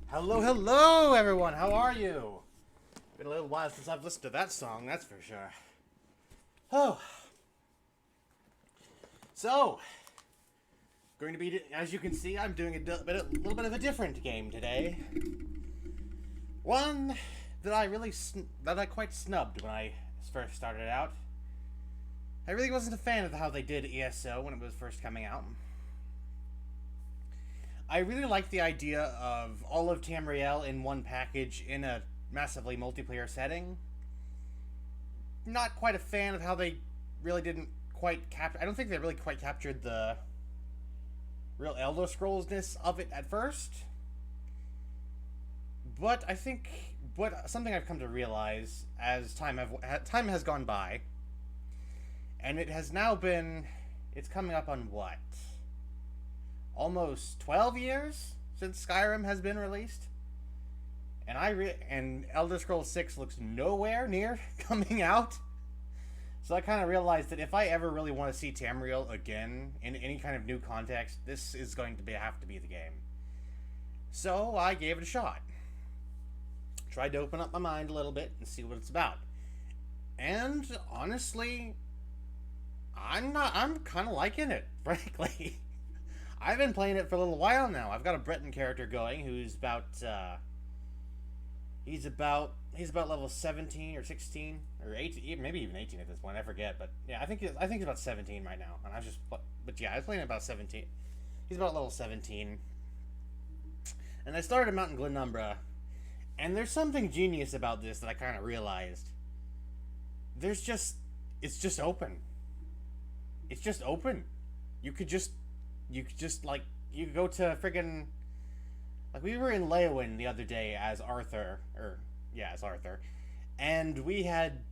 Hello, hello, everyone. How are you? Been a little while since I've listened to that song, that's for sure. Oh, so going to be, as you can see, I'm doing a little bit of a different game today. One that I quite snubbed when I first started out. I really wasn't a fan of how they did ESO when it was first coming out. I really like the idea of all of Tamriel in one package in a massively multiplayer setting. Not quite a fan of how they really didn't quite capture. I don't think they really quite captured the real Elder Scrolls-ness of it at first. But I think, something I've come to realize as time has gone by, and it has now been, it's coming up on what? Almost 12 years since Skyrim has been released, and Elder Scrolls 6 looks nowhere near coming out. So I kind of realized that if I ever really want to see Tamriel again in any kind of new context, this is going to have to be the game. So I gave it a shot. Tried to open up my mind a little bit and see what it's about. And honestly, I'm kind of liking it, frankly. I've been playing it for a little while now. I've got a Breton character going who's about he's about level 17 or 16 or 18, maybe even 18 at this point. I forget, but yeah, I think he's about 17 right now. And I was playing about 17. He's about level 17. And I started him out in Glenumbra, and there's something genius about this that I kind of realized. It's just open. It's just open. You could go to friggin', like, we were in Leowin the other day as Arthur, and we had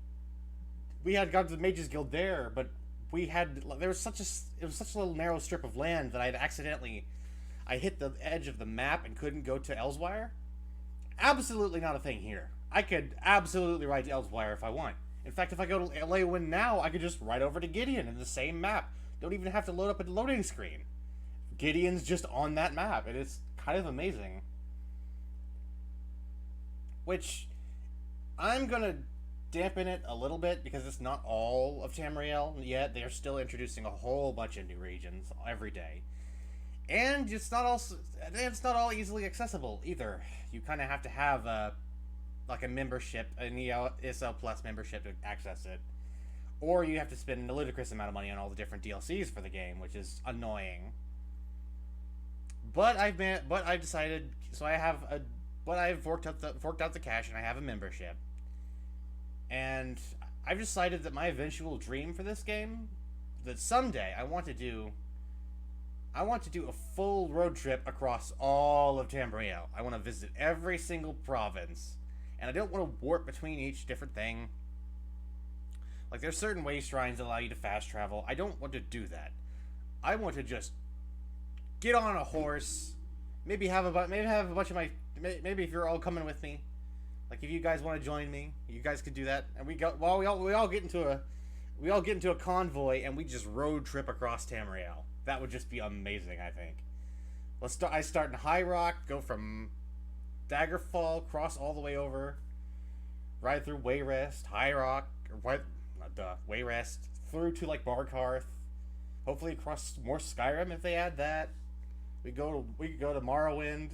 gone to the Mages Guild there, but it was such a little narrow strip of land that I hit the edge of the map and couldn't go to Elswire. Absolutely not a thing here. I could absolutely ride to Elswire if I want. In fact, if I go to Leowin now, I could just ride over to Gideon in the same map. Don't even have to load up a loading screen. Gideon's just on that map. It is kind of amazing. Which, I'm gonna dampen it a little bit because it's not all of Tamriel yet. They're still introducing a whole bunch of new regions every day. And it's not all easily accessible either. You kind of have to have a membership, an ESL Plus membership to access it. Or you have to spend a ludicrous amount of money on all the different DLCs for the game, which is annoying. But I've decided, so I've forked out the cash and I have a membership. And I've decided that my eventual dream for this game, that someday I want to do a full road trip across all of Tamriel. I want to visit every single province. And I don't want to warp between each different thing. Like, there's certain way shrines that allow you to fast travel. I don't want to do that. I want to just get on a horse, maybe have a bunch of maybe if you're all coming with me, like if you guys want to join me, you guys could do that, and we all get into a convoy and we just road trip across Tamriel. That would just be amazing, I think. I start in High Rock, go from Daggerfall, cross all the way over, ride through Wayrest, High Rock, Wayrest, through to like Barkarth, hopefully across more Skyrim if they add that. We could go to Morrowind.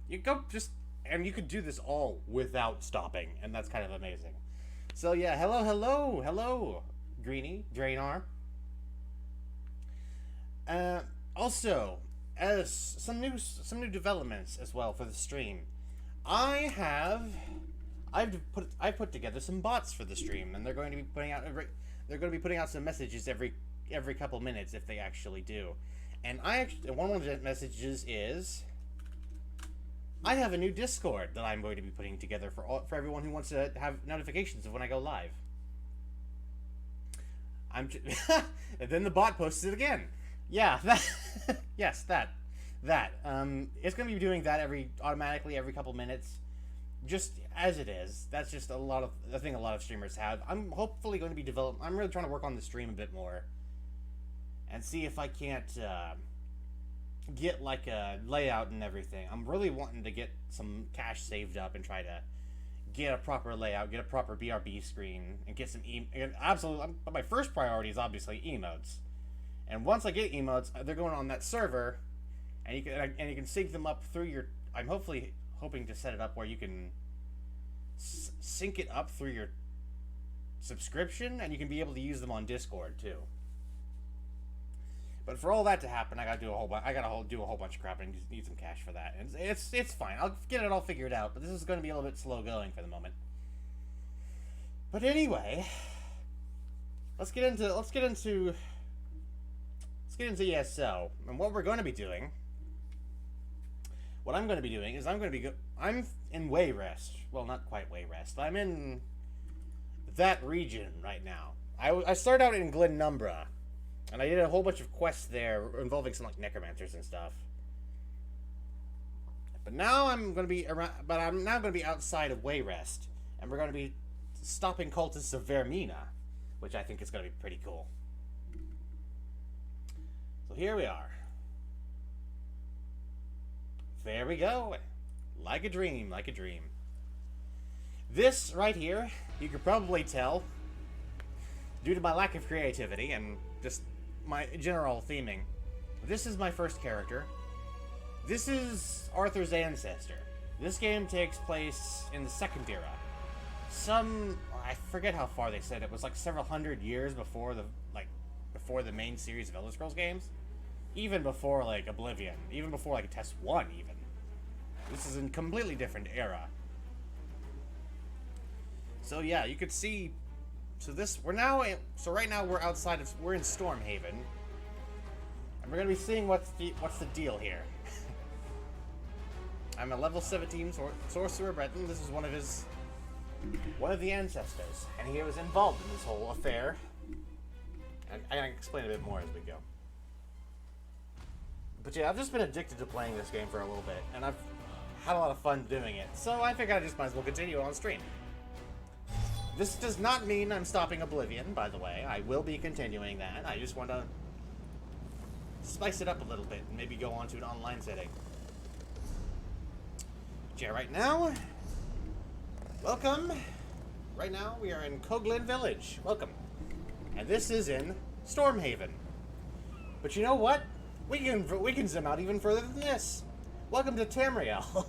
You could do this all without stopping, and that's kind of amazing. So yeah, hello, Greenie, Draenor. Also, as some new developments as well for the stream, I've put together some bots for the stream, and they're going to be putting out some messages every couple minutes if they actually do. And one of the messages is, I have a new Discord that I'm going to be putting together for everyone who wants to have notifications of when I go live. And then the bot posts it again. Yeah, yes, that. It's going to be doing that automatically every couple minutes, just as it is. That's just a thing a lot of streamers have. I'm hopefully going to be I'm really trying to work on the stream a bit more, and see if I can't get like a layout and everything. I'm really wanting to get some cash saved up and try to get a proper layout, get a proper BRB screen, and get some absolutely. But my first priority is obviously emotes. And once I get emotes, they're going on that server, and you can sync them up through your. I'm hoping to set it up where you can sync it up through your subscription, and you can be able to use them on Discord too. But for all that to happen, I gotta do a whole bunch of crap, and just need some cash for that. And it's fine. I'll get it all figured out. But this is going to be a little bit slow going for the moment. But anyway, let's get into ESO. And what we're going to be doing. What I'm going to be doing is I'm in Wayrest. Well, not quite Wayrest. I'm in that region right now. I started out in Glenumbra. And I did a whole bunch of quests there involving some like necromancers and stuff. But now I'm going to be outside of Wayrest, and we're going to be stopping cultists of Vermina, which I think is going to be pretty cool. So here we are. There we go. Like a dream, like a dream. This right here, you could probably tell, due to my lack of creativity and just my general theming. This is my first character. This is Arthur's ancestor. This game takes place in the Second Era. I forget how far they said it was, like several hundred years before the main series of Elder Scrolls games. Even before like Oblivion, even before like Test 1 even. This is a completely different era. So yeah, you could see. So right now we're we're in Stormhaven, and we're gonna be seeing what's the deal here. I'm a level 17 sorcerer Breton. This is one of the ancestors, and he was involved in this whole affair. And I can explain a bit more as we go. But yeah, I've just been addicted to playing this game for a little bit, and I've had a lot of fun doing it. So I think I just might as well continue on stream. This does not mean I'm stopping Oblivion, by the way. I will be continuing that. I just want to spice it up a little bit and maybe go on to an online setting. But yeah, right now, welcome. Right now, we are in Coglin Village. Welcome. And this is in Stormhaven. But you know what? We can zoom out even further than this. Welcome to Tamriel.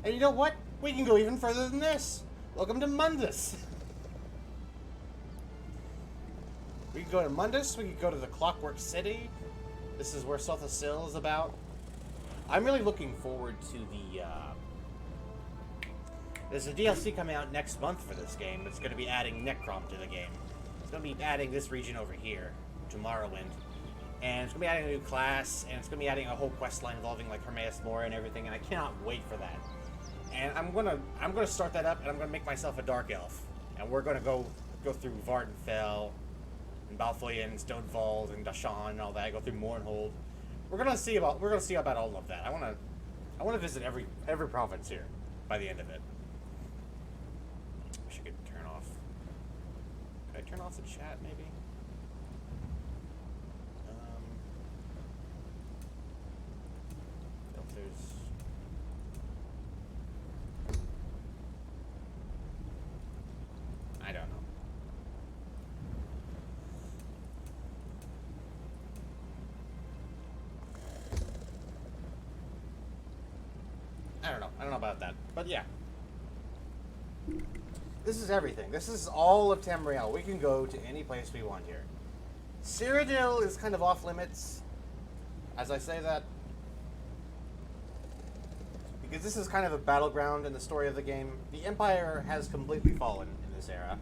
And you know what? We can go even further than this. Welcome to Mundus. We can go to Mundus. We can go to the Clockwork City. This is where Sothasil is about. I'm really looking forward to the. There's a DLC coming out next month for this game. That's going to be adding Necrom to the game. It's going to be adding this region over here, to Morrowind, and it's going to be adding a new class, and it's going to be adding a whole quest line involving like Hermaeus Mora and everything. And I cannot wait for that. And I'm gonna start that up, and I'm gonna make myself a dark elf, and we're gonna go through Vardenfell, and Balfoyen, and Stonefalls, and Dashan, and all that. Go through Mournhold. We're gonna see about all of that. I wanna visit every province here by the end of it. Wish I could turn off. Could I turn off the chat maybe? If there's. I don't know. I don't know about that. But yeah. This is everything. This is all of Tamriel. We can go to any place we want here. Cyrodiil is kind of off limits. As I say that, because this is kind of a battleground in the story of the game. The Empire has completely fallen in this era.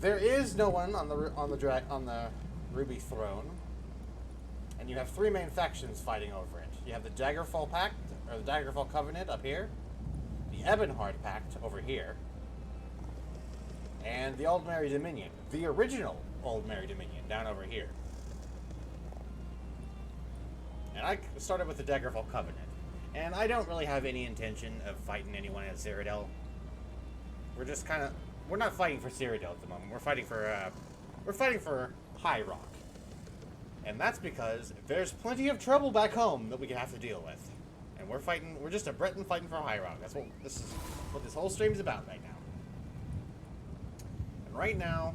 There is no one on the Ruby Throne, and you have three main factions fighting over it. You have the Daggerfall Pact, or the Daggerfall Covenant up here, the Ebonheart Pact over here, and the Aldmeri Dominion, the original Aldmeri Dominion, down over here. And I started with the Daggerfall Covenant, and I don't really have any intention of fighting anyone at Cyrodiil. We're not fighting for Cyrodiil at the moment. We're fighting for High Rock. And that's because there's plenty of trouble back home that we can have to deal with. And we're just a Breton fighting for High Rock. That's what this whole stream is about right now. And right now,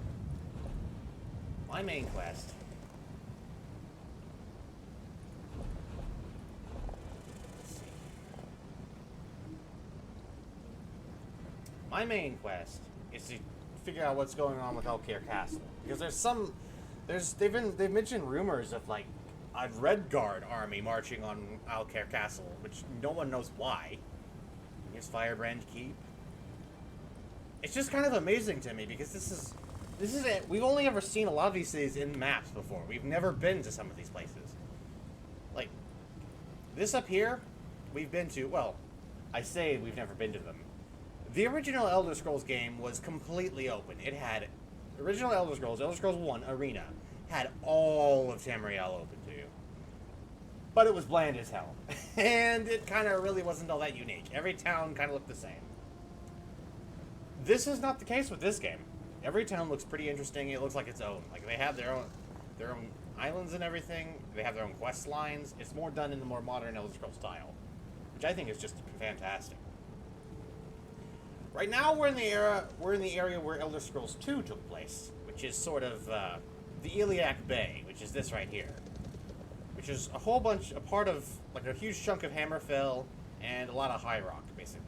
my main quest is to figure out what's going on with Elkir Castle, because they've mentioned rumors of like a Red Guard army marching on Elkir Castle, which no one knows why. Here's Firebrand Keep. It's just kind of amazing to me because this is it. We've only ever seen a lot of these cities in maps before. We've never been to some of these places. Like this up here, we've been to. Well, I say we've never been to them. The original Elder Scrolls game was completely open. It had original Elder Scrolls 1 Arena, had all of Tamriel open to you. But it was bland as hell. And it kind of really wasn't all that unique. Every town kind of looked the same. This is not the case with this game. Every town looks pretty interesting. It looks like its own. Like they have their own islands and everything. They have their own quest lines. It's more done in the more modern Elder Scrolls style, which I think is just fantastic. Right now, we're in the area where Elder Scrolls 2 took place, which is sort of the Iliac Bay, which is this right here, which is a part of like a huge chunk of Hammerfell and a lot of High Rock, basically.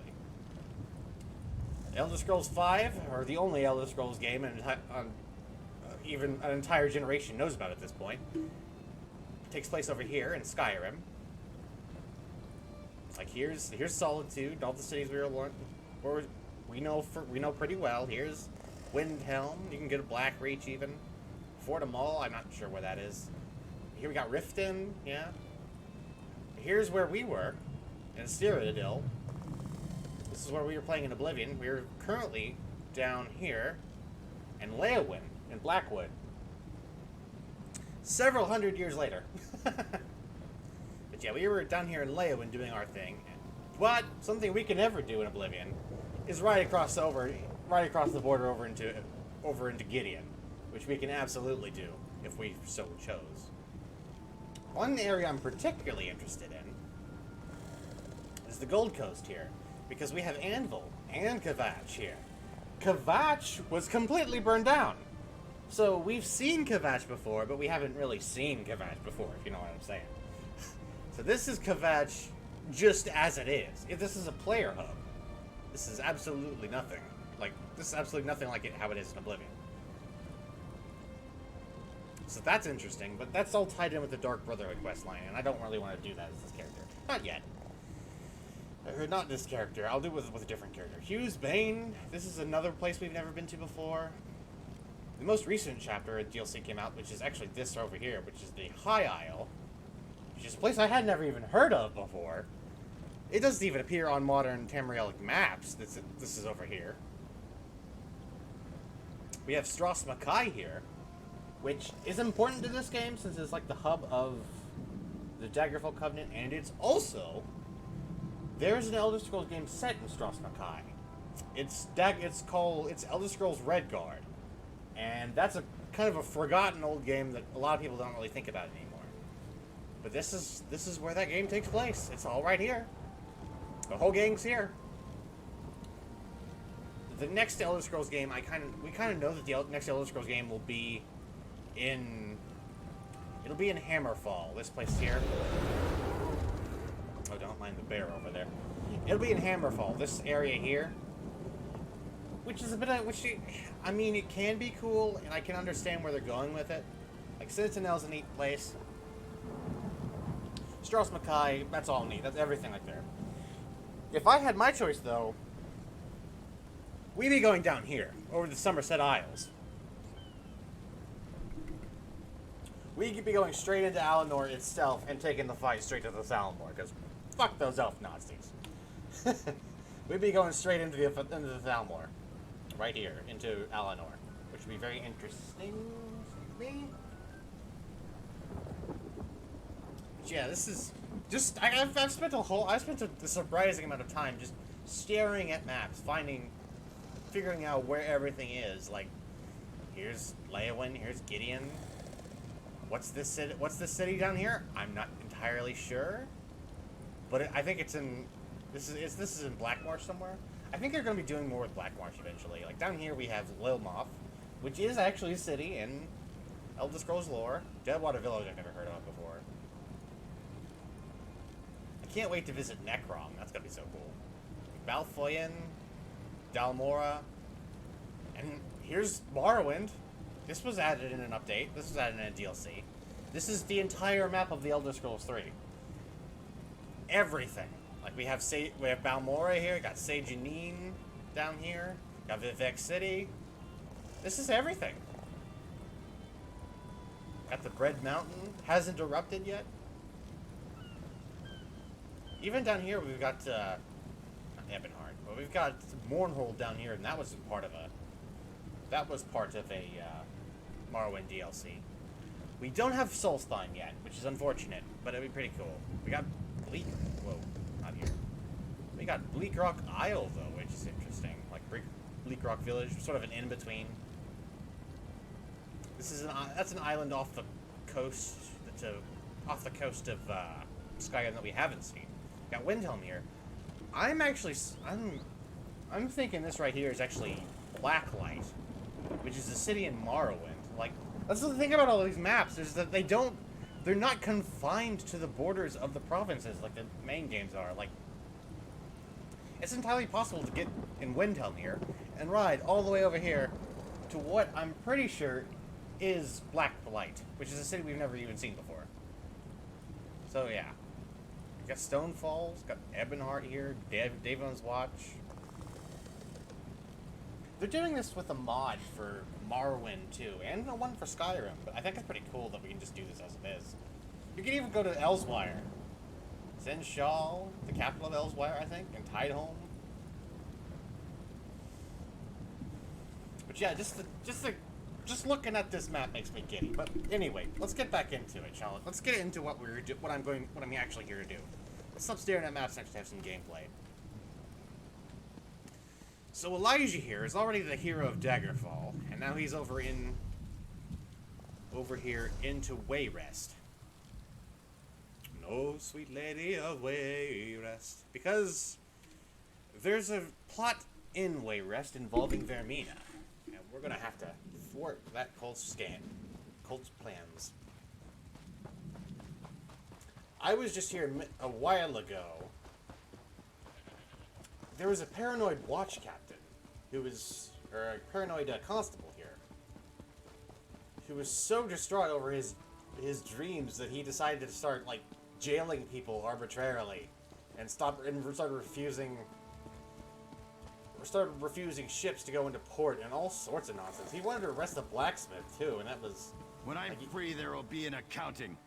Elder Scrolls 5, or the only Elder Scrolls game, and even an entire generation knows about at this point, takes place over here in Skyrim. Like here's Solitude, all the cities we know pretty well. Here's Windhelm. You can get a Blackreach even. Fort Amal, I'm not sure where that is. Here we got Riften, yeah. Here's where we were, in Cyrodiil. This is where we were playing in Oblivion. We're currently down here in Leyawiin, in Blackwood. Several hundred years later. But yeah, we were down here in Leyawiin doing our thing. But something we can never do in Oblivion is right across the border over into Gideon, which we can absolutely do if we so chose. One area I'm particularly interested in is the Gold Coast here, because we have Anvil and Kvatch here. Kvatch was completely burned down. So we've seen Kvatch before, but we haven't really seen Kvatch before, if you know what I'm saying. So this is Kvatch just as it is. If this is a player hub, this is absolutely nothing. How it is in Oblivion. So that's interesting, but that's all tied in with the Dark Brotherhood questline, and I don't really want to do that as this character. Not yet. Or not this character. I'll do it with a different character. Hughes Bane. This is another place we've never been to before. The most recent chapter at DLC came out, which is actually this over here, which is the High Isle, which is a place I had never even heard of before. It doesn't even appear on modern Tamrielic maps. This is over here. We have Stros Makai here, which is important to this game since it's like the hub of the Daggerfall Covenant, and it's also... There's an Elder Scrolls game set in Stros Makai. It's Elder Scrolls Redguard, and that's a kind of a forgotten old game that a lot of people don't really think about anymore. But this is where that game takes place. It's all right here. The whole gang's here. The next Elder Scrolls game, we kind of know that the next Elder Scrolls game will be it'll be in Hammerfall. This place here. Oh, don't mind the bear over there. It'll be in Hammerfall. This area here, which is I mean, it can be cool, and I can understand where they're going with it. Like Sentinel's a neat place. Stros Makai, that's all neat. That's everything right there. If I had my choice, though, we'd be going down here, over the Somerset Isles. We could be going straight into Alinor itself and taking the fight straight to the Thalmor, because fuck those elf Nazis. We'd be going straight into the Thalmor. Right here, into Alinor, which would be very interesting to me. But yeah, this is just... I've spent a surprising amount of time just staring at maps, figuring out where everything is. Like, here's Leyawiin, here's Gideon. What's this city? What's this city down here? I'm not entirely sure, but I think it's in. This is in Blackmarsh somewhere. I think they're going to be doing more with Blackmarsh eventually. Like down here we have Lilmoth, which is actually a city in Elder Scrolls lore. Deadwater Village I've never heard of before. I can't wait to visit Necrom. That's going to be so cool. Balfoyen, Dalmora, and here's Morrowind. This was added in an update. This was added in a DLC. This is the entire map of the Elder Scrolls 3. Everything. Like we have Balmora here, got Sejanine down here, got Vivec City. This is everything. Got the Bread Mountain, hasn't erupted yet. Even down here we've got not Ebonheart, but we've got Mournhold down here, and that was part of a Morrowind DLC. We don't have Solstheim yet, which is unfortunate, but it'd be pretty cool. We got Whoa, not here. We got Bleak Rock Isle though, which is interesting. Like Bleak Rock Village, sort of an in-between. This is that's an island off the coast. Off the coast of Skyrim that we haven't seen. Got Windhelm here. I'm thinking this right here is actually Blacklight, which is a city in Morrowind. Like, that's the thing about all these maps, is that they're not confined to the borders of the provinces like the main games are. Like, it's entirely possible to get in Windhelm here and ride all the way over here to what I'm pretty sure is Blacklight, which is a city we've never even seen before. So yeah. Got Stone Falls, got Ebonheart here, Davon's Watch. They're doing this with a mod for Morrowind too, and one for Skyrim, but I think it's pretty cool that we can just do this as it is. You can even go to Elswire. Zenshal, the capital of Elswire, I think, and Tideholm. But yeah, just looking at this map makes me giddy. But anyway, let's get back into it, shall we? Let's get into what I'm actually here to do. Let's stop staring at maps and actually have some gameplay. So Elijah here is already the hero of Daggerfall, and now he's over here into Wayrest. No, sweet lady of Wayrest. Because there's a plot in Wayrest involving Vermina, and we're gonna have to thwart that cult's plans. I was just here a while ago. There was a paranoid watch captain or a paranoid constable here, who was so distraught over his dreams that he decided to start like jailing people arbitrarily, and started refusing ships to go into port and all sorts of nonsense. He wanted to arrest a blacksmith too, and that was when I'm free. There will be an accounting.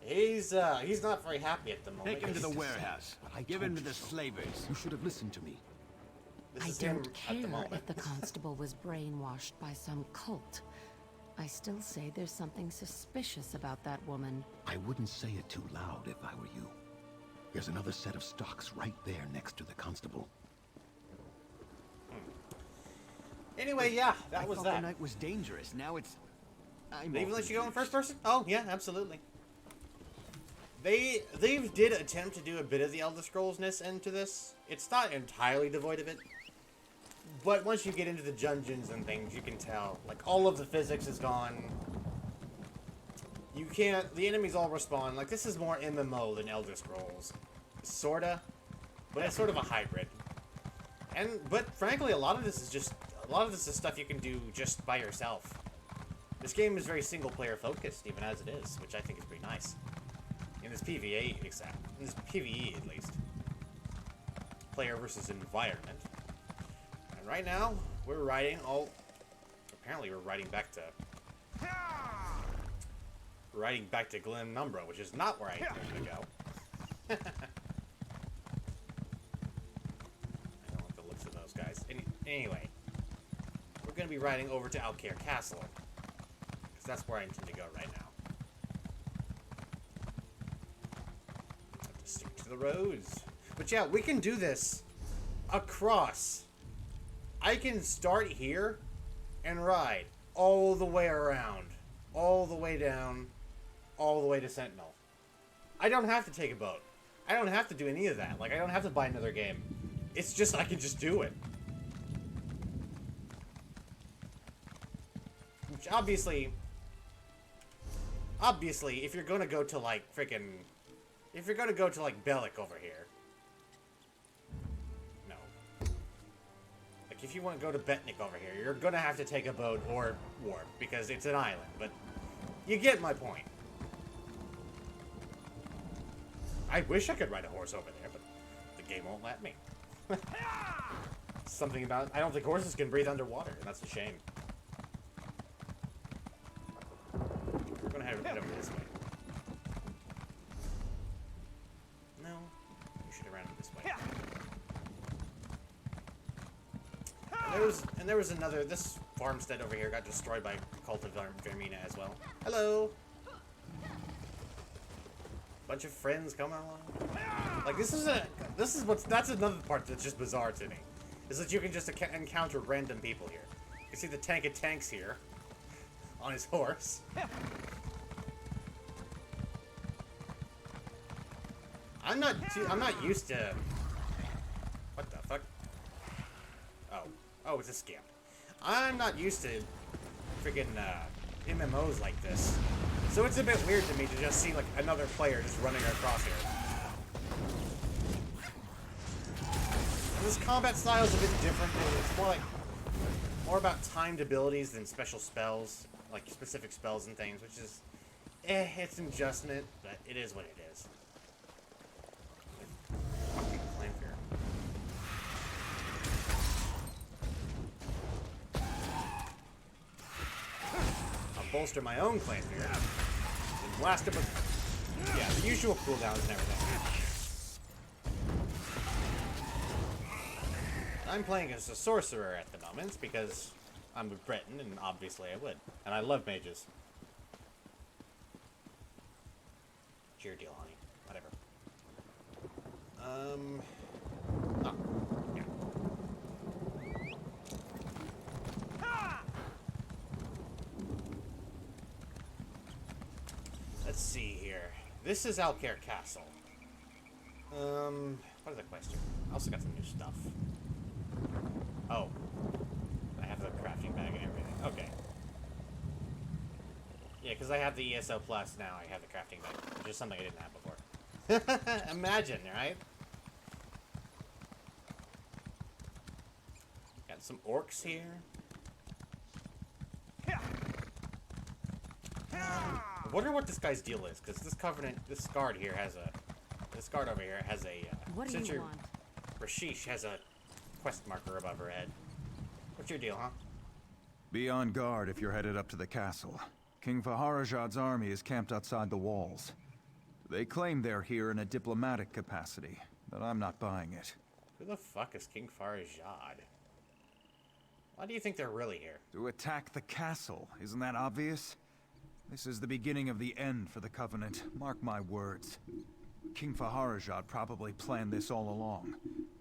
He's not very happy at the moment. Take him to the warehouse. Give him to the slavers. You should have listened to me. I don't care if the constable was brainwashed by some cult. I still say there's something suspicious about that woman. I wouldn't say it too loud if I were you. There's another set of stocks right there next to the constable. Anyway, yeah, that was that. The night was dangerous. Now it's. They even let you go in first person? Oh yeah, absolutely. They did attempt to do a bit of the Elder Scrolls-ness into this. It's not entirely devoid of it, but once you get into the dungeons and things, you can tell. Like, all of the physics is gone. You can't... The enemies all respawn. Like, this is more MMO than Elder Scrolls. Sorta. But it's sort of a hybrid. But frankly, a lot of this is stuff you can do just by yourself. This game is very single-player focused, even as it is, which I think is pretty nice. In this PvE, in this PvE at least. Player versus environment. And right now, we're riding apparently we're riding back to... We're riding back to Glen Numbra, which is not where I intended to go. I don't like the looks of those guys. Anyway. We're going to be riding over to Alcair Castle. Because that's where I intend to go right now. Stick to the roads. But yeah, we can do this across. I can start here and ride all the way around, all the way down all the way to Sentinel. I don't have to take a boat. I don't have to do any of that. Like, I don't have to buy another game. It's just, I can just do it. Which, obviously, if you're gonna go to, like, freaking... If you're gonna go to, like, Bellic over here... No. Like, if you want to go to Betnik over here, you're gonna have to take a boat or warp, because it's an island, but... You get my point. I wish I could ride a horse over there, but the game won't let me. Something about... I don't think horses can breathe underwater, and that's a shame. We're gonna head over this way. No, you should have ran this way. And there was another... This farmstead over here got destroyed by Cult of Vermina as well. Hello! Bunch of friends coming along. Like, that's another part that's just bizarre to me. Is that you can just encounter random people here. You can see the Tank of Tanks here. On his horse. I'm not used to... What the fuck? Oh, it's a scamp. I'm not used to freaking MMOs like this. So it's a bit weird to me to just see like another player just running across here. And this combat style is a bit different. It's more about timed abilities than special spells, like specific spells and things, which is it's an adjustment, but it is what it is. Fucking flame fear. Bolster my own claim here. And blast it with... Yeah, the usual cooldowns and everything. I'm playing as a sorcerer at the moment because I'm a Breton and obviously I would. And I love mages. It's your deal, honey. Whatever. Oh. Yeah. Let's see here. This is Alcaire Castle. What are the questions? I also got some new stuff. Oh. I have the crafting bag and everything. Okay. Yeah, because I have the ESO Plus now. I have the crafting bag, which is something I didn't have before. Imagine, right? Got some orcs here. I wonder what this guy's deal is, because this guard over here has a, What do you want? Rashish has a quest marker above her head. What's your deal, huh? Be on guard if you're headed up to the castle. King Faharajad's army is camped outside the walls. They claim they're here in a diplomatic capacity, but I'm not buying it. Who the fuck is King Farajad? Why do you think they're really here? To attack the castle, isn't that obvious? This is the beginning of the end for the Covenant, mark my words. King Faharajad probably planned this all along.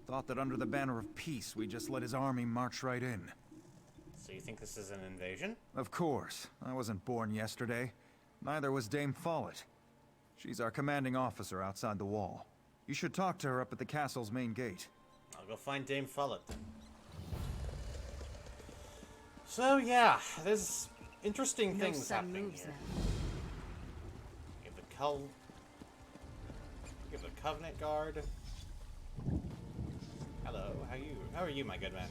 Thought that under the banner of peace, we'd just let his army march right in. So you think this is an invasion? Of course. I wasn't born yesterday. Neither was Dame Follett. She's our commanding officer outside the wall. You should talk to her up at the castle's main gate. I'll go find Dame Follett then. So yeah, there's interesting things happening here. Give the Covenant Guard. Hello, how are you, my good man?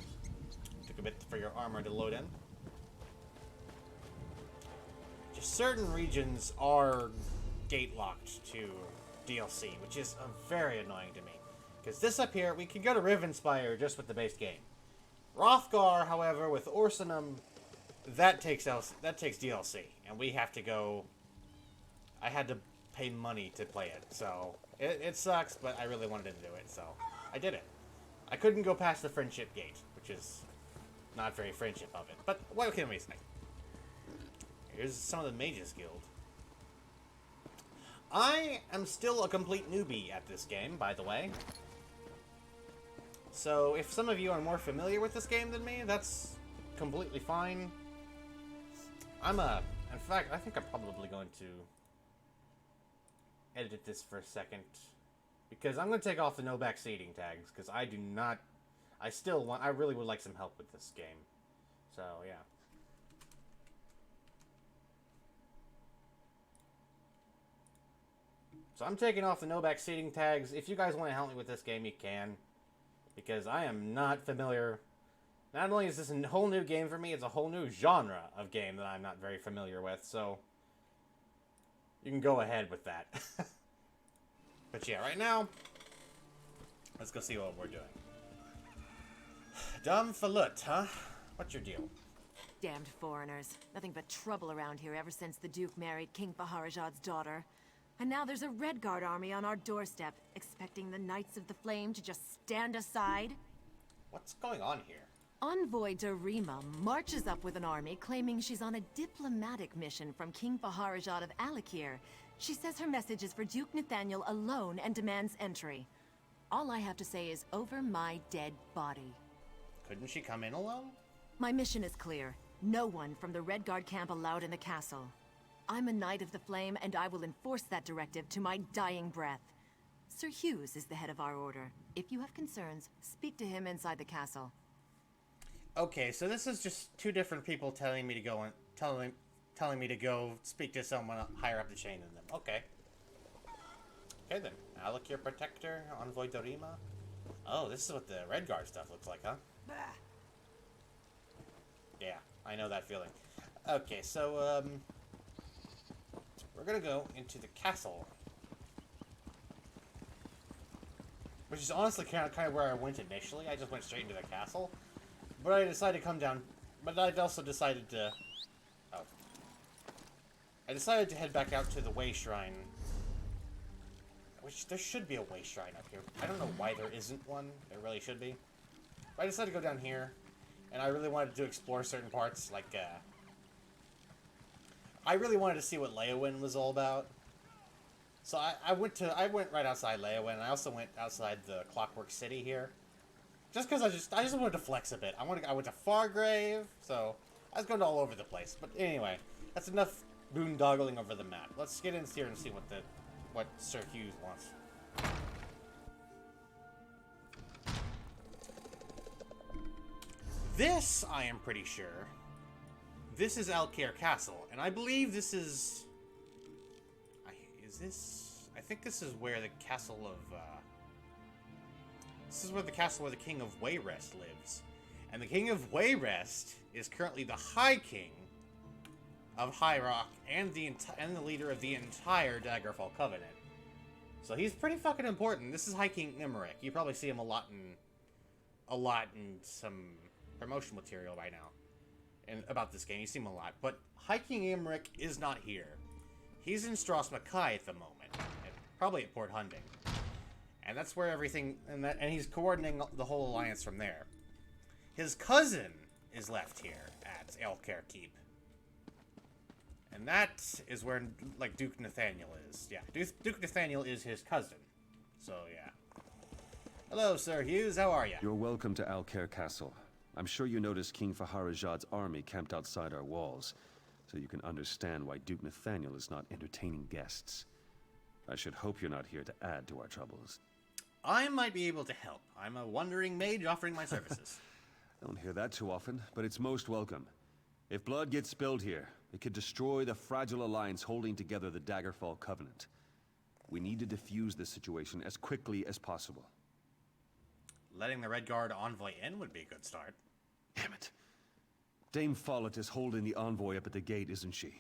Took a bit for your armor to load in. Just certain regions are gate locked to DLC, which is very annoying to me. Because this up here, we can go to Rivenspire just with the base game. Rothgar, however, with Orsenum, that takes DLC, and we have to go. I had to pay money to play it, so it sucks. But I really wanted to do it, so I did it. I couldn't go past the Friendship Gate, which is not very friendship of it. But what can we say? Here's some of the Mages Guild. I am still a complete newbie at this game, by the way. So if some of you are more familiar with this game than me, that's completely fine. In fact, I think I'm probably going to edit this for a second. Because I'm going to take off the no back seating tags, because I do not... I really would like some help with this game. So, yeah. So I'm taking off the no back seating tags. If you guys want to help me with this game, you can. Because I am not familiar. Not only is this a whole new game for me, it's a whole new genre of game that I'm not very familiar with. So you can go ahead with that. But yeah, right now, let's go see what we're doing. Dumb Falut, huh? What's your deal? Damned foreigners. Nothing but trouble around here ever since the Duke married King Faharajad's daughter. And now there's a Red Guard army on our doorstep, expecting the Knights of the Flame to just stand aside? What's going on here? Envoy Darima marches up with an army claiming she's on a diplomatic mission from King Faharajad of Alakir. She says her message is for Duke Nathaniel alone and demands entry. All I have to say is over my dead body. Couldn't she come in alone? My mission is clear. No one from the Red Guard camp allowed in the castle. I'm a Knight of the Flame, and I will enforce that directive to my dying breath. Sir Hughes is the head of our order. If you have concerns, speak to him inside the castle. Okay, so this is just two different people telling me to go and telling me to go speak to someone higher up the chain than them. Okay. Okay then. Alakir Protector, Envoy Dorima. Oh, this is what the Red Guard stuff looks like, huh? Yeah, I know that feeling. Okay, so we're gonna go into the castle, which is honestly kind of where I went initially. I just went straight into the castle, but I decided to come down. But I also decided to. Oh. I decided to head back out to the Way Shrine, which there should be a Way Shrine up here. I don't know why there isn't one. There really should be. But I decided to go down here, and I really wanted to explore certain parts, like I really wanted to see what Runningwind was all about. So I went right outside Runningwind, and I also went outside the Clockwork City here. Just because I just wanted to flex a bit. I went to Fargrave, so I was going all over the place. But anyway, that's enough boondoggling over the map. Let's get in here and see what Sir Hughes wants. This, I am pretty sure, this is Alakir Castle, and I believe this is... I think this is where the castle of, this is where the castle where the King of Wayrest lives. And the King of Wayrest is currently the High King of High Rock and the leader of the entire Daggerfall Covenant. So he's pretty fucking important. This is High King Imric. You probably see him a lot in some promotion material right now. And about this game, you see him a lot. But High King Imric is not here. He's in Stros Mackay at the moment, probably at Port Hunding. And that's where everything, and he's coordinating the whole alliance from there. His cousin is left here at Alakir Keep. And that is where, like, Duke Nathaniel is. Yeah, Duke Nathaniel is his cousin. So, yeah. Hello, Sir Hughes, how are you? You're welcome to Alakir Castle. I'm sure you noticed King Faharajad's army camped outside our walls, so you can understand why Duke Nathaniel is not entertaining guests. I should hope you're not here to add to our troubles. I might be able to help. I'm a wandering mage offering my services. Don't hear that too often, but it's most welcome. If blood gets spilled here, it could destroy the fragile alliance holding together the Daggerfall Covenant. We need to defuse this situation as quickly as possible. Letting the Red Guard envoy in would be a good start. Damn it. Dame Follett is holding the envoy up at the gate, isn't she?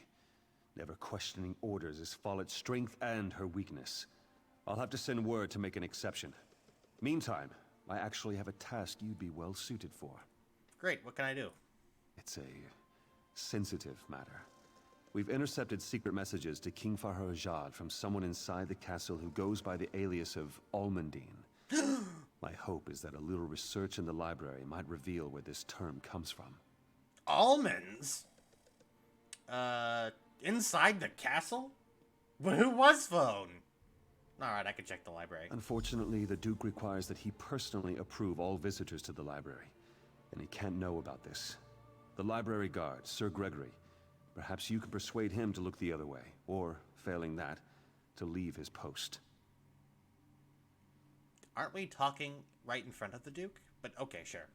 Never questioning orders is Follett's strength and her weakness. I'll have to send word to make an exception. Meantime, I actually have a task you'd be well suited for. Great, what can I do? It's a sensitive matter. We've intercepted secret messages to King Faharajad from someone inside the castle who goes by the alias of Almondine. My hope is that a little research in the library might reveal where this term comes from. Almonds? Inside the castle? But who was phone? Alright, I can check the library. Unfortunately, the Duke requires that he personally approve all visitors to the library, and he can't know about this. The library guard, Sir Gregory, perhaps you could persuade him to look the other way, or, failing that, to leave his post. Aren't we talking right in front of the Duke? But okay, sure.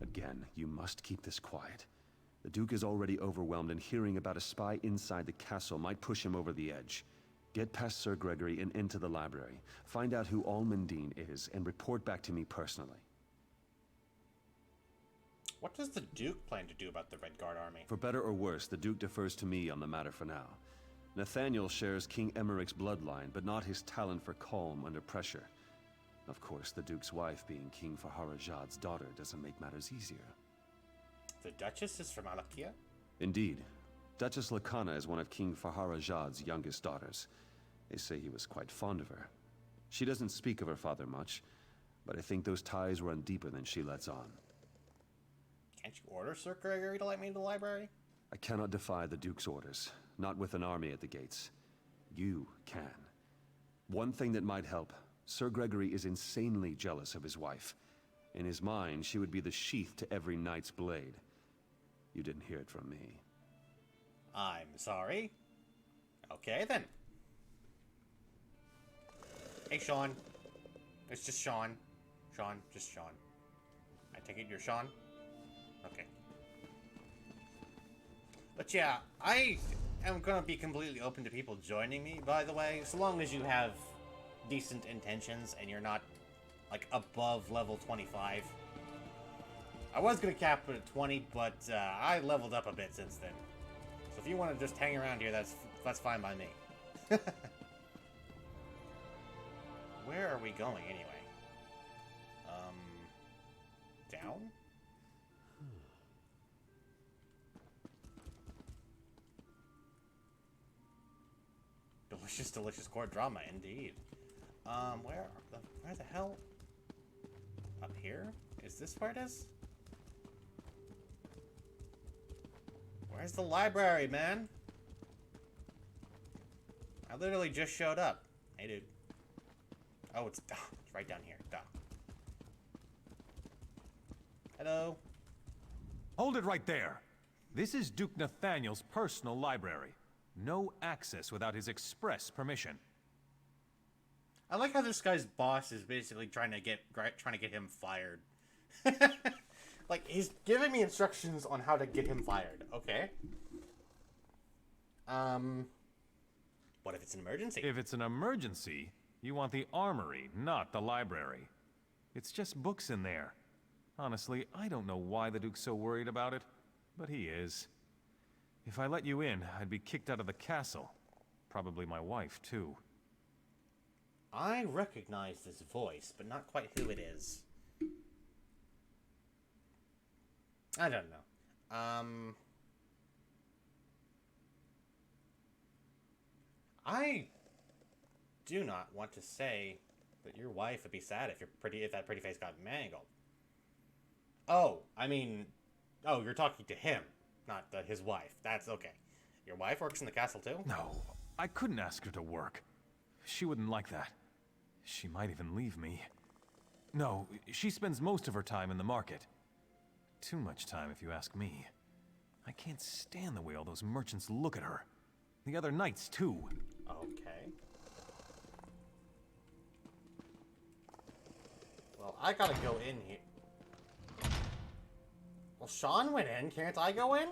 Again, you must keep this quiet. The Duke is already overwhelmed, and hearing about a spy inside the castle might push him over the edge. Get past Sir Gregory and into the library. Find out who Almondine is, and report back to me personally. What does the Duke plan to do about the Red Guard army? For better or worse, the Duke defers to me on the matter for now. Nathaniel shares King Emmerich's bloodline, but not his talent for calm under pressure. Of course, the Duke's wife being King Faharajad's daughter doesn't make matters easier. The Duchess is from Alakia? Indeed. Duchess Lakana is one of King Faharajad's youngest daughters. They say he was quite fond of her. She doesn't speak of her father much, but I think those ties run deeper than she lets on. Can't you order Sir Gregory to let me into the library? I cannot defy the Duke's orders, not with an army at the gates. You can. One thing that might help, Sir Gregory is insanely jealous of his wife. In his mind, she would be the sheath to every knight's blade. You didn't hear it from me. I'm sorry. Okay, then. Hey, Sean. It's just Sean. Sean, just Sean. I take it you're Sean? Okay. But yeah, I am going to be completely open to people joining me, by the way, so long as you have decent intentions and you're not, like, above level 25. I was going to cap it at 20, but I leveled up a bit since then. So if you want to just hang around here, that's fine by me. Where are we going, anyway? Down? Delicious, delicious court drama, indeed. Where the hell? Up here? Is this where it is? Where's the library, man? I literally just showed up. Hey, dude. Oh, it's right down here. Duh. Hello. Hold it right there. This is Duke Nathaniel's personal library. No access without his express permission. I like how this guy's boss is basically trying to get him fired. Like, he's giving me instructions on how to get him fired. Okay. What if it's an emergency? If it's an emergency, you want the armory, not the library. It's just books in there. Honestly, I don't know why the Duke's so worried about it, but he is. If I let you in, I'd be kicked out of the castle. Probably my wife, too. I recognize this voice, but not quite who it is. I don't know. I do not want to say that your wife would be sad if that pretty face got mangled. Oh, I mean, oh, you're talking to him, not his wife. That's okay. Your wife works in the castle too? No, I couldn't ask her to work. She wouldn't like that. She might even leave me. No, she spends most of her time in the market. Too much time, if you ask me. I can't stand the way all those merchants look at her. The other knights, too. Okay. Well, I gotta go in here. Well, Sean went in. Can't I go in?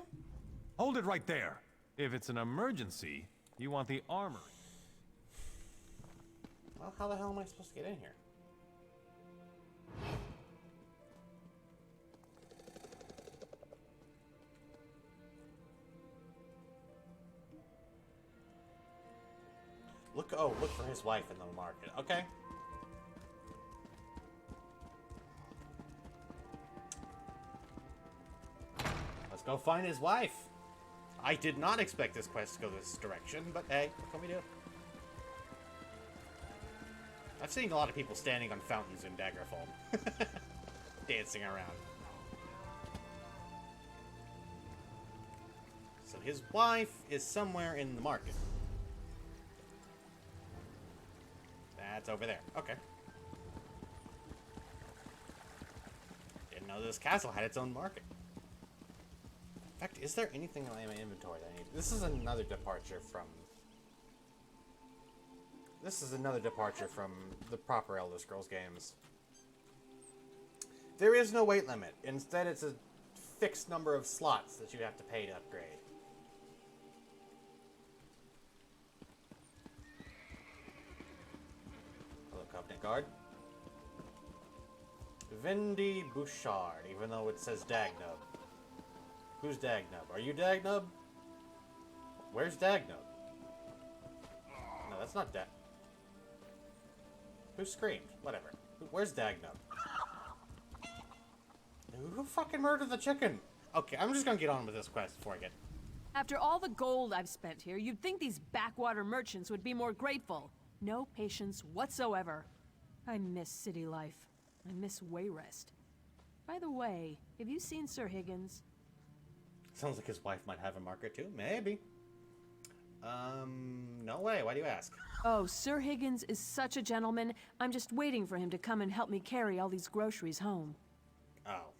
Hold it right there. If it's an emergency, you want the armory. Well, how the hell am I supposed to get in here? Look for his wife in the market. Okay. Let's go find his wife. I did not expect this quest to go this direction, but hey, what can we do? I've seen a lot of people standing on fountains in Daggerfall. Dancing around. So his wife is somewhere in the market. That's over there. Okay. Didn't know this castle had its own market. In fact, is there anything in my inventory that I need? This is another departure from this is another departure from the proper Elder Scrolls games. There is no weight limit. Instead, it's a fixed number of slots that you have to pay to upgrade. Hello, Covenant Guard. Vendi Bouchard, even though it says Dagnub. Who's Dagnub? Are you Dagnub? Where's Dagnub? No, that's not Dag. Who screamed? Whatever. Where's Dagnub? Who fucking murdered the chicken? Okay, I'm just gonna get on with this quest before I get... After all the gold I've spent here, you'd think these backwater merchants would be more grateful. No patience whatsoever. I miss city life. I miss Wayrest. By the way, have you seen Sir Higgins? Sounds like his wife might have a market too. Maybe. No way. Why do you ask? Oh, Sir Higgins is such a gentleman. I'm just waiting for him to come and help me carry all these groceries home. Oh.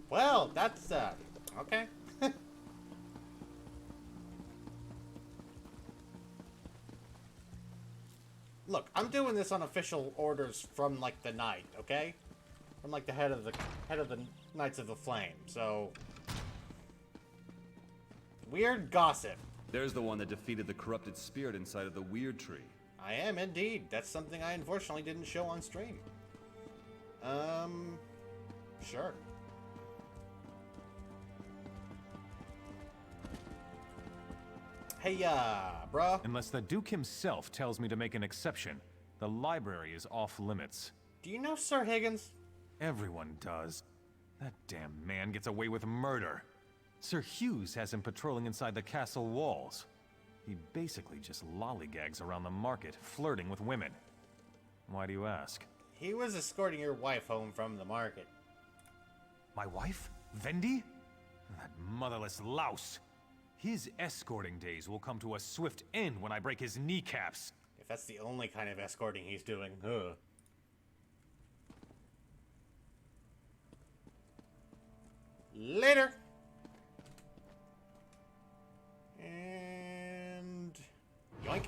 Well, that's, okay. Look, I'm doing this on official orders from, like, the Knight, okay? From, like, the head of the Knights of the Flame, so... Weird gossip. There's the one that defeated the corrupted spirit inside of the Weird Tree. I am, indeed. That's something I unfortunately didn't show on stream. Sure. Hey, bruh. Unless the Duke himself tells me to make an exception, the library is off limits. Do you know Sir Higgins? Everyone does. That damn man gets away with murder. Sir Hughes has him patrolling inside the castle walls. He basically just lollygags around the market, flirting with women. Why do you ask? He was escorting your wife home from the market. My wife? Vendi? That motherless louse. His escorting days will come to a swift end when I break his kneecaps. If that's the only kind of escorting he's doing, ugh. Later! And... yoink.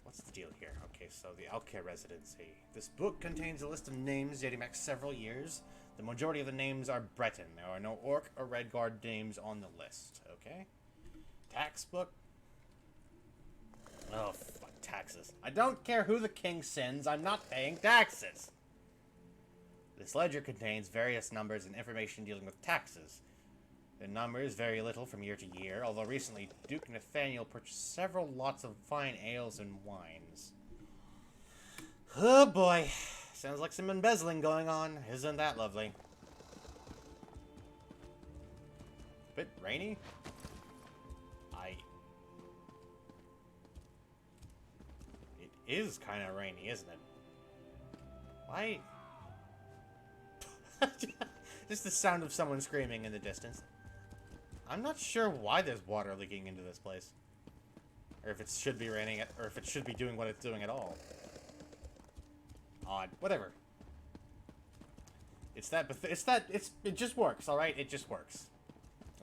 What's the deal here? Okay, so the Alcair Residency. This book contains a list of names dating back several years. The majority of the names are Breton. There are no Orc or Redguard names on the list. Okay? Tax book. Oh, fuck taxes. I don't care who the king sends. I'm not paying taxes. This ledger contains various numbers and information dealing with taxes. The numbers vary little from year to year, although recently Duke Nathaniel purchased several lots of fine ales and wines. Oh boy. Sounds like some embezzling going on. Isn't that lovely? Bit rainy? It is kind of rainy, isn't it? Why? Just the sound of someone screaming in the distance. I'm not sure why there's water leaking into this place. Or if it should be raining, or if it should be doing what it's doing at all. Odd. Whatever. It just works, alright? It just works.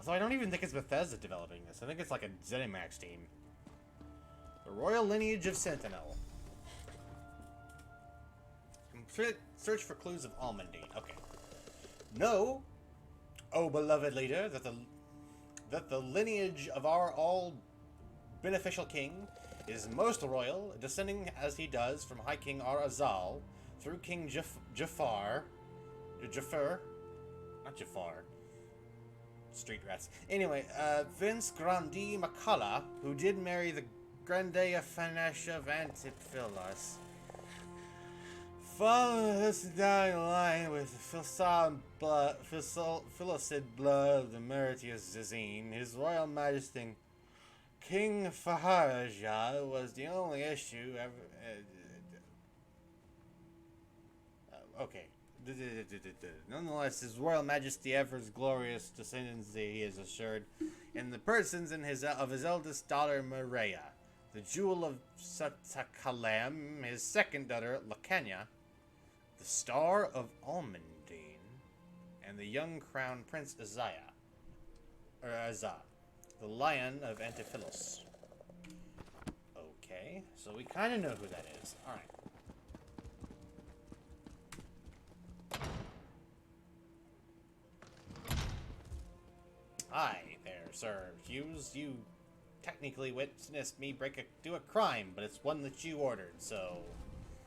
So I don't even think it's Bethesda developing this. I think it's like a ZeniMax team. The Royal Lineage of Sentinel. Search for clues of Almondine. Okay. Know, O beloved leader, that the lineage of our all beneficial king is most royal, descending as he does from High King Ar-Azal through King Jafar, not Jafar, street rats. Anyway, Vince Grandi Macalla, who did marry the Grandea Fanesha of Antiphilas, following this dying line with Philocid blood of the Meritius Zazine, His Royal Majesty King Faharaja was the only issue ever... okay. Nonetheless, His Royal Majesty Ever's glorious descendancy is assured in the persons of his eldest daughter Maria, the Jewel of Satakalam, his second daughter Lacania, the Star of Almondine, and the young crown Prince Azza. The Lion of Antiphilos. Okay, so we kind of know who that is. Alright. Hi there, Sir Hughes. You technically witnessed me do a crime, but it's one that you ordered, so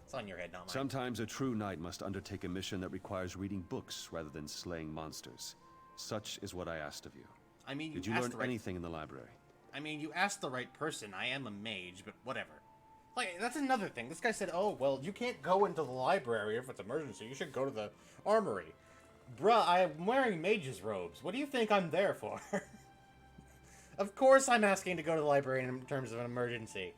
it's on your head, not mine. Sometimes a true knight must undertake a mission that requires reading books rather than slaying monsters. Such is what I asked of you. I mean, Did you learn anything in the library? I mean, you asked the right person. I am a mage, but whatever. Like, that's another thing. This guy said, oh, well, you can't go into the library if it's emergency. You should go to the armory. Bruh, I'm wearing mage's robes. What do you think I'm there for? Of course I'm asking to go to the library in terms of an emergency.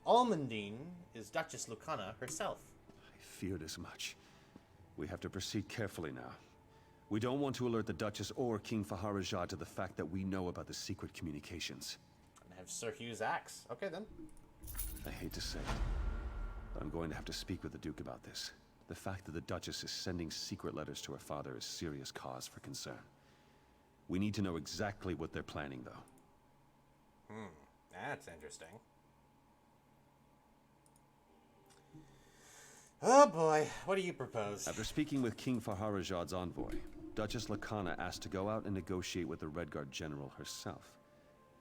Almondine is Duchess Lucana herself. I feared as much. We have to proceed carefully now. We don't want to alert the Duchess or King Faharajah to the fact that we know about the secret communications. And have Sir Hugh's axe. Okay, then. I hate to say it, but I'm going to have to speak with the Duke about this. The fact that the Duchess is sending secret letters to her father is serious cause for concern. We need to know exactly what they're planning, though. That's interesting. Oh boy, what do you propose? After speaking with King Faharajad's envoy, Duchess Lakana asked to go out and negotiate with the Redguard General herself.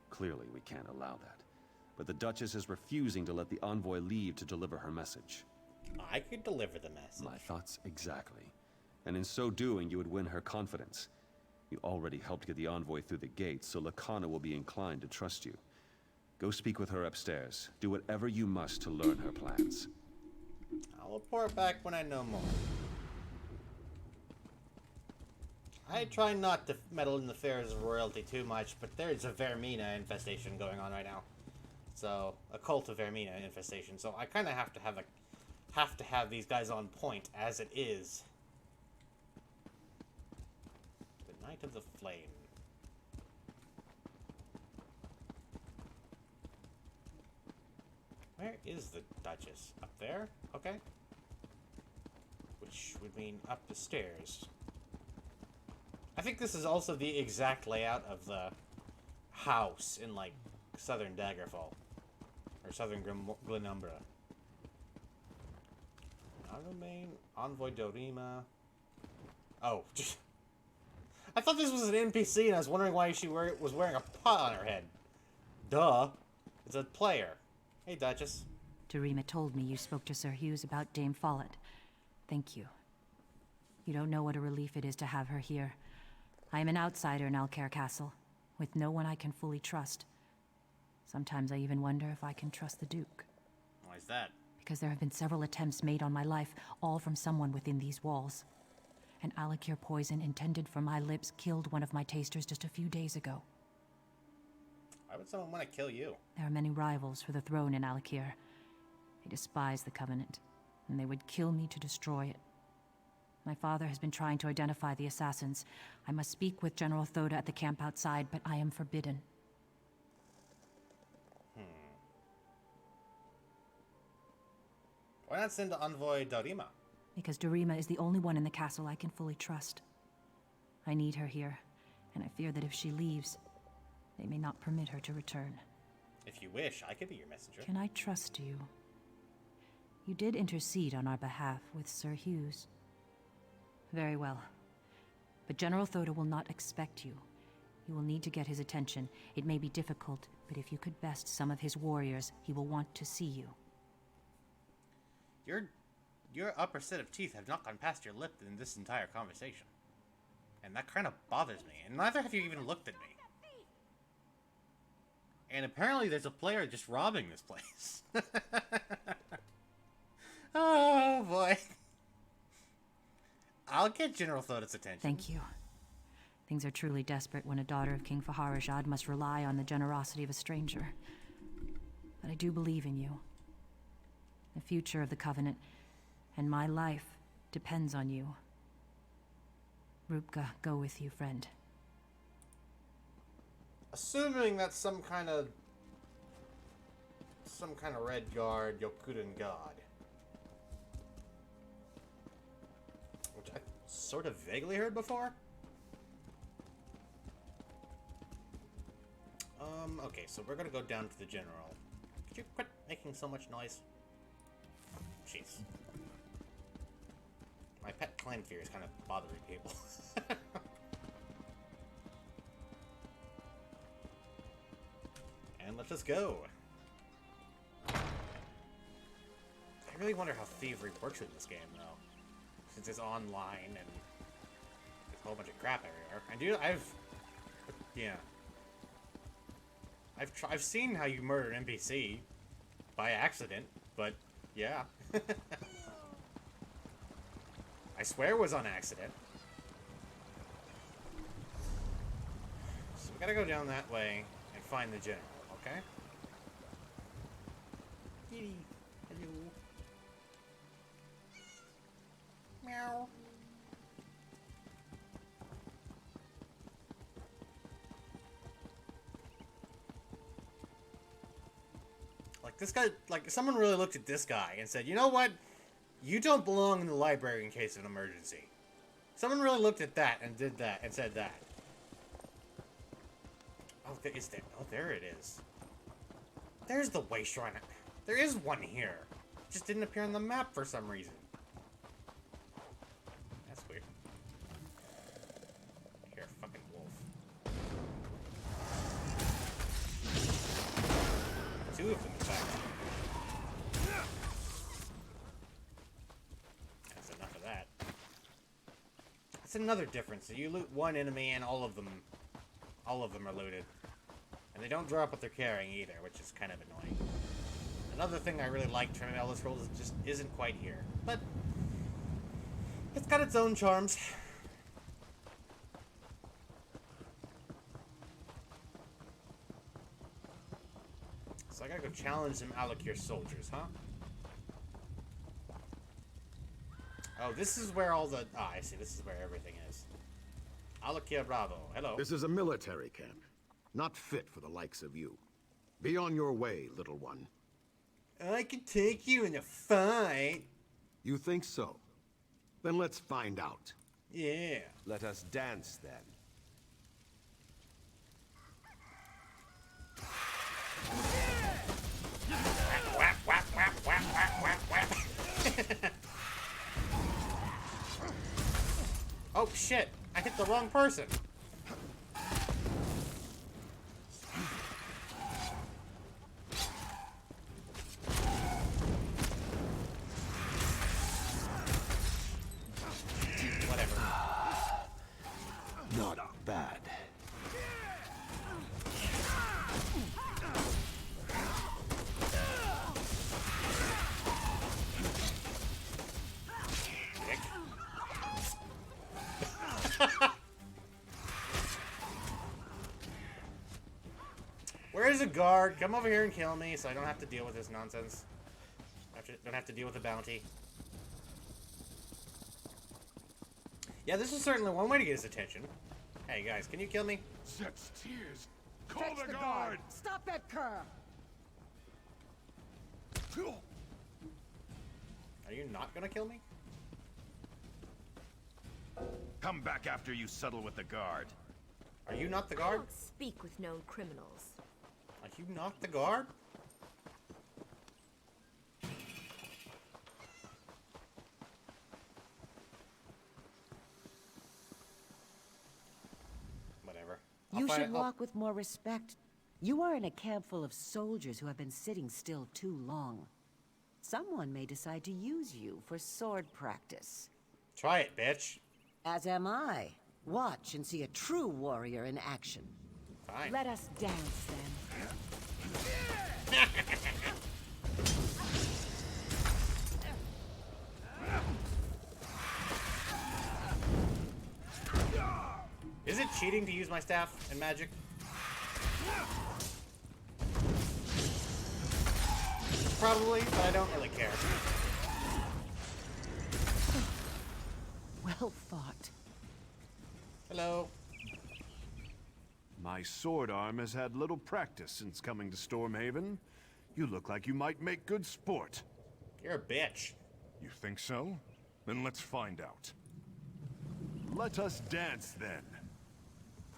Clearly, we can't allow that. But the Duchess is refusing to let the envoy leave to deliver her message. I could deliver the message. My thoughts exactly. And in so doing, you would win her confidence. You already helped get the envoy through the gates, so Lakana will be inclined to trust you. Go speak with her upstairs. Do whatever you must to learn her plans. I'll report back when I know more. I try not to meddle in the affairs of royalty too much, but there's a Vermina infestation going on right now. So, a cult of Vermina infestation. So I kind of have to have these guys on point as it is. The Knight of the Flame. Where is the Duchess? Up there? Okay. Which would mean up the stairs. I think this is also the exact layout of the house in, like, Southern Daggerfall. Or Southern Glenumbra. Automain, Envoy Dorima. Oh, I thought this was an NPC and I was wondering why she was wearing a pot on her head. Duh. It's a player. Hey, Duchess. Dorima told me you spoke to Sir Hughes about Dame Follett. Thank you. You don't know what a relief it is to have her here. I am an outsider in Alcaire Castle, with no one I can fully trust. Sometimes I even wonder if I can trust the Duke. Why is that? Because there have been several attempts made on my life, all from someone within these walls. An Alakir poison intended for my lips killed one of my tasters just a few days ago. Why would someone want to kill you? There are many rivals for the throne in Alakir. They despise the Covenant, and they would kill me to destroy it. My father has been trying to identify the assassins. I must speak with General Thoda at the camp outside, but I am forbidden. Why not send Envoy Dorima? Because Dorima is the only one in the castle I can fully trust. I need her here, and I fear that if she leaves, they may not permit her to return. If you wish, I could be your messenger. Can I trust you? You did intercede on our behalf with Sir Hughes. Very well. But General Thoda will not expect you. You will need to get his attention. It may be difficult, but if you could best some of his warriors, he will want to see you. Your upper set of teeth have not gone past your lip in this entire conversation. And that kind of bothers me. And neither have you even looked at me. And apparently there's a player just robbing this place. Oh, boy. I'll get General Thoda's attention. Thank you. Things are truly desperate when a daughter of King Faharajad must rely on the generosity of a stranger. But I do believe in you. The future of the Covenant and my life depends on you. Rupka, go with you, friend. Assuming that's some kind of Red Guard Yokudan god. Which I sort of vaguely heard before. Okay, so we're gonna go down to the general. Could you quit making so much noise? Jeez. My pet clan fear is kind of bothering people. And let's just go. I really wonder how thievery works in this game, though. Since it's online and there's a whole bunch of crap everywhere. And dude, yeah. I've seen how you murder an NPC by accident, but yeah. I swear it was on accident. So we gotta go down that way and find the general, okay? Kitty. Hello. Meow. Like, this guy, like, someone really looked at this guy and said, you know what? You don't belong in the library in case of an emergency. Someone really looked at that and did that and said that. Oh, is there? Oh, there it is. There's the way shrine. There is one here. It just didn't appear on the map for some reason. That's weird. Here, fucking wolf. Two of them, in fact. That's enough of that. That's another difference. So you loot one enemy and all of them are looted. And they don't drop what they're carrying either, which is kind of annoying. Another thing I really liked from Elder Scrolls is it just isn't quite here. But it's got its own charms. So I gotta go challenge some Alakir soldiers, huh? Oh, this is where all the... Ah, I see. This is where everything is. Alakir Bravo. Hello. This is a military camp. Not fit for the likes of you. Be on your way, little one. I can take you in a fight. You think so? Then let's find out. Yeah. Let us dance then. Whap, whap, whap, whap, whap, whap, whap. Oh, shit. I hit the wrong person. Not bad. Where's a guard? Come over here and kill me so I don't have to deal with this nonsense. Don't have to deal with the bounty. Yeah, this is certainly one way to get his attention. Hey guys, can you kill me? Such tears. Call Fetch the guard! Stop that cur! Are you not gonna kill me? Come back after you settle with the guard. Are you not the I guard? don't speak with known criminals. Are you not the guard? Whatever. You should walk with more respect. You are in a camp full of soldiers who have been sitting still too long. Someone may decide to use you for sword practice. Try it, bitch. As am I. Watch and see a true warrior in action. Fine. Let us dance, then. Is it cheating to use my staff and magic? Probably, but I don't really care. Well fought. Hello. My sword arm has had little practice since coming to Stormhaven. You look like you might make good sport. You're a bitch. You think so? Then let's find out. Let us dance then.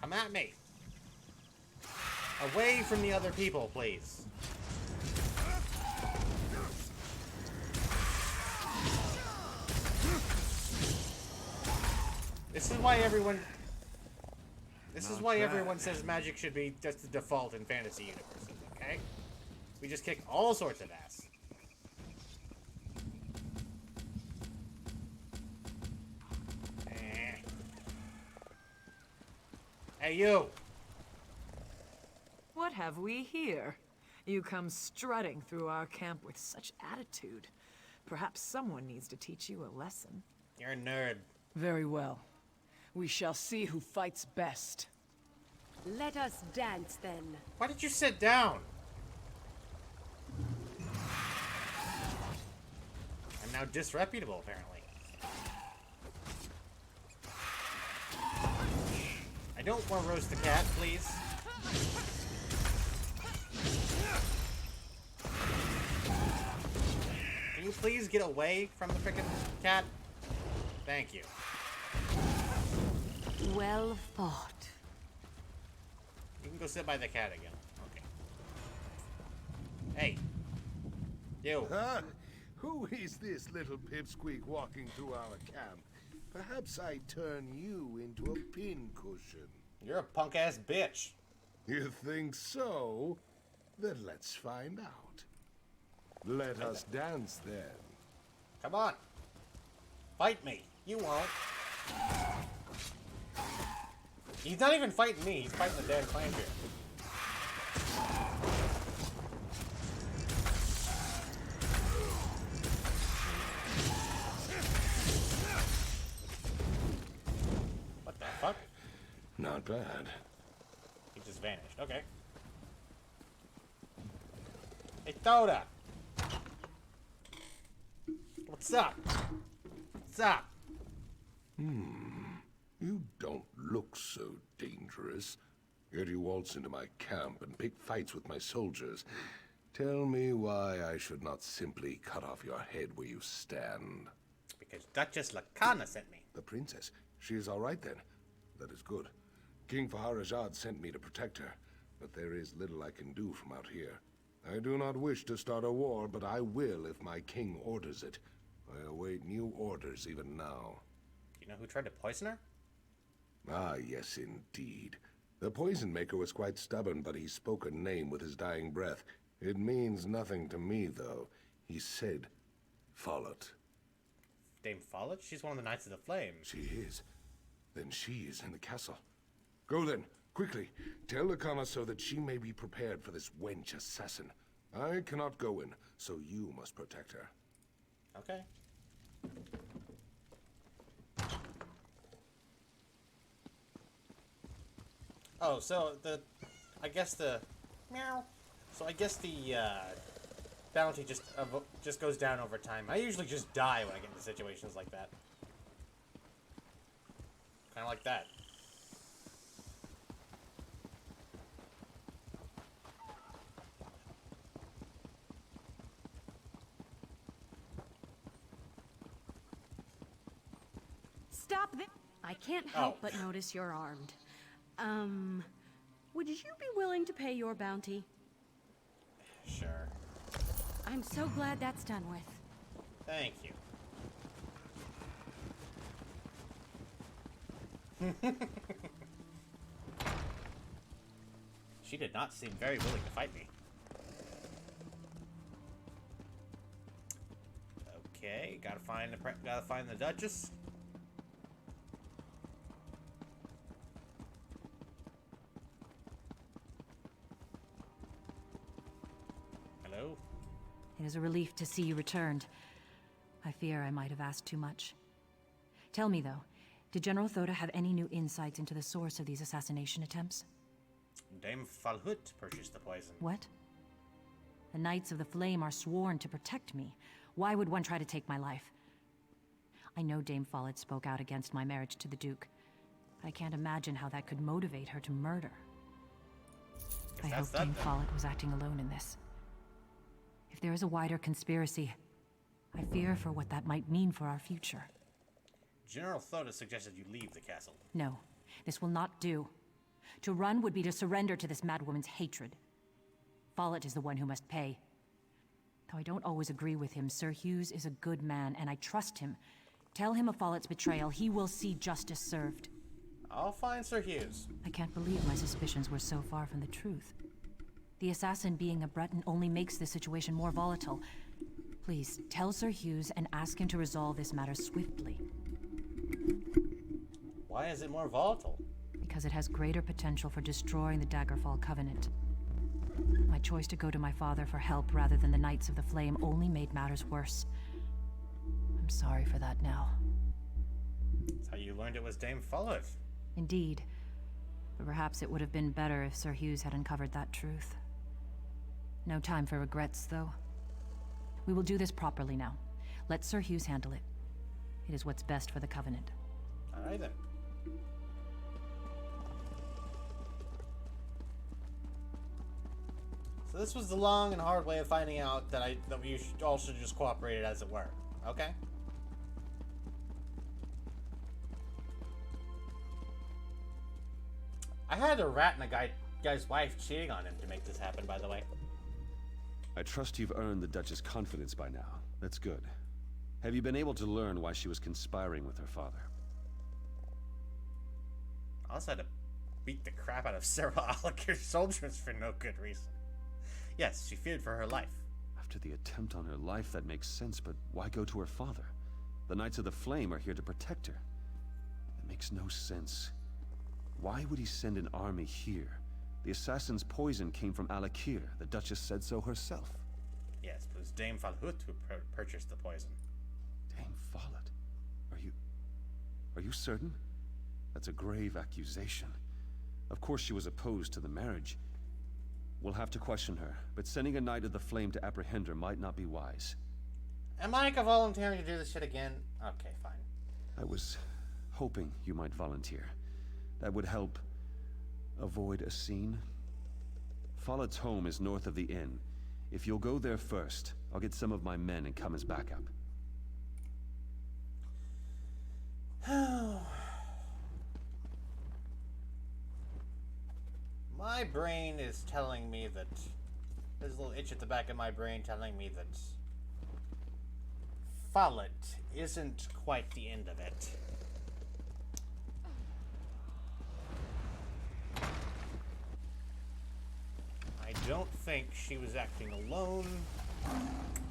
Come at me. Away from the other people, please. This is why everyone... This is why everyone says magic should be just the default in fantasy universes, okay? We just kick all sorts of ass. Hey, you! What have we here? You come strutting through our camp with such attitude. Perhaps someone needs to teach you a lesson. You're a nerd. Very well. We shall see who fights best. Let us dance, then. Why did you sit down? I'm now disreputable, apparently. I don't want to roast the cat, please. Can you please get away from the frickin' cat? Thank you. Well fought. You can go sit by the cat again. Okay. Hey. You. Huh? Who is this little pipsqueak walking through our camp? Perhaps I turn you into a pincushion. You're a punk-ass bitch. You think so? Then let's find out. Let us dance then. Come on. Fight me. You won't. He's not even fighting me. He's fighting the damn clan here. What the fuck? Not bad. He just vanished. Okay. Hey, Toda! What's up? What's up? You don't look so dangerous. Yet you waltz into my camp and pick fights with my soldiers. Tell me why I should not simply cut off your head where you stand. Because Duchess Lacana sent me. The princess. She is all right then. That is good. King Faharajad sent me to protect her, but there is little I can do from out here. I do not wish to start a war, but I will if my king orders it. I await new orders even now. You know who tried to poison her? Ah, yes, indeed. The poison maker was quite stubborn, but he spoke a name with his dying breath. It means nothing to me, though. He said, Follett. Dame Follett? She's one of the Knights of the Flame. She is. Then she is in the castle. Go then, quickly. Tell Lacana so that she may be prepared for this wench assassin. I cannot go in, so you must protect her. Okay. Oh, so I guess the bounty just goes down over time. I usually just die when I get into situations like that. Kind of like that. Stop it! I can't help but notice you're armed. Would you be willing to pay your bounty? Sure. I'm so glad that's done with. Thank you. She did not seem very willing to fight me. Okay, gotta find the Duchess. Hello? It is a relief to see you returned. I fear I might have asked too much. Tell me, though, did General Thoda have any new insights into the source of these assassination attempts? Dame Falhut purchased the poison. What? The Knights of the Flame are sworn to protect me. Why would one try to take my life? I know Dame Follett spoke out against my marriage to the Duke, but I can't imagine how that could motivate her to murder. I hope Dame Follett was acting alone in this. If there is a wider conspiracy, I fear for what that might mean for our future. General Thoda suggested you leave the castle. No, this will not do. To run would be to surrender to this madwoman's hatred. Follett is the one who must pay. Though I don't always agree with him, Sir Hughes is a good man, and I trust him. Tell him of Follett's betrayal. He will see justice served. I'll find Sir Hughes. I can't believe my suspicions were so far from the truth. The assassin being a Breton only makes this situation more volatile. Please, tell Sir Hughes and ask him to resolve this matter swiftly. Why is it more volatile? Because it has greater potential for destroying the Daggerfall Covenant. My choice to go to my father for help rather than the Knights of the Flame only made matters worse. I'm sorry for that now. That's how you learned it was Dame Follett. Indeed. But perhaps it would have been better if Sir Hughes had uncovered that truth. No time for regrets, though. We will do this properly now. Let Sir Hughes handle it. It is what's best for the Covenant. Alright then. So this was the long and hard way of finding out that we all should just cooperate, as it were. Okay? I had a rat and a guy's wife cheating on him to make this happen, by the way. I trust you've earned the Duchess' confidence by now. That's good. Have you been able to learn why she was conspiring with her father? I also had to beat the crap out of several Alakir soldiers for no good reason. Yes, she feared for her life. After the attempt on her life, that makes sense, but why go to her father? The Knights of the Flame are here to protect her. It makes no sense. Why would he send an army here? The assassin's poison came from Alakir. The Duchess said so herself. Yes, but it was Dame Falhut who purchased the poison. Dame Follett? Are you certain? That's a grave accusation. Of course she was opposed to the marriage. We'll have to question her, but sending a Knight of the Flame to apprehend her might not be wise. Am I volunteering to do this shit again? Okay, fine. I was hoping you might volunteer. That would help avoid a scene. Follett's home is north of the inn. If you'll go there first, I'll get some of my men and come as backup. My brain is telling me that... There's a little itch at the back of my brain telling me that... Follett isn't quite the end of it. I don't think she was acting alone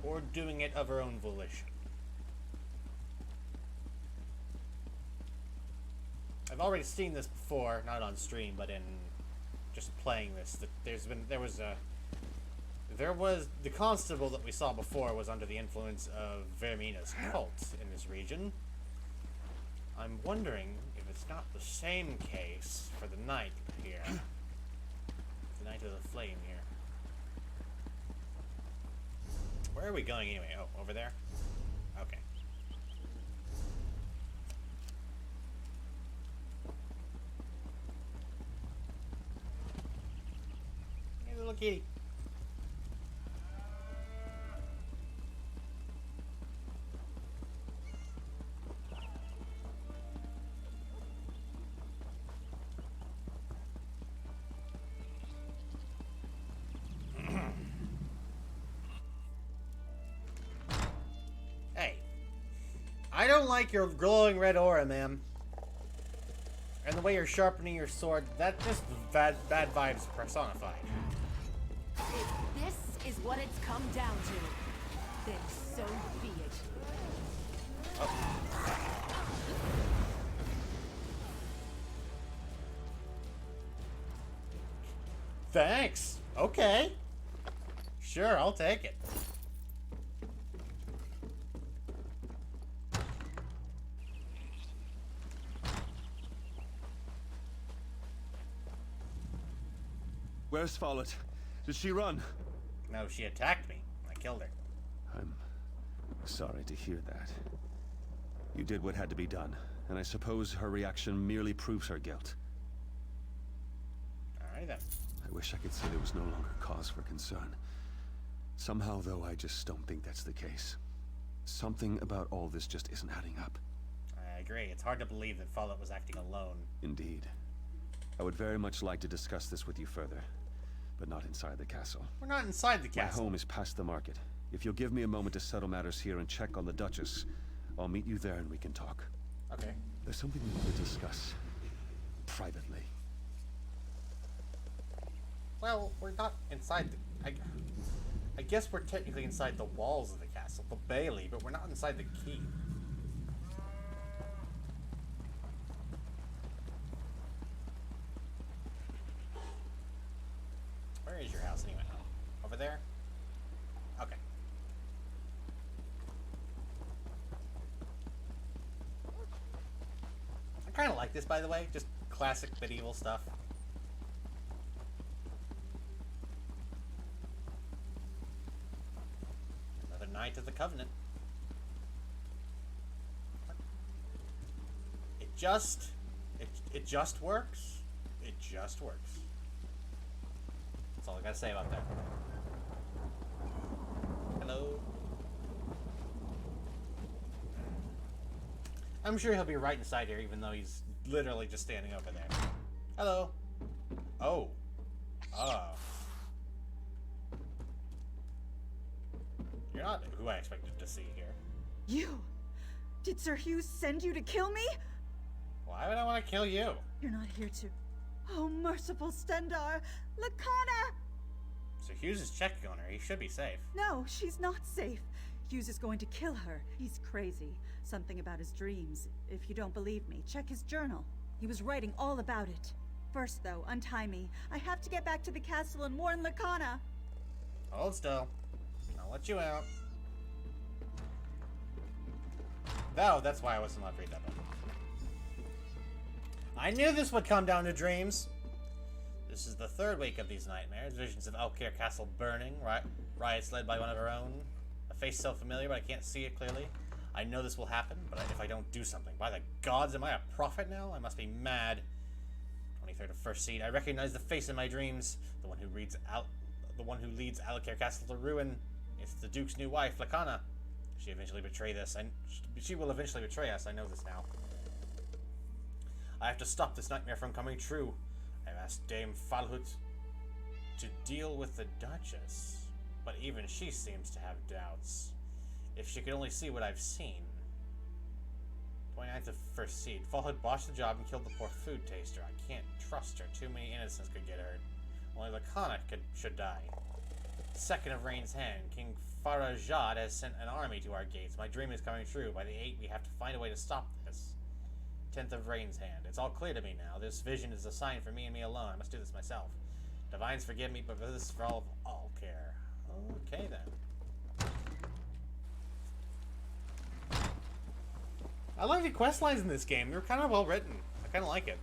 or doing it of her own volition. I've already seen this before, not on stream, but in just playing this. That there was the constable that we saw before was under the influence of Vermina's cult in this region. I'm wondering if it's not the same case for the knight here. The Knight of the Flame here. Where are we going anyway? Oh, over there? Okay. Hey, little kitty. I don't like your glowing red aura, ma'am. And the way you're sharpening your sword, that just bad vibes personified. If this is what it's come down to, then so be it. Oh. Thanks. Okay. Sure, I'll take it. Where's Follett? Did she run? No, she attacked me. I killed her. I'm sorry to hear that. You did what had to be done, and I suppose her reaction merely proves her guilt. Alright then. I wish I could say there was no longer cause for concern. Somehow, though, I just don't think that's the case. Something about all this just isn't adding up. I agree. It's hard to believe that Follett was acting alone. Indeed. I would very much like to discuss this with you further, but not inside the castle. We're not inside the castle. My home is past the market. If you'll give me a moment to settle matters here and check on the Duchess, I'll meet you there and we can talk. Okay. There's something we need to discuss. Privately. Well, we're not inside the... I guess we're technically inside the walls of the castle, the Bailey, but we're not inside the keep. Where is your house anyway? Over there? Okay. I kind of like this, by the way. Just classic medieval stuff. Another Knight of the Covenant. It just works. It just works. That's all I gotta say about that. Hello. I'm sure he'll be right inside here, even though he's literally just standing over there. Hello. Oh. Oh. You're not who I expected to see here. You? Did Sir Hughes send you to kill me? Why would I want to kill you? You're not here to... Oh, merciful Stendar! Lakana! So Hughes is checking on her. He should be safe. No, she's not safe. Hughes is going to kill her. He's crazy. Something about his dreams. If you don't believe me, check his journal. He was writing all about it. First, though, untie me. I have to get back to the castle and warn Lakana. Hold still. I'll let you out. No, that's why I wasn't allowed to read that book. I knew this would come down to dreams. This is the third week of these nightmares. Visions of Alkir Castle burning, riots led by one of our own. A face so familiar, but I can't see it clearly. I know this will happen, but if I don't do something, by the gods, am I a prophet now? I must be mad. 23rd of First Seed. I recognize the face in my dreams. The one who leads Alkir Castle to ruin. It's the Duke's new wife, Lakana. She eventually betray this, and she will eventually betray us. I know this now. I have to stop this nightmare from coming true. I've asked Dame Falhut to deal with the Duchess, but even she seems to have doubts. If she could only see what I've seen. 29th of First Seed. Falhut botched the job and killed the poor food taster. I can't trust her. Too many innocents could get hurt. Only Lakana should die. 2nd of Rain's Hand. King Farajad has sent an army to our gates. My dream is coming true. By the 8th, we have to find a way to stop this. 10th of Rain's Hand. It's all clear to me now. This vision is a sign for me and me alone. I must do this myself. Divines forgive me, but this is for all care. Okay, then. I like the quest lines in this game. They're kind of well written. I kind of like it.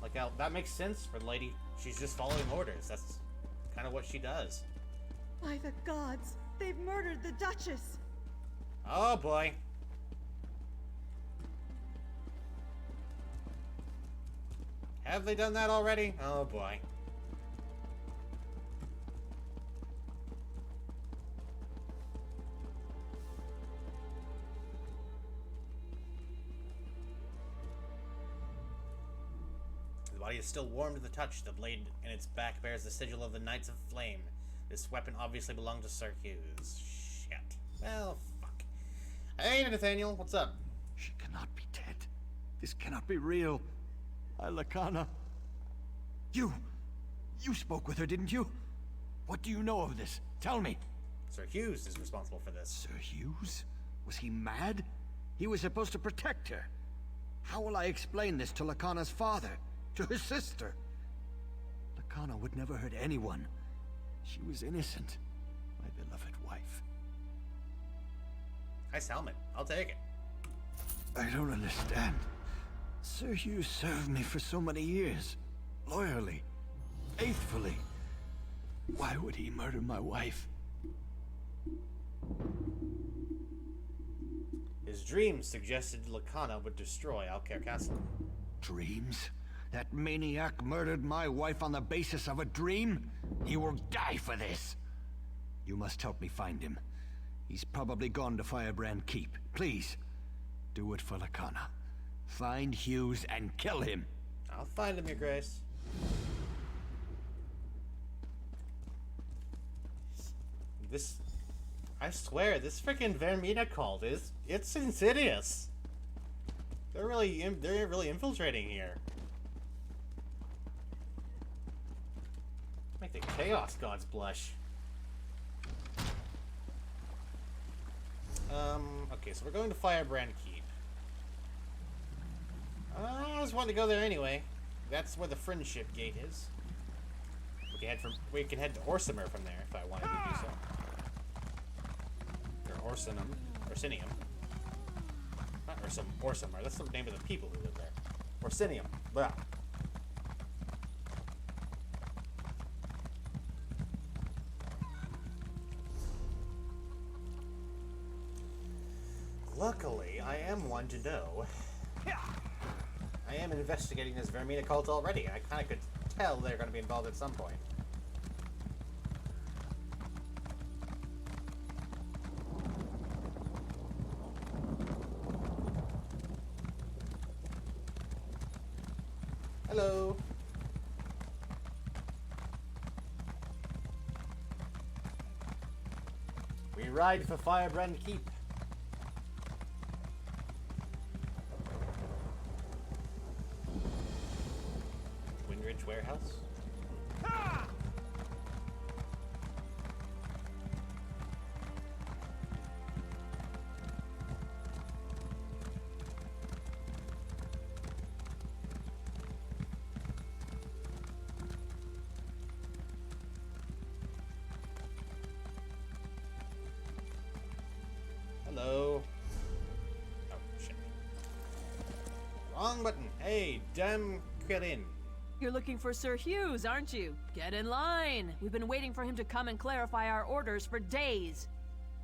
Like how that makes sense for the lady. She's just following orders. That's kind of what she does. By the gods, they've murdered the Duchess. Oh boy. Have they done that already? Oh boy. The body is still warm to the touch. The blade in its back bears the sigil of the Knights of Flame. This weapon obviously belonged to Sir Hughes. Shit. Well, fuck. Hey, Nathaniel, what's up? She cannot be dead. This cannot be real. Lakana. You spoke with her, didn't you? What do you know of this? Tell me. Sir Hughes is responsible for this. Sir Hughes? Was he mad? He was supposed to protect her. How will I explain this to Lakana's father? To her sister? Lakana would never hurt anyone. She was innocent. My beloved wife. Nice helmet. I'll take it. I don't understand. Sir Hughes served me for so many years. Loyally. Faithfully. Why would he murder my wife? His dreams suggested Lakana would destroy Alkir Castle. Dreams? That maniac murdered my wife on the basis of a dream? He will die for this. You must help me find him. He's probably gone to Firebrand Keep. Please, do it for Lacana. Find Hughes and kill him. I'll find him, Your Grace. This... I swear, this freaking Vermina cult it's insidious. They're really infiltrating here. Make the Chaos Gods blush. Okay, so we're going to Firebrand Keep. I just wanted to go there anyway. That's where the Friendship Gate is. We can head to Orsimer from there if I wanted to do so. Or Orsinium. Not Orsimer, that's the name of the people who live there. Orsinium. Blah. Luckily, I am one to know. I am investigating this Vermina cult already, and I kind of could tell they're going to be involved at some point. Hello. We ride for Firebrand Keep. Windridge Warehouse. Hello. Oh, shit. Wrong button. Hey, damn, get in. You're looking for Sir Hughes, aren't you? Get in line. We've been waiting for him to come and clarify our orders for days.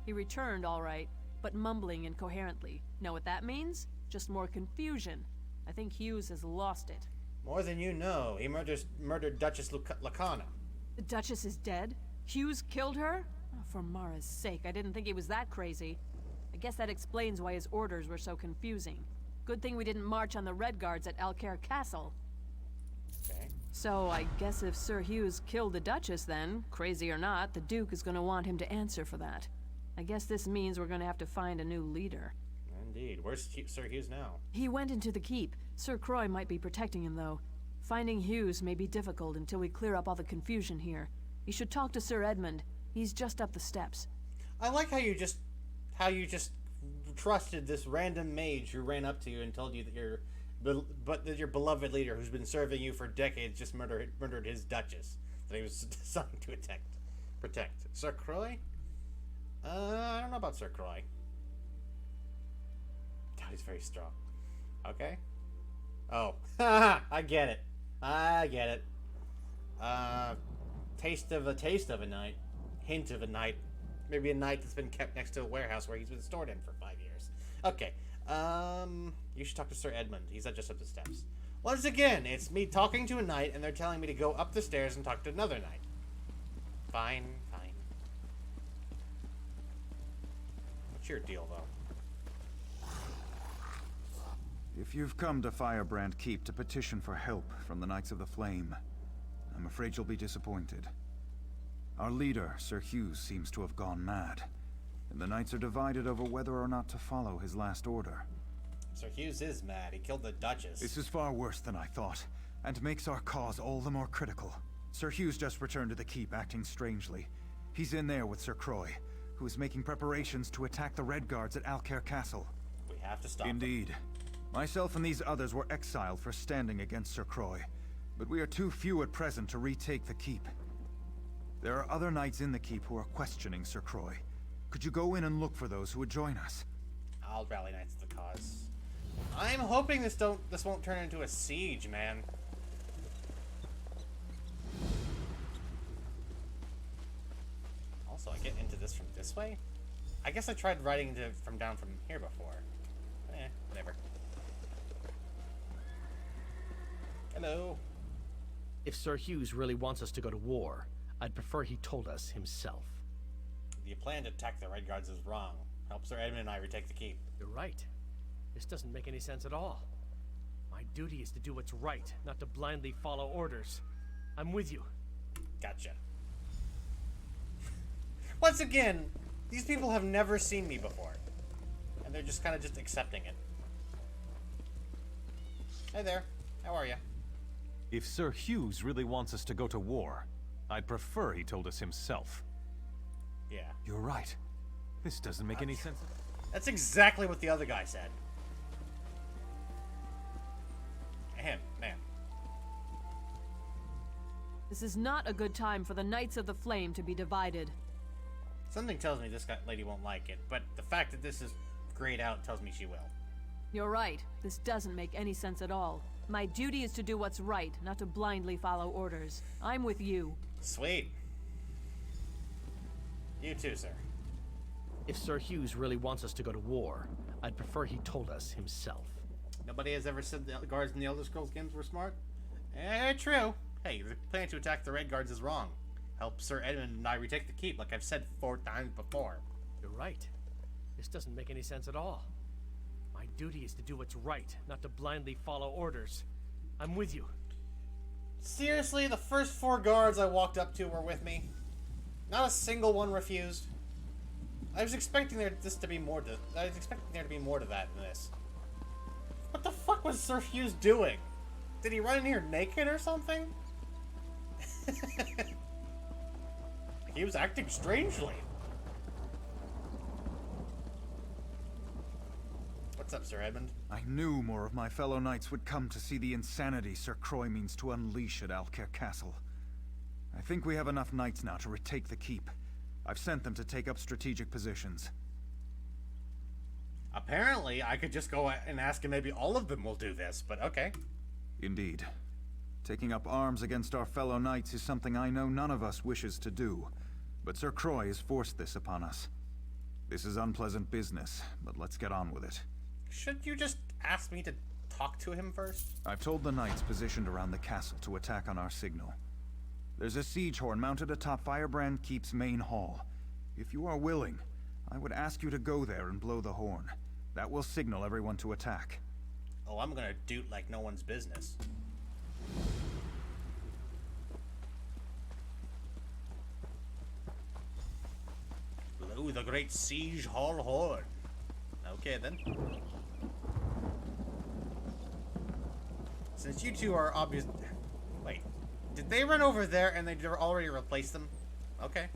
He returned, all right, but mumbling incoherently. Know what that means? Just more confusion. I think Hughes has lost it. More than you know. He murdered Duchess Lacana. The Duchess is dead? Hughes killed her? Oh, for Mara's sake, I didn't think he was that crazy. I guess that explains why his orders were so confusing. Good thing we didn't march on the Red Guards at Alcaire Castle. Okay. So I guess if Sir Hughes killed the Duchess then, crazy or not, the Duke is going to want him to answer for that. I guess this means we're going to have to find a new leader. Indeed. Where's Sir Hughes now? He went into the keep. Sir Croix might be protecting him, though. Finding Hughes may be difficult until we clear up all the confusion here. You should talk to Sir Edmund. He's just up the steps. I like how you just trusted this random mage who ran up to you and told you that your beloved leader, who's been serving you for decades, just murdered his Duchess that he was assigned to protect. Sir Croix? I don't know about Sir Croix. God, he's very strong. Okay. Oh, I get it. Taste of a night. Hint of a night. Maybe a night that's been kept next to a warehouse where he's been stored in for 5 years. Okay. You should talk to Sir Edmund. He's just up the steps. Once again, it's me talking to a knight, and they're telling me to go up the stairs and talk to another knight. Fine. What's your deal, though? If you've come to Firebrand Keep to petition for help from the Knights of the Flame, I'm afraid you'll be disappointed. Our leader, Sir Hughes, seems to have gone mad, and the Knights are divided over whether or not to follow his last order. Sir Hughes is mad. He killed the Duchess. This is far worse than I thought, and makes our cause all the more critical. Sir Hughes just returned to the keep, acting strangely. He's in there with Sir Croix, who is making preparations to attack the Red Guards at Alcaire Castle. We have to stop Indeed. them. Myself and these others were exiled for standing against Sir Croix, but we are too few at present to retake the keep. There are other knights in the keep who are questioning Sir Croix. Could you go in and look for those who would join us? I'll rally knights to the cause. I'm hoping this won't turn into a siege, man. Also, I get into this from this way? I guess I tried riding into from here before. Whatever. Hello. If Sir Hughes really wants us to go to war, I'd prefer he told us himself. You plan to attack the Red Guards is wrong. Help Sir Edmund and I retake the keep. You're right. This doesn't make any sense at all. My duty is to do what's right, not to blindly follow orders. I'm with you. Gotcha. Once again, these people have never seen me before. And they're just kind of just accepting it. Hey there. How are you? If Sir Hughes really wants us to go to war, I'd prefer he told us himself. Yeah. You're right. This doesn't make any sense. That's exactly what the other guy said. Him, man. This is not a good time for the Knights of the Flame to be divided. Something tells me this lady won't like it, but the fact that this is grayed out tells me she will. You're right. This doesn't make any sense at all. My duty is to do what's right, not to blindly follow orders. I'm with you. Sweet. You too, sir. If Sir Hughes really wants us to go to war, I'd prefer he told us himself. Nobody has ever said the guards in the Elder Scrolls games were smart? True. Hey, the plan to attack the Red Guards is wrong. Help Sir Edmund and I retake the keep, like I've said 4 times before. You're right. This doesn't make any sense at all. My duty is to do what's right, not to blindly follow orders. I'm with you. Seriously, the first 4 guards I walked up to were with me. Not a single one refused. I was expecting there to be more to that than this. What the fuck was Sir Hughes doing? Did he run in here naked or something? He was acting strangely. What's up, Sir Edmund? I knew more of my fellow knights would come to see the insanity Sir Croy means to unleash at Alcair Castle. I think we have enough knights now to retake the keep. I've sent them to take up strategic positions. Apparently, I could just go and ask, and maybe all of them will do this, but okay. Indeed. Taking up arms against our fellow knights is something I know none of us wishes to do, but Sir Croy has forced this upon us. This is unpleasant business, but let's get on with it. Shouldn't you just ask me to talk to him first? I've told the knights positioned around the castle to attack on our signal. There's a siege horn mounted atop Firebrand Keep's main hall. If you are willing, I would ask you to go there and blow the horn. That will signal everyone to attack. Oh, I'm gonna doot like no one's business. Blow the great siege hall horn. Okay, then. Since you two are obvious... Wait. Did they run over there and they already replaced them? Okay.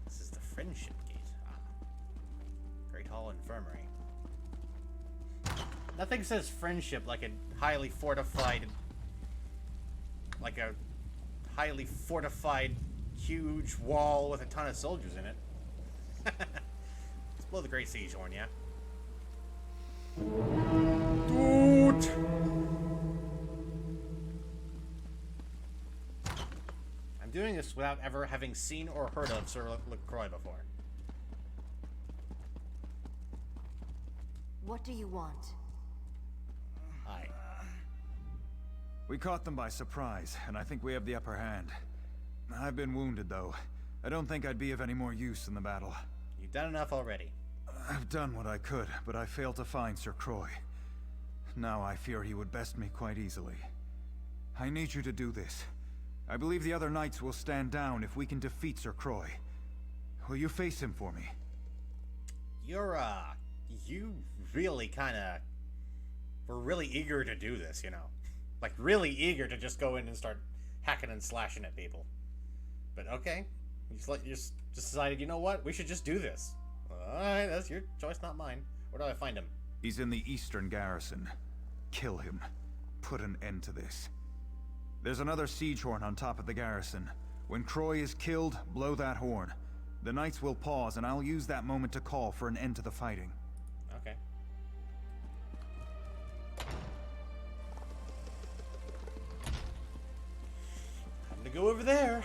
This is the Friendship Gate. Ah. Great Hall Infirmary. Nothing says friendship like a highly fortified... Like a highly fortified, huge wall with a ton of soldiers in it. Let's blow the Great Siege Horn, yeah? Dude! I'm doing this without ever having seen or heard of Sir LaCroix before. What do you want? Hi. We caught them by surprise, and I think we have the upper hand. I've been wounded, though. I don't think I'd be of any more use in the battle. You've done enough already. I've done what I could, but I failed to find Sir Croy. Now I fear he would best me quite easily. I need you to do this. I believe the other knights will stand down if we can defeat Sir Croy. Will you face him for me? You're, you really kinda... were really eager to do this, you know? Like, really eager to just go in and start hacking and slashing at people. But okay. You just decided, you know what? We should just do this. Alright, that's your choice, not mine. Where do I find him? He's in the eastern garrison. Kill him. Put an end to this. There's another siege horn on top of the garrison. When Croy is killed, blow that horn. The knights will pause, and I'll use that moment to call for an end to the fighting. Okay. Time to go over there.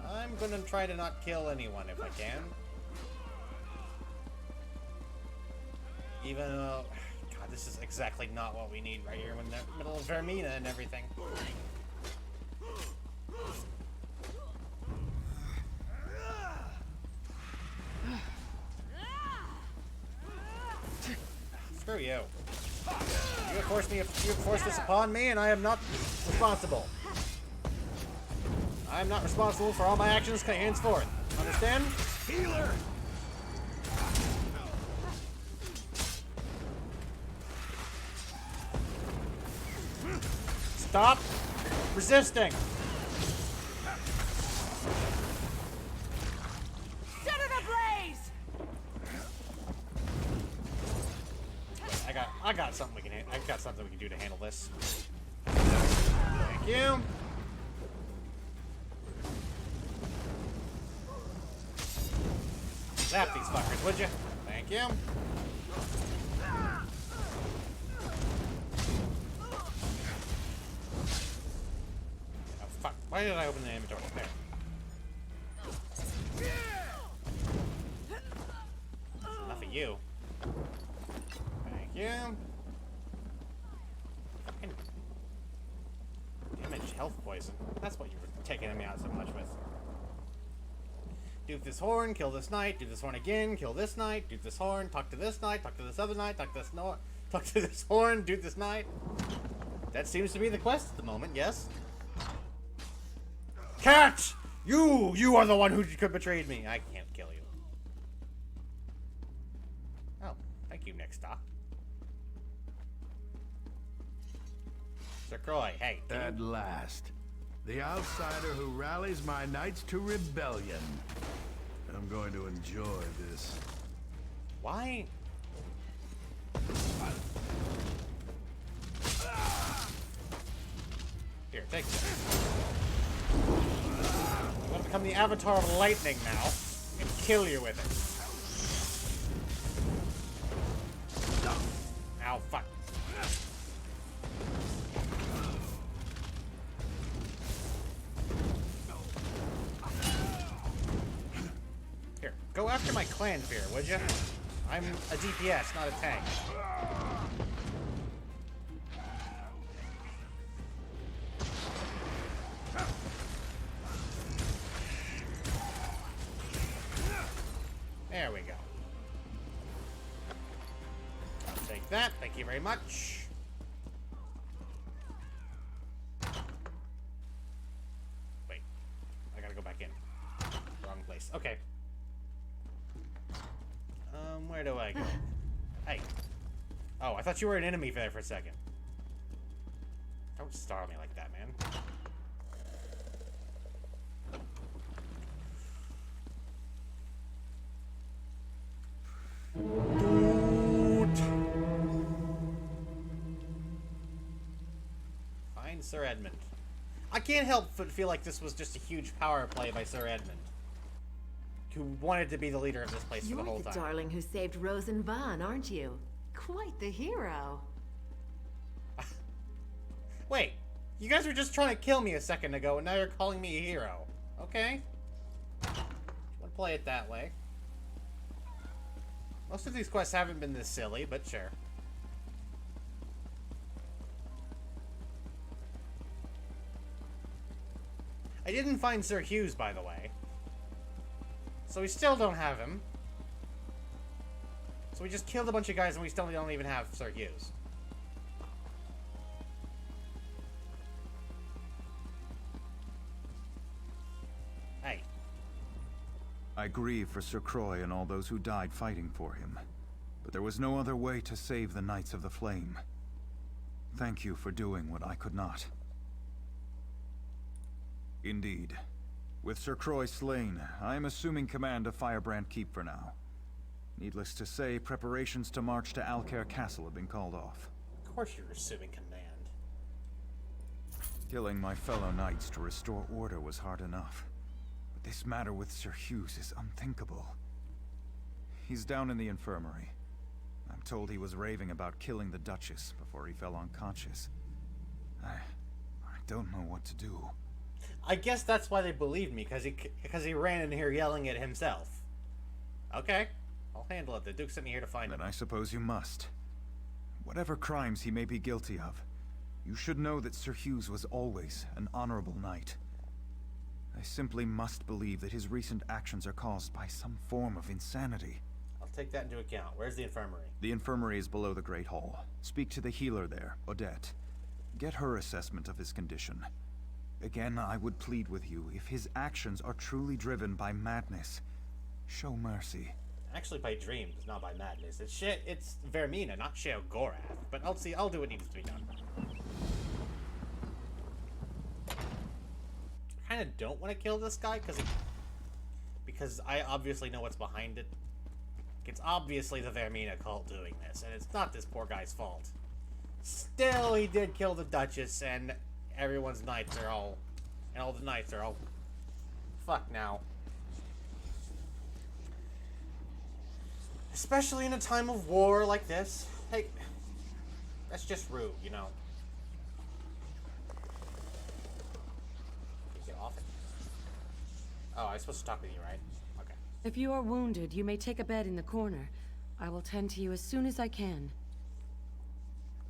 I'm gonna try to not kill anyone if I can. Even though... God, this is exactly not what we need right here in the middle of Vermina and everything. Screw you. You have forced this upon me, and I am not responsible. I am not responsible for all my actions henceforth. Understand? Healer! Stop resisting. Set it ablaze! I got something we can. I got something we can do to handle this. Thank you. Zap these fuckers, would you? Thank you. Oh fuck! Why did I open the inventory? There. Enough of you. Thank you. Fucking damage, health poison. That's what you were taking me out so much with. Duke this horn, kill this knight, do this horn again, kill this knight, duke this horn, talk to this knight, talk to this other knight, talk to this horn, duke this knight. That seems to be the quest at the moment, yes? Cat! You are the one who betrayed me. I can't kill you. Oh, thank you, next stop. Sir Croy, hey. At last. The outsider who rallies my knights to rebellion. I'm going to enjoy this. Why? Here, take this. I'm gonna become the avatar of lightning now and kill you with it. Ow, fuck. Here, go after my clan fear, would you? I'm a DPS, not a tank. There we go. I'll take that. Thank you very much. Wait. I gotta go back in. Wrong place. Okay. Where do I go? Hey. Oh, I thought you were an enemy there for a second. Don't startle me like that, man. Dude. Find Sir Edmund. I can't help but feel like this was just a huge power play by Sir Edmund, who wanted to be the leader of this place for the whole You're the time. darling who saved Rosenvan, aren't you? Quite the hero. Wait, you guys were just trying to kill me a second ago, and now you're calling me a hero. Okay? We'll play it that way. Most of these quests haven't been this silly, but sure. I didn't find Sir Hughes, by the way. So we still don't have him. So we just killed a bunch of guys and we still don't even have Sir Hughes. Hey. I grieve for Sir Croy and all those who died fighting for him. But there was no other way to save the Knights of the Flame. Thank you for doing what I could not. Indeed. With Sir Croy slain, I am assuming command of Firebrand Keep for now. Needless to say, preparations to march to Alcair Castle have been called off. Of course you're assuming command. Killing my fellow knights to restore order was hard enough. But this matter with Sir Hughes is unthinkable. He's down in the infirmary. I'm told he was raving about killing the Duchess before he fell unconscious. I don't know what to do. I guess that's why they believed me, because he ran in here yelling at himself. Okay. I'll handle it. The Duke sent me here to find him. Then I suppose you must. Whatever crimes he may be guilty of, you should know that Sir Hughes was always an honorable knight. I simply must believe that his recent actions are caused by some form of insanity. I'll take that into account. Where's the infirmary? The infirmary is below the Great Hall. Speak to the healer there, Odette. Get her assessment of his condition. Again, I would plead with you, if his actions are truly driven by madness, show mercy. Actually by dreams, not by madness. It's Vermina, not Sheogorath. But I'll do what needs to be done. I kinda don't want to kill this guy, because I obviously know what's behind it. It's obviously the Vermina cult doing this, and it's not this poor guy's fault. Still, he did kill the Duchess, and everyone's knights are all... And all the knights are all... Fuck now. Especially in a time of war like this. Hey, that's just rude, you know. Get off it. Oh, I'm supposed to talk with you, right? Okay. If you are wounded, you may take a bed in the corner. I will tend to you as soon as I can.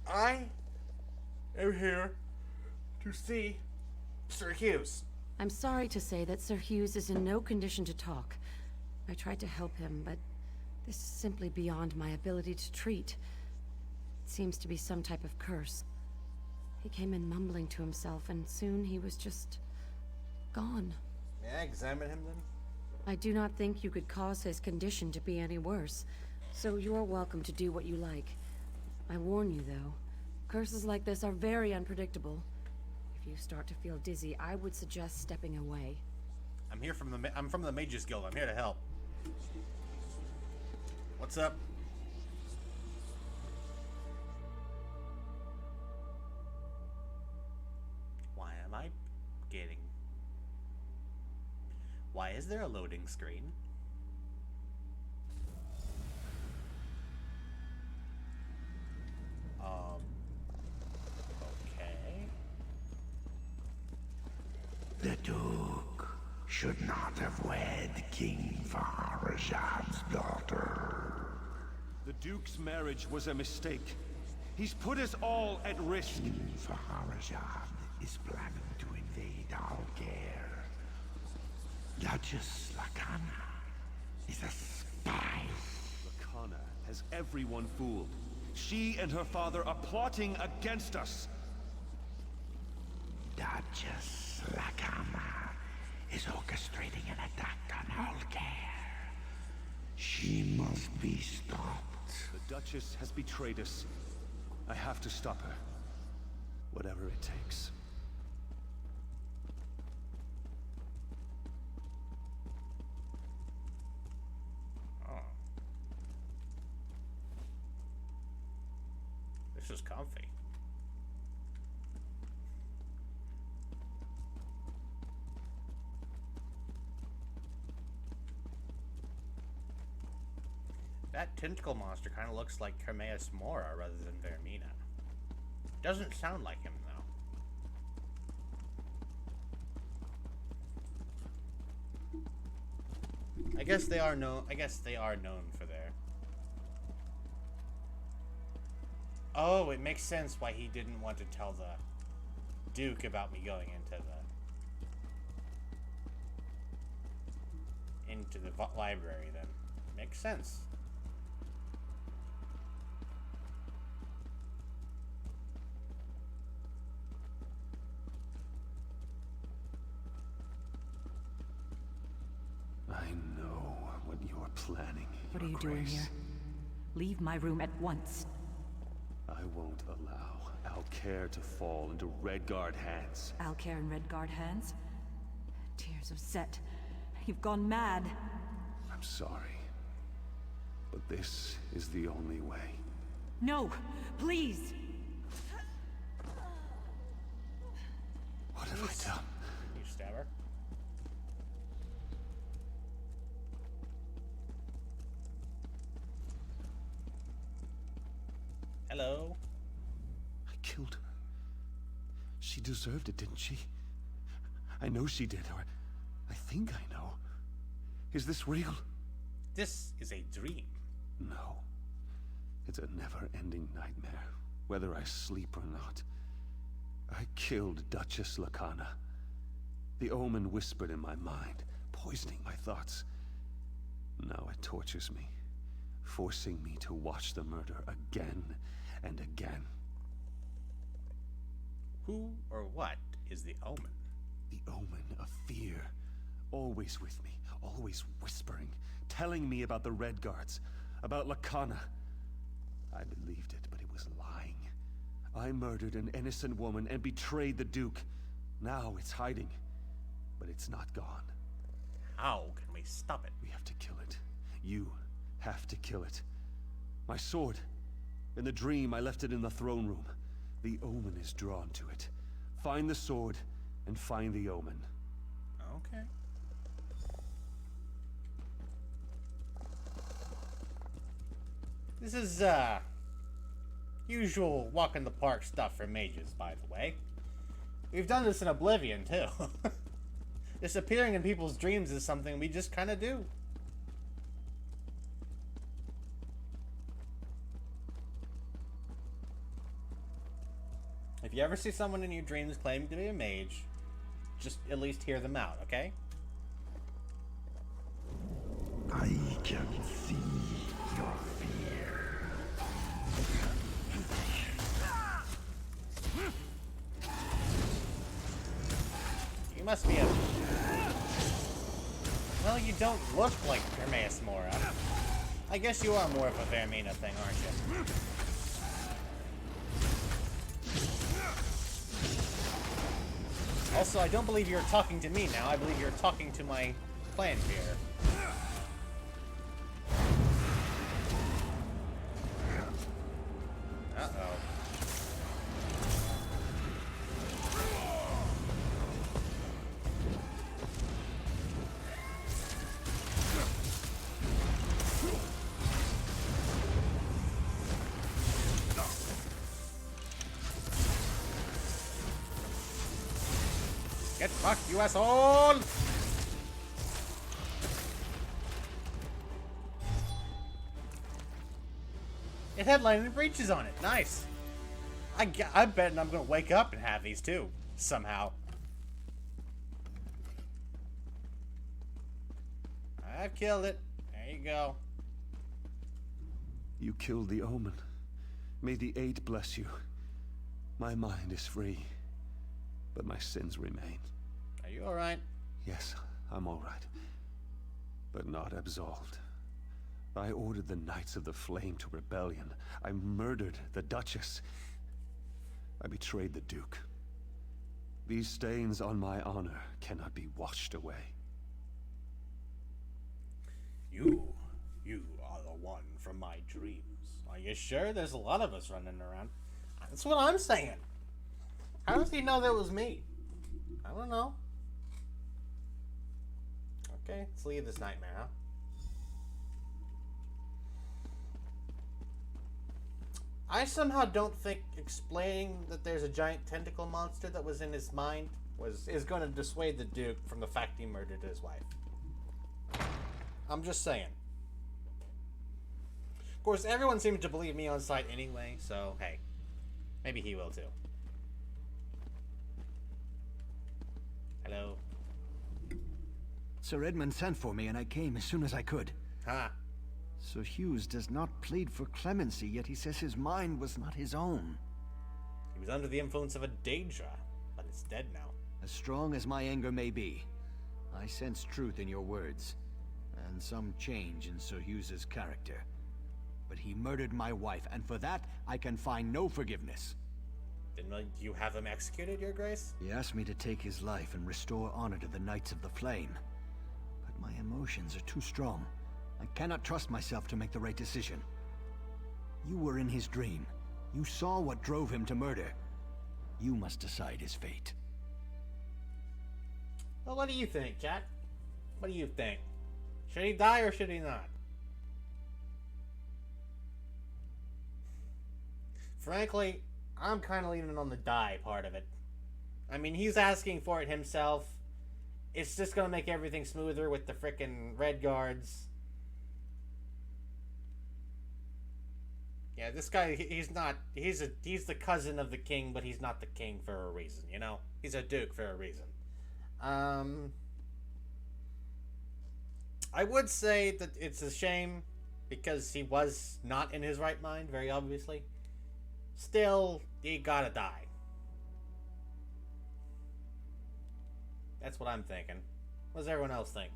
I am here to see Sir Hughes. I'm sorry to say that Sir Hughes is in no condition to talk. I tried to help him, but this is simply beyond my ability to treat. It seems to be some type of curse. He came in mumbling to himself, and soon he was just... gone. May I examine him, then? I do not think you could cause his condition to be any worse, so you are welcome to do what you like. I warn you, though, curses like this are very unpredictable. If you start to feel dizzy, I would suggest stepping away. I'm from the Mages Guild. I'm here to help. What's up? Why is there a loading screen? Okay. The Duke should not have wed King Farazad's daughter. The Duke's marriage was a mistake. He's put us all at risk. King Farazad is planning to invade Alcair. Duchess Lacana is a spy. Lacana has everyone fooled. She and her father are plotting against us. Duchess Lacana is orchestrating an attack on Alcair. She must be stopped. The Duchess has betrayed us. I have to stop her. Whatever it takes. This is comfy. That tentacle monster kind of looks like Hermaeus Mora rather than Vermina. Doesn't sound like him though. I guess they are known for their... Oh, it makes sense why he didn't want to tell the Duke about me going into the library then. Makes sense. I know what you're planning. What are you doing here? Leave my room at once. I won't allow Alcair to fall into Redguard hands. Alcair in Redguard hands? Tears of Set. You've gone mad. I'm sorry. But this is the only way. No! Please! What have I done? You stab her? Hello? I killed her. She deserved it, didn't she? I know she did, or I think I know. Is this real? This is a dream. No. It's a never-ending nightmare, whether I sleep or not. I killed Duchess Lacana. The omen whispered in my mind, poisoning my thoughts. Now it tortures me, forcing me to watch the murder again and again. Who or what is the omen? The omen of fear. Always with me, always whispering, telling me about the Red Guards, about Lacana. I believed it, but it was lying. I murdered an innocent woman and betrayed the Duke. Now it's hiding, but it's not gone. How can we stop it? We have to kill it. You have to kill it. My sword. In the dream, I left it in the throne room. The omen is drawn to it. Find the sword and find the omen. Okay. This is, usual walk in the park stuff for mages, by the way. We've done this in Oblivion, too. Disappearing in people's dreams is something we just kind of do. If you ever see someone in your dreams claiming to be a mage, just at least hear them out, okay? I can see your fear. You must be a... Well, you don't look like Hermaeus Mora. I guess you are more of a Vermina thing, aren't you? Also, I don't believe you're talking to me now. I believe you're talking to my plant here. Uh-oh. Get fucked, you asshole! It had lightning breaches on it. Nice. I bet I'm gonna wake up and have these too. Somehow. I've killed it. There you go. You killed the omen. May the Eight bless you. My mind is free, but my sins remain. Are you alright? Yes, I'm all right. But not absolved. I ordered the Knights of the Flame to rebellion. I murdered the Duchess. I betrayed the Duke. These stains on my honor cannot be washed away. You are the one from my dreams. Are you sure? There's a lot of us running around. That's what I'm saying. How does he know that was me? I don't know. Okay, let's leave this nightmare, huh? I somehow don't think explaining that there's a giant tentacle monster that was in his mind is going to dissuade the Duke from the fact he murdered his wife. I'm just saying. Of course, everyone seems to believe me on sight anyway, so hey, maybe he will too. Hello? Sir Edmund sent for me and I came as soon as I could. Huh. Sir Hughes does not plead for clemency, yet he says his mind was not his own. He was under the influence of a Daedra, but it's dead now. As strong as my anger may be, I sense truth in your words, and some change in Sir Hughes's character. But he murdered my wife, and for that, I can find no forgiveness. Then you have him executed, Your Grace? He asked me to take his life and restore honor to the Knights of the Flame. But my emotions are too strong. I cannot trust myself to make the right decision. You were in his dream. You saw what drove him to murder. You must decide his fate. Well, what do you think, Jack? What do you think? Should he die or should he not? Frankly, I'm kind of leaning on the die part of it. I mean, he's asking for it himself. It's just gonna make everything smoother with the frickin' Red Guards. Yeah, this guy, he's not, he's the cousin of the king, but he's not the king for a reason, you know? He's a duke for a reason. I would say that it's a shame because he was not in his right mind, very obviously. Still, he gotta die. That's what I'm thinking. What does everyone else think?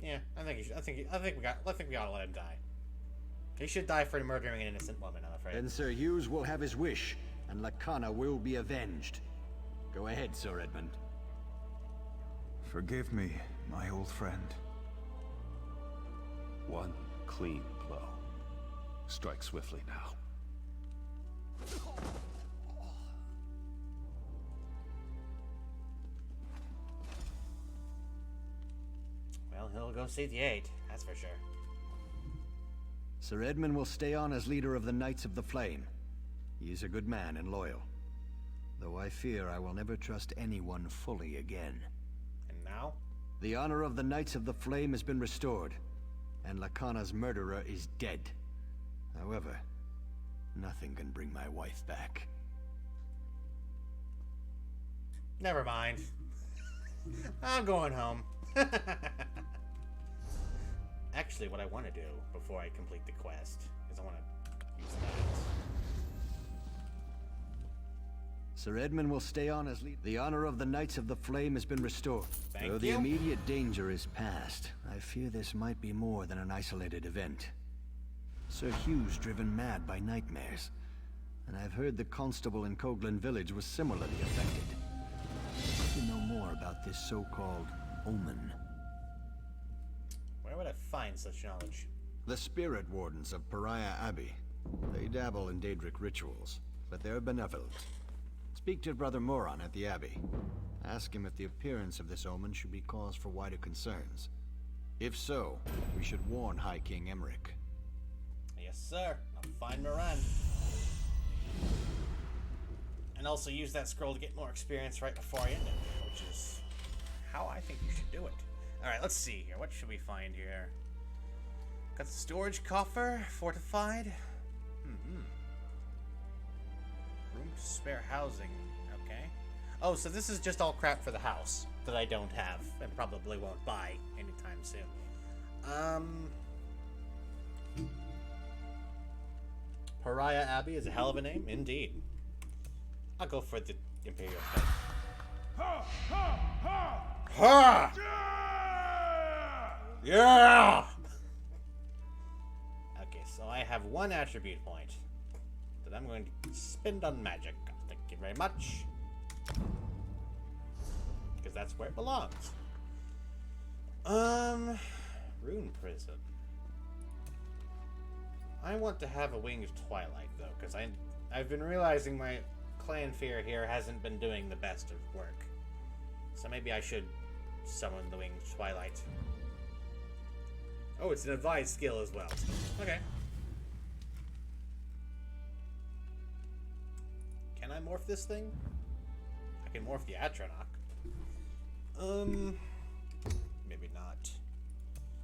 Yeah, I think he should. I think we gotta let him die. He should die for murdering an innocent woman, I'm afraid. Then Sir Hughes will have his wish, and Lacana will be avenged. Go ahead, Sir Edmund. Forgive me, my old friend. One clean blow. Strike swiftly now. Well, he'll go see the 8, that's for sure. Sir Edmund will stay on as leader of the Knights of the Flame. He is a good man and loyal. Though I fear I will never trust anyone fully again. And now? The honor of the Knights of the Flame has been restored, and Lacana's murderer is dead. However, nothing can bring my wife back. Never mind. I'm going home. Actually, what I want to do before I complete the quest is I want to use that. Sir Edmund will stay on as leader. The honor of the Knights of the Flame has been restored. Thank Though the you. immediate danger is past, I fear this might be more than an isolated event. Sir Hughes driven mad by nightmares, and I've heard the constable in Coghlan village was similarly affected. I'd like to know more about this so-called omen. Where would I find such knowledge? The spirit wardens of Pariah Abbey. They dabble in Daedric rituals, but they're benevolent. Speak to Brother Moron at the Abbey. Ask him if the appearance of this omen should be cause for wider concerns. If so, we should warn High King Emmerich. Yes, sir. I'll find Moran. And also use that scroll to get more experience right before I end it, which is how I think you should do it. Alright, let's see here. What should we find here? Got the storage coffer, fortified. Room to spare housing. Okay. Oh, so this is just all crap for the house that I don't have and probably won't buy anytime soon. Pariah Abbey is a hell of a name, indeed. I'll go for the Imperial Faith. Ha! Yeah! Okay, so I have one attribute point that I'm going to spend on magic. Thank you very much. Because that's where it belongs. Rune Prison. I want to have a Winged Twilight, though, because I've been realizing my clan fear here hasn't been doing the best of work. So maybe I should summon the Winged Twilight. Oh, it's an advised skill as well. Okay. Can I morph this thing? I can morph the Atronach. Maybe not.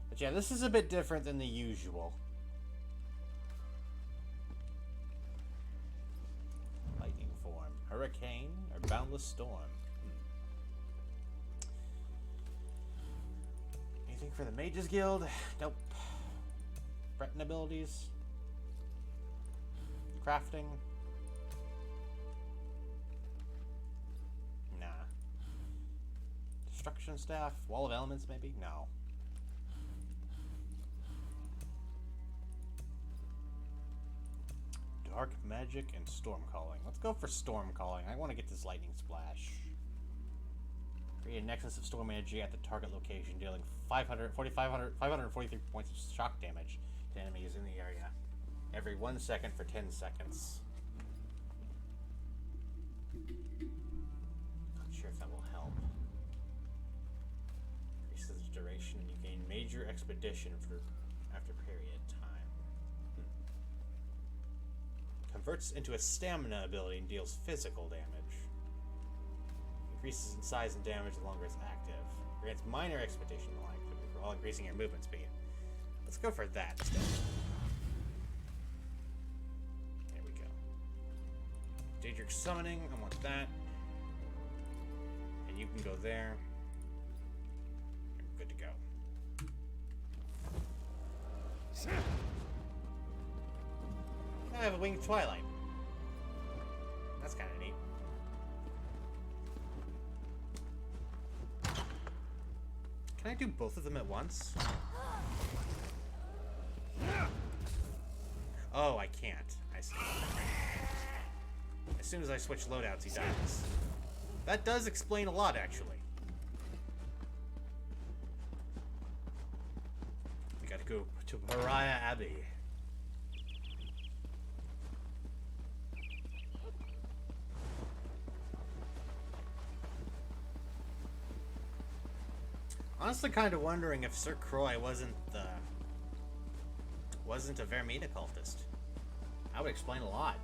But yeah, this is a bit different than the usual. Lightning form, hurricane, or boundless storm. Anything for the Mages Guild? Nope. Breton abilities. Crafting. Nah. Destruction staff. Wall of Elements, maybe? No. Dark magic and storm calling. Let's go for storm calling. I want to get this lightning splash. Create a nexus of storm energy at the target location, dealing 543 points of shock damage to enemies in the area every 1 second for 10 seconds. Not sure if that will help. Increases the duration and you gain major expedition for after period time. Converts into a stamina ability and deals physical damage. Increases in size and damage the longer it's active. Grants minor expectation length while increasing your movement speed. Let's go for that instead. There we go. Daedric Summoning, I want that. And you can go there. You're good to go. I have a Winged Twilight. That's kind of neat. Can I do both of them at once? Oh, I can't. I see. As soon as I switch loadouts, he dies. That does explain a lot, actually. We gotta go to Pariah Abbey. Honestly, kind of wondering if Sir Croix wasn't a Vermina cultist. That would explain a lot.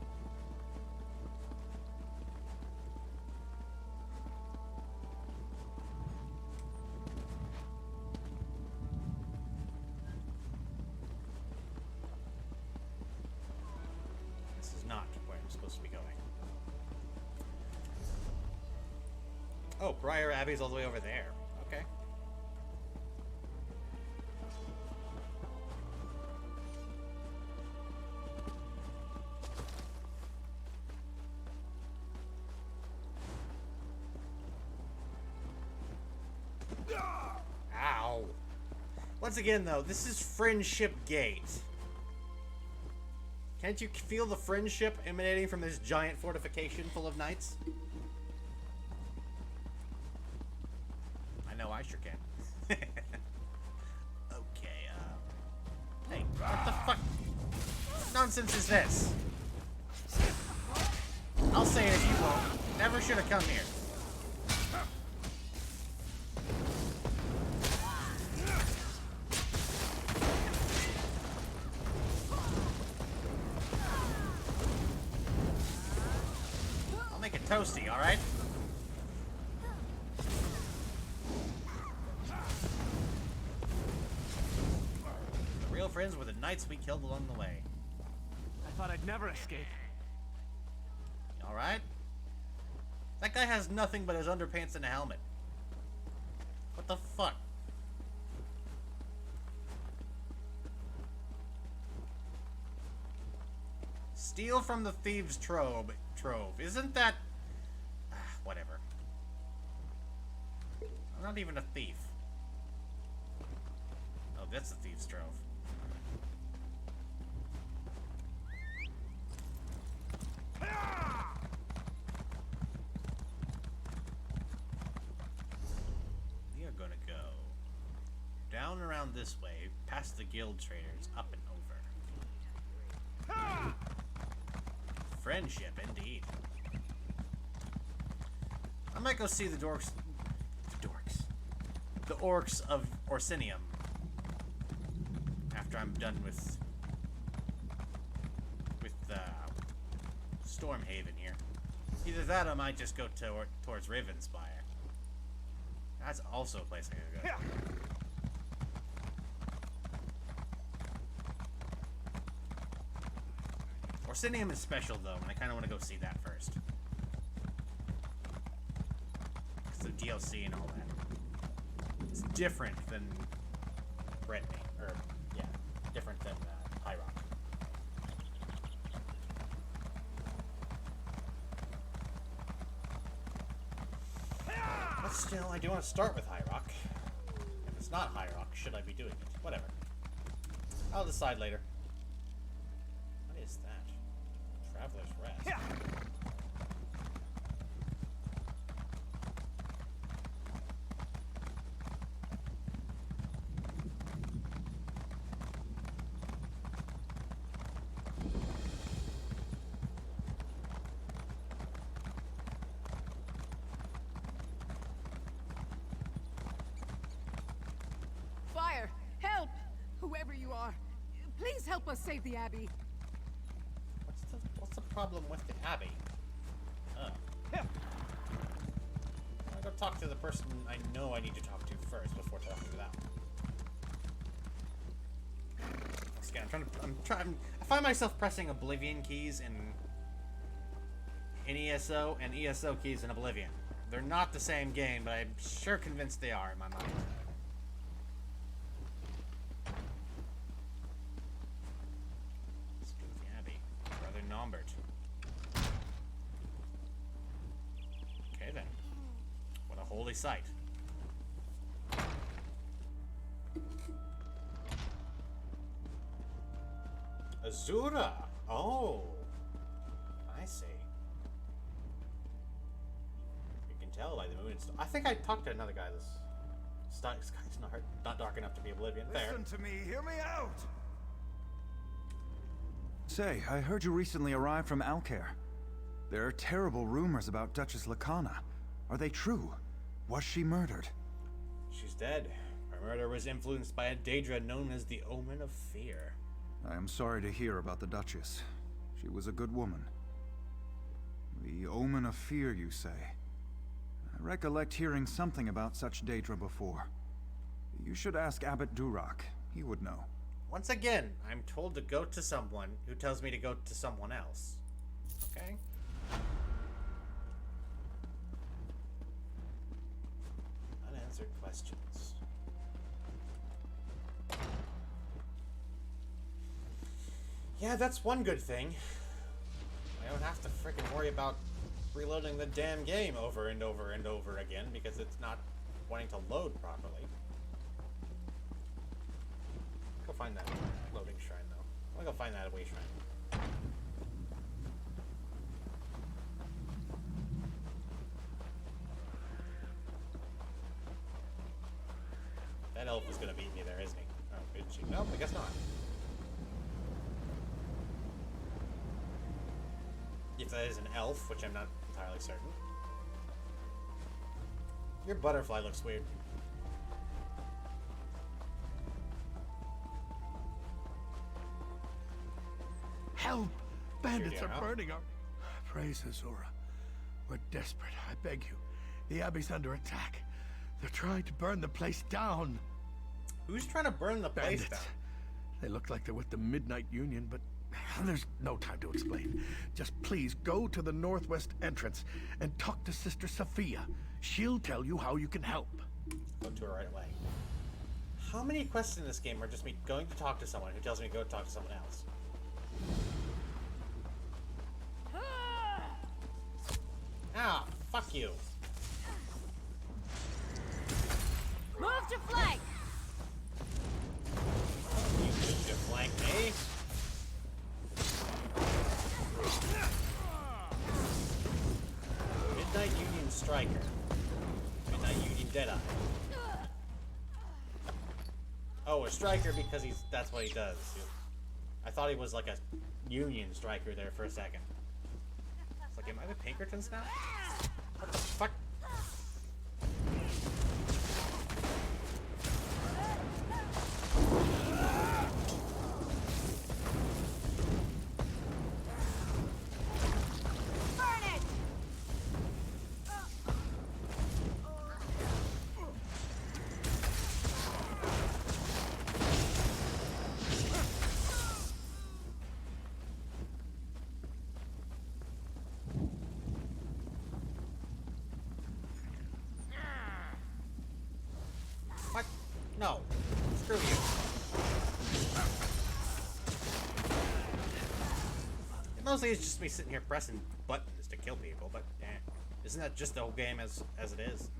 This is not where I'm supposed to be going. Oh, Briar Abbey's all the way over there. Okay. Ow. Once again, though, this is Friendship Gate. Can't you feel the friendship emanating from this giant fortification full of knights? I know I sure can. Okay, hey, what the fuck nonsense is this? I'll say it if you won't. Never should have come here. Toasty, alright? The real friends were the knights we killed along the way. I thought I'd never escape. Alright? That guy has nothing but his underpants and a helmet. What the fuck? Steal from the thieves' trove. Isn't that... whatever. I'm not even a thief. Oh, that's the thieves' trove. We are gonna go down around this way, past the guild traders, up and over. Friendship, indeed. I might go see the dorks. The orcs of Orsinium. After I'm done with Stormhaven here. Either that or I might just go towards Ravenspire. That's also a place I gotta go. Orsinium is special though, and I kind of want to go see that first. Because of DLC and all that. It's different than Brittany, or yeah, different than High Rock. But still, I do want to start with High Rock. If it's not High Rock, should I be doing it? Whatever. I'll decide later. What is that? Traveler's Rest. Fire! Help! Whoever you are, please help us save the Abbey. What's the problem with the Abbey? Oh. to talk to the person I know I need to talk to first before talking to that one. Once again, I find myself pressing Oblivion keys in ESO and ESO keys in Oblivion. They're not the same game, but I'm sure convinced they are in my mind. Let's go with the Abbey. Brother Nombert. Okay then. What a holy sight. Azura! Oh! I see. You can tell by the moon and stuff. I think I talked to another guy this... Sky's not dark enough to be Oblivion. Fair. Listen to me, hear me out! Say, I heard you recently arrived from Alcair. There are terrible rumors about Duchess Lacana. Are they true? Was she murdered? She's dead. Her murder was influenced by a Daedra known as the Omen of Fear. I am sorry to hear about the Duchess. She was a good woman. The Omen of Fear, you say? I recollect hearing something about such Daedra before. You should ask Abbot Durak. He would know. Once again, I'm told to go to someone who tells me to go to someone else. Okay? Unanswered questions. Yeah, that's one good thing. I don't have to frickin' worry about reloading the damn game over and over and over again because it's not wanting to load properly. Go find that loading shrine, though. I'll go find that away shrine. That elf is gonna beat me there, isn't he? Oh, good she. Nope, I guess not. If that is an elf, which I'm not entirely certain. Your butterfly looks weird. Help! Bandits Sure, are burning our... Praise Azura. We're desperate, I beg you. The Abbey's under attack. They're trying to burn the place down. Who's trying to burn the place Bandits. down? They look like they're with the Midnight Union, but there's no time to explain. Just please go to the northwest entrance and talk to Sister Sophia. She'll tell you how you can help. Go to her right away. How many quests in this game are just me going to talk to someone who tells me to go talk to someone else? Ah, fuck you. Move to flank! You moved to flank me? Midnight Union Striker. Midnight Union Deadeye. Oh, a striker because that's what he does. I thought he was like a Union striker there for a second. It's like, am I the Pinkertons now? What the fuck? What? No. Screw you. Mostly it's just me sitting here pressing buttons to kill people, but isn't that just the whole game as it is?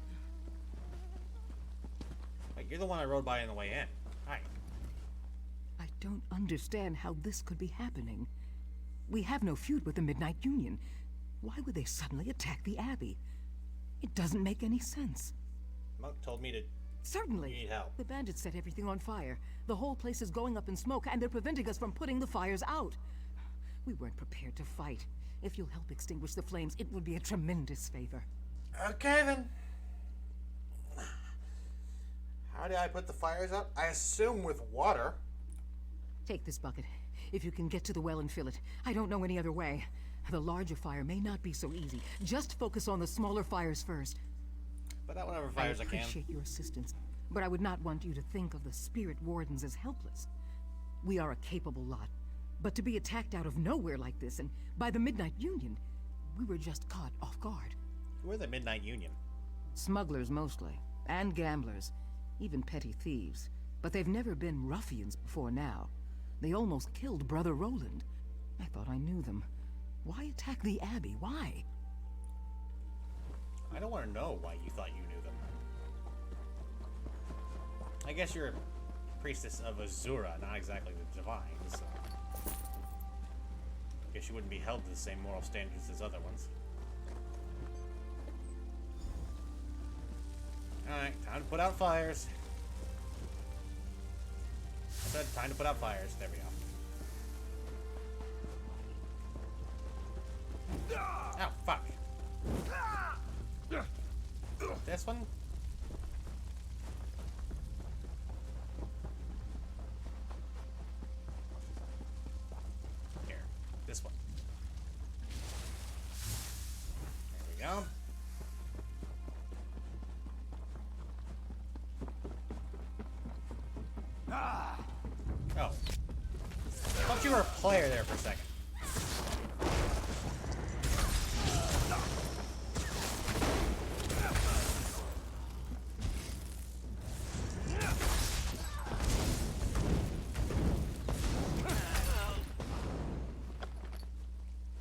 Like, you're the one I rode by on the way in. Hi. I don't understand how this could be happening. We have no feud with the Midnight Union. Why would they suddenly attack the Abbey? It doesn't make any sense. Monk told me to... Certainly. You need help. The bandits set everything on fire. The whole place is going up in smoke, and they're preventing us from putting the fires out. We weren't prepared to fight. If you'll help extinguish the flames, it would be a tremendous favor. Okay, then. How do I put the fires out? I assume with water. Take this bucket. If you can get to the well and fill it. I don't know any other way. The larger fire may not be so easy. Just focus on the smaller fires first. But Put out whatever I fires I can. appreciate your assistance, but I would not want you to think of the Spirit Wardens as helpless. We are a capable lot, but to be attacked out of nowhere like this, and by the Midnight Union, we were just caught off guard. Who are the Midnight Union? Smugglers mostly, and gamblers, even petty thieves. But they've never been ruffians before now. They almost killed Brother Roland. I thought I knew them. Why attack the Abbey? Why? I don't want to know why you thought you knew them. I guess you're a priestess of Azura, not exactly the Divine, so... I guess you wouldn't be held to the same moral standards as other ones. Alright, time to put out fires. I said time to put out fires. There we go. Oh, fuck. This one? Here. This one. There we go. Oh. I thought you were a player there for a second.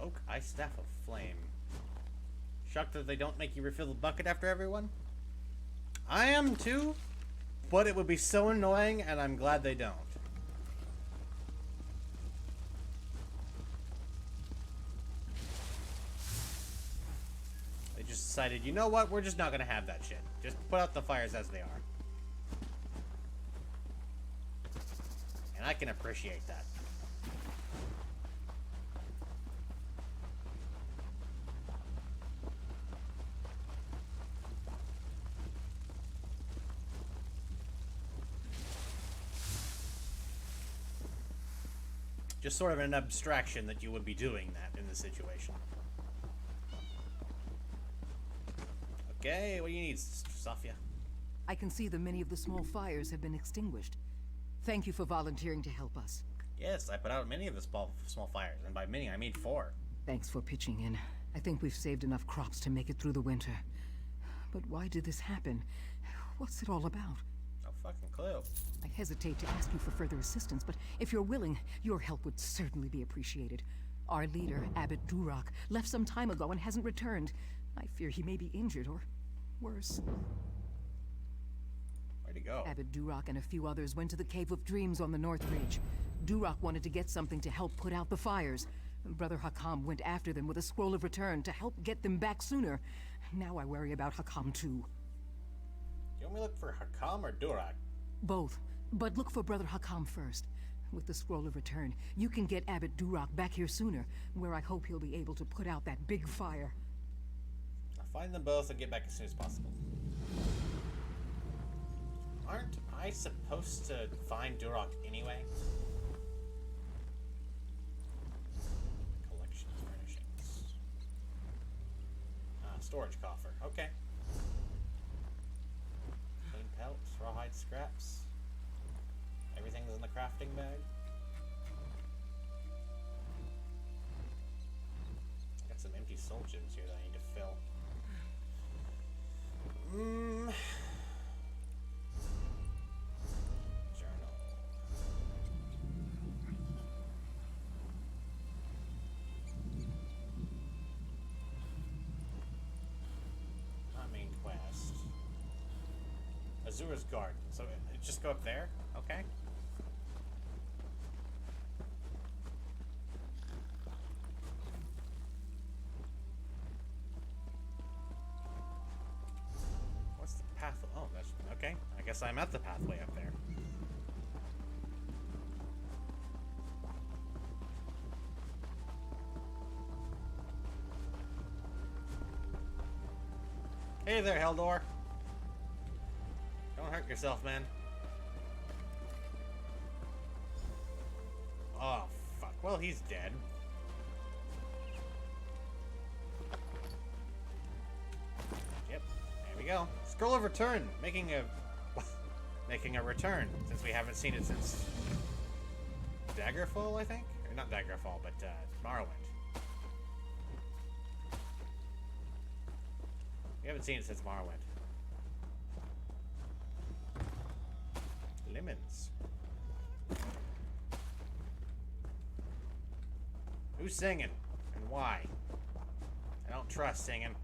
Oak Ice Staff of Flame. Shocked that they don't make you refill the bucket after everyone? I am too, but it would be so annoying, and I'm glad they don't. They just decided, you know what, we're just not gonna have that shit. Just put out the fires as they are. And I can appreciate that. Just sort of an abstraction that you would be doing that in this situation. Okay, what do you need, Safia? I can see that many of the small fires have been extinguished. Thank you for volunteering to help us. Yes, I put out many of the small fires, and by many I mean 4. Thanks for pitching in. I think we've saved enough crops to make it through the winter. But why did this happen? What's it all about? No fucking clue. I hesitate to ask you for further assistance, but if you're willing, your help would certainly be appreciated. Our leader, Abbot Duroc, left some time ago and hasn't returned. I fear he may be injured or worse. Where'd he go? Abbot Duroc and a few others went to the Cave of Dreams on the North Ridge. Duroc wanted to get something to help put out the fires. Brother Hakam went after them with a scroll of return to help get them back sooner. Now I worry about Hakam too. You want me to look for Hakam or Duroc? Both, but look for Brother Hakam first. With the scroll of return, you can get Abbot Duroc back here sooner, where I hope he'll be able to put out that big fire. I'll find them both and get back as soon as possible. Aren't I supposed to find Duroc anyway? Collection of furnishings. Storage coffer. Okay. Clean pelts, rawhide scraps. Everything's in the crafting bag. I got some empty soul gems here that I need to fill. Journal. Not main quest. Azura's Garden. So just go up there? Okay. What's the path? Oh, that's okay. I guess I'm at the pathway up there. Hey there, Heldor. Don't hurt yourself, man. Oh, fuck. Well, he's dead. Yep. There we you go. Scroll of Return, making a return, since we haven't seen it since Daggerfall, I think? Or not Daggerfall, but Morrowind. We haven't seen it since Morrowind. Lemons. Who's singing? And why? I don't trust singing.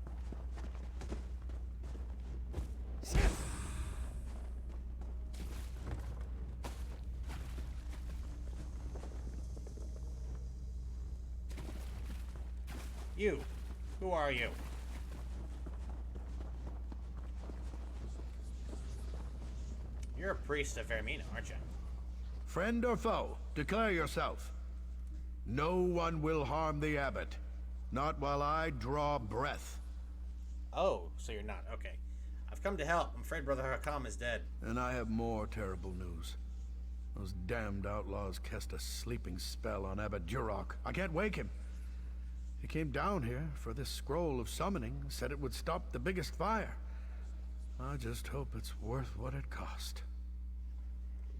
You. Who are you? You're a priest of Vermina, aren't you? Friend or foe, declare yourself. No one will harm the abbot. Not while I draw breath. Oh, so you're not. Okay. I've come to help. I'm afraid Brother Hakam is dead. And I have more terrible news. Those damned outlaws cast a sleeping spell on Abbot Duroc. I can't wake him. He came down here for this scroll of summoning, said it would stop the biggest fire. I just hope it's worth what it cost.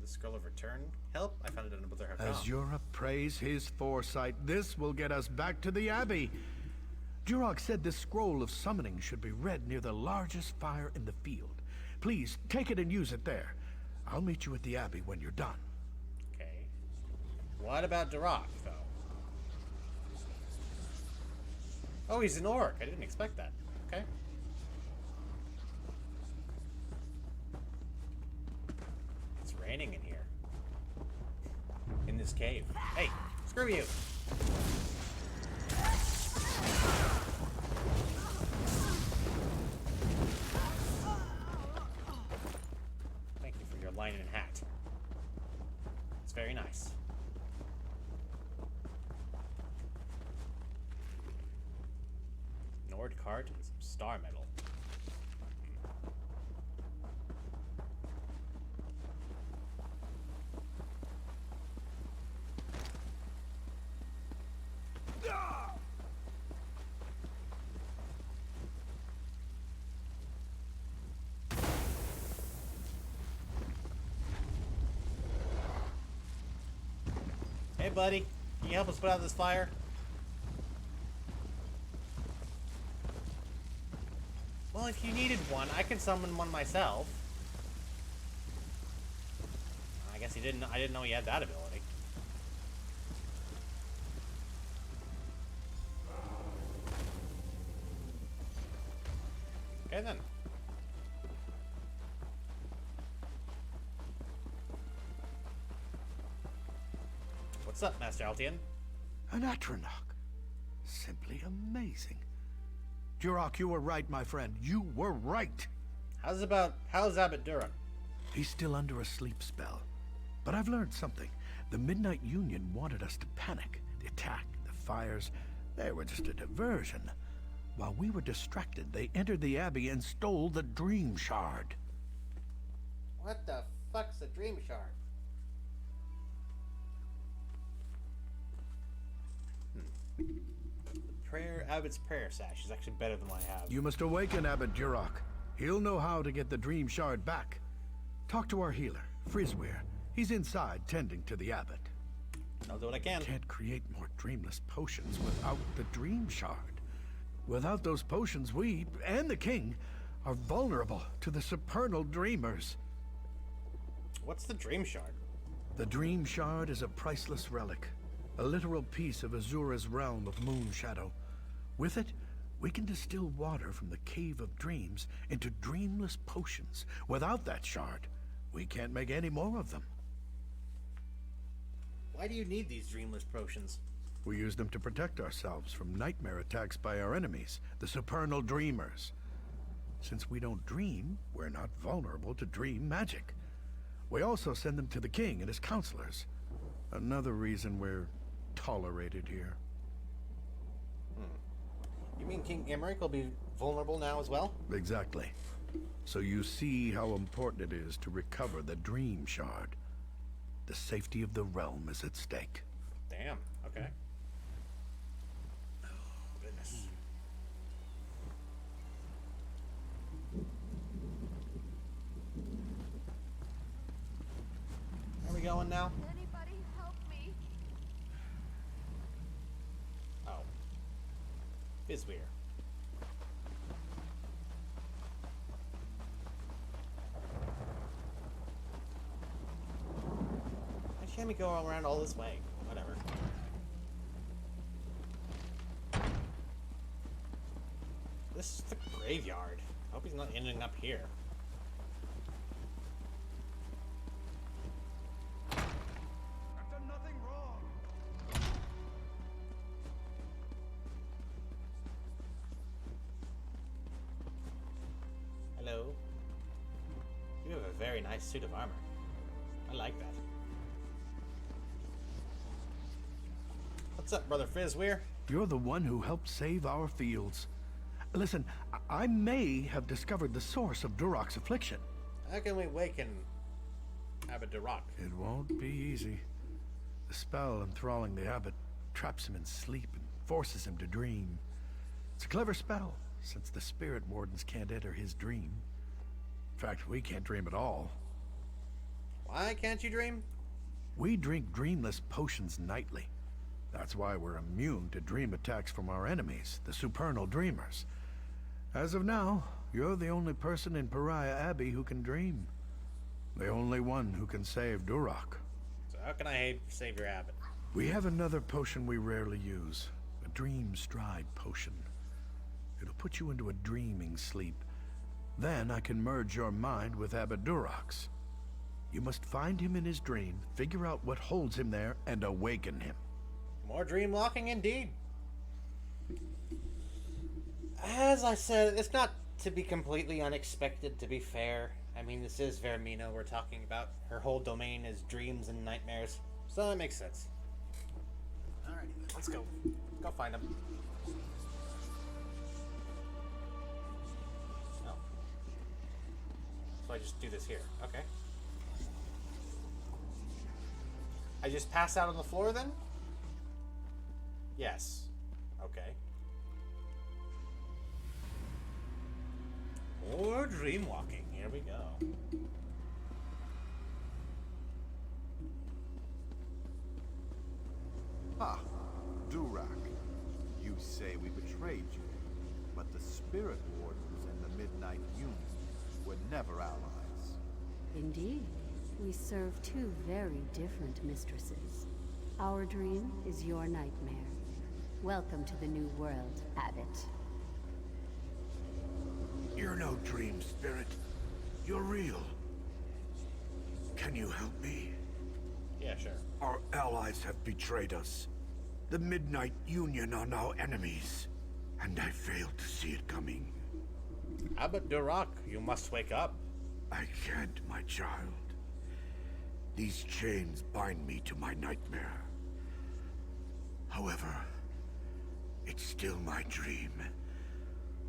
The Scroll of Return help? I found it in Brother Hakam. As Europe praise his foresight, this will get us back to the Abbey. Duroc said this scroll of summoning should be read near the largest fire in the field. Please, take it and use it there. I'll meet you at the Abbey when you're done. Okay. What about Duroc, though? Oh, he's an orc. I didn't expect that. Okay. It's raining in here. In this cave. Hey, screw you. Thank you for your linen hat. It's very nice. Nord cart and some star metal. Hey, buddy. Can you help us put out this fire? Well, if you needed one, I can summon one myself. I guess he didn't. I didn't know he had that ability. Okay then. What's up, Master Altian? An Atronach. Simply amazing. Duroc, you were right, my friend. You were right. How's Abbot Duroc? He's still under a sleep spell. But I've learned something. The Midnight Union wanted us to panic. The attack, the fires, they were just a diversion. While we were distracted, they entered the Abbey and stole the Dream Shard. What the fuck's a Dream Shard? Abbot's prayer sash is actually better than what I have. You must awaken Abbot Duroc. He'll know how to get the Dream Shard back. Talk to our healer, Frizweir. He's inside tending to the Abbot. I'll do what I can. Can't create more dreamless potions without the Dream Shard. Without those potions, we, and the King, are vulnerable to the supernal dreamers. What's the Dream Shard? The Dream Shard is a priceless relic. A literal piece of Azura's realm of moon shadow. With it, we can distill water from the Cave of Dreams into dreamless potions. Without that shard, we can't make any more of them. Why do you need these dreamless potions? We use them to protect ourselves from nightmare attacks by our enemies, the supernal dreamers. Since we don't dream, we're not vulnerable to dream magic. We also send them to the king and his counselors. Another reason we're tolerated here. You mean King Imric will be vulnerable now as well? Exactly. So you see how important it is to recover the Dream Shard. The safety of the realm is at stake. Damn, okay. Oh, goodness. going now? Anybody help me? Oh. Fizweir. Why can't we go around all this way? Whatever. This is the graveyard. I hope he's not ending up here. I've done nothing wrong. Hello. You have a very nice suit of armor. I like that. What's up, Brother Fizweir? You're the one who helped save our fields. Listen, I may have discovered the source of Durok's affliction. How can we waken Abbot Durok? It won't be easy. The spell enthralling the abbot traps him in sleep and forces him to dream. It's a clever spell, since the spirit wardens can't enter his dream. In fact, we can't dream at all. Why can't you dream? We drink dreamless potions nightly. That's why we're immune to dream attacks from our enemies, the supernal dreamers. As of now, you're the only person in Pariah Abbey who can dream. The only one who can save Durok. So how can I save your abbot? We have another potion we rarely use. A dream stride potion. It'll put you into a dreaming sleep. Then I can merge your mind with Abbot Durok's. You must find him in his dream, figure out what holds him there, and awaken him. More dream walking indeed. As I said, it's not to be completely unexpected, to be fair. I mean, this is Vermina we're talking about. Her whole domain is dreams and nightmares. So that makes sense. Alrighty, let's go. Go find him. Oh. So I just do this here. Okay. I just pass out on the floor then? Yes. Okay. More dream walking. Here we go. Ah, Durok. You say we betrayed you, but the Spirit Wardens and the Midnight Union were never allies. Indeed. We serve two very different mistresses. Our dream is your nightmare. Welcome to the new world, Abbot. You're no dream spirit. You're real. Can you help me? Yeah, sure. Our allies have betrayed us. The Midnight Union are now enemies, and I failed to see it coming. Abbot Durok, you must wake up. I can't, my child. These chains bind me to my nightmare. However, it's still my dream.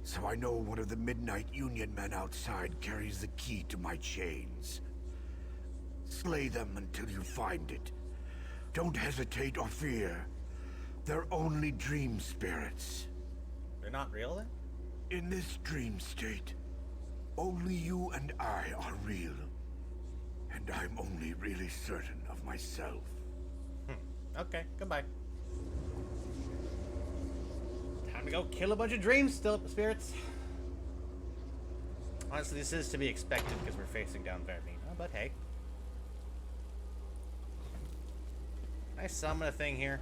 So I know one of the Midnight Union men outside carries the key to my chains. Slay them until you find it. Don't hesitate or fear. They're only dream spirits. They're not real then? In this dream state, only you and I are real. And I'm only really certain of myself. Okay, goodbye. Time to go kill a bunch of dreams spirits. Honestly, this is to be expected because we're facing down Vermina, but hey. Can I summon a thing here?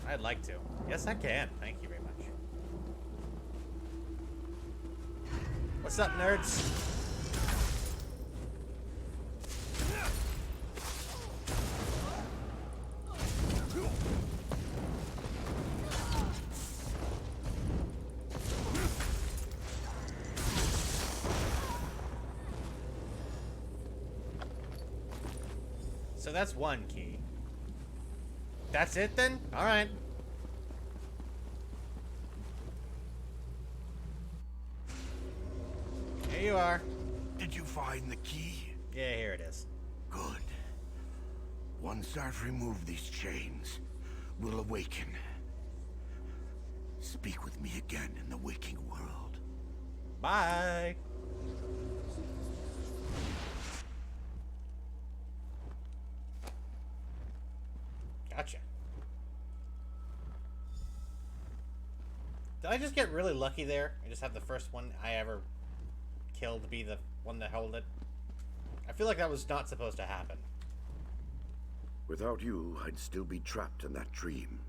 I'd like to. Yes, I can. Thank you very much. What's up, nerds? So that's one key. That's it then? Alright. Here you are. Did you find the key? Yeah, here it is. Good. Once I've removed these chains, we'll awaken. Speak with me again in the waking world. Bye. Did I just get really lucky there? I just have the first one I ever killed be the one that held it? I feel like that was not supposed to happen. Without you, I'd still be trapped in that dream.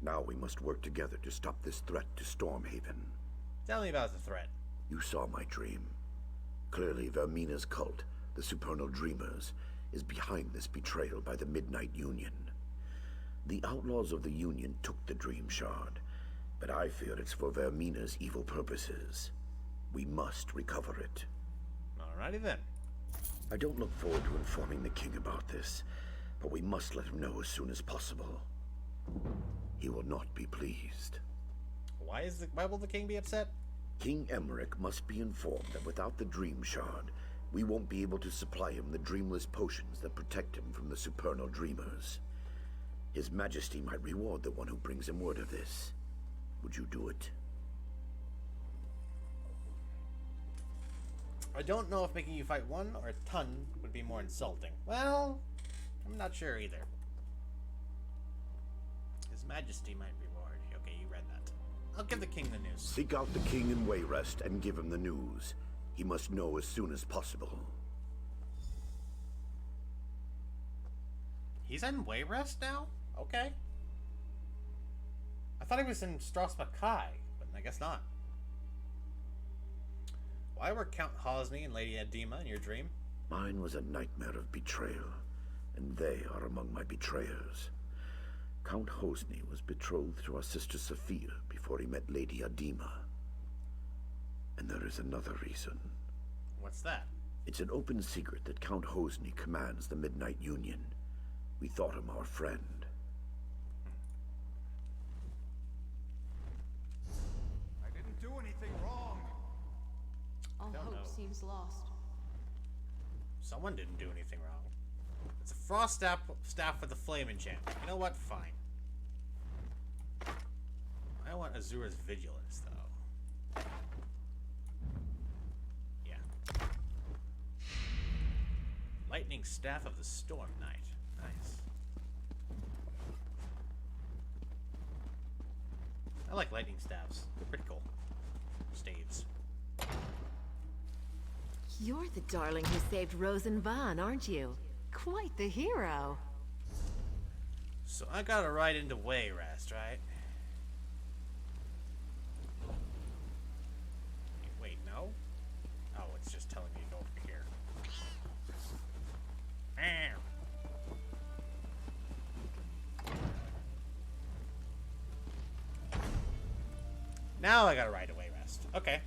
Now we must work together to stop this threat to Stormhaven. Tell me about the threat. You saw my dream. Clearly, Vermina's cult, the Supernal Dreamers, is behind this betrayal by the Midnight Union. The outlaws of the Union took the Dream Shard, but I fear it's for Vermina's evil purposes. We must recover it. Alrighty then. I don't look forward to informing the king about this, but we must let him know as soon as possible. He will not be pleased. Why will the king be upset? King Emmerich must be informed that without the Dream Shard, we won't be able to supply him the dreamless potions that protect him from the Supernal Dreamers. His Majesty might reward the one who brings him word of this. Would you do it? I don't know if making you fight one or a ton would be more insulting. Well, I'm not sure either. His Majesty might reward. Okay, you read that. I'll give the king the news. Seek out the king in Wayrest and give him the news. He must know as soon as possible. He's in Wayrest now? Okay. I thought he was in Stros Makai, but I guess not. Why were Count Hosni and Lady Edema in your dream? Mine was a nightmare of betrayal, and they are among my betrayers. Count Hosni was betrothed to our sister Sophia before he met Lady Edema. And there is another reason. What's that? It's an open secret that Count Hosni commands the Midnight Union. We thought him our friend. I didn't do anything wrong. All hope seems lost. Someone didn't do anything wrong. It's a frost staff with a flame enchantment. You know what? Fine. I want Azura's vigilance, though. Yeah. Lightning Staff of the Storm Knight. Nice. I like lightning staffs. They're pretty cool. Staves. You're the darling who saved Rosenvan, aren't you? Quite the hero. So I gotta ride into Wayrest, right? Wait, no? Oh, it's just telling me to go over here. Now I gotta ride to Wayrest. Okay.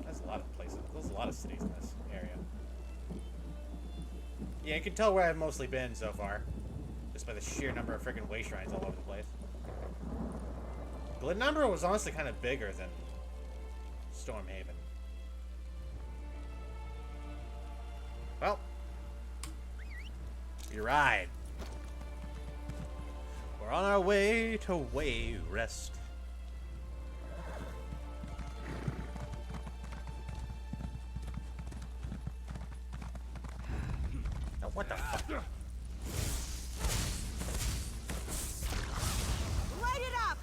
There's a lot of places. There's a lot of cities in this area. Yeah, you can tell where I've mostly been so far. Just by the sheer number of freaking way shrines all over the place. Glenumbra was honestly kind of bigger than Stormhaven. Well, we ride. We're on our way to Wayrest. Now, what the fuck? Light it up!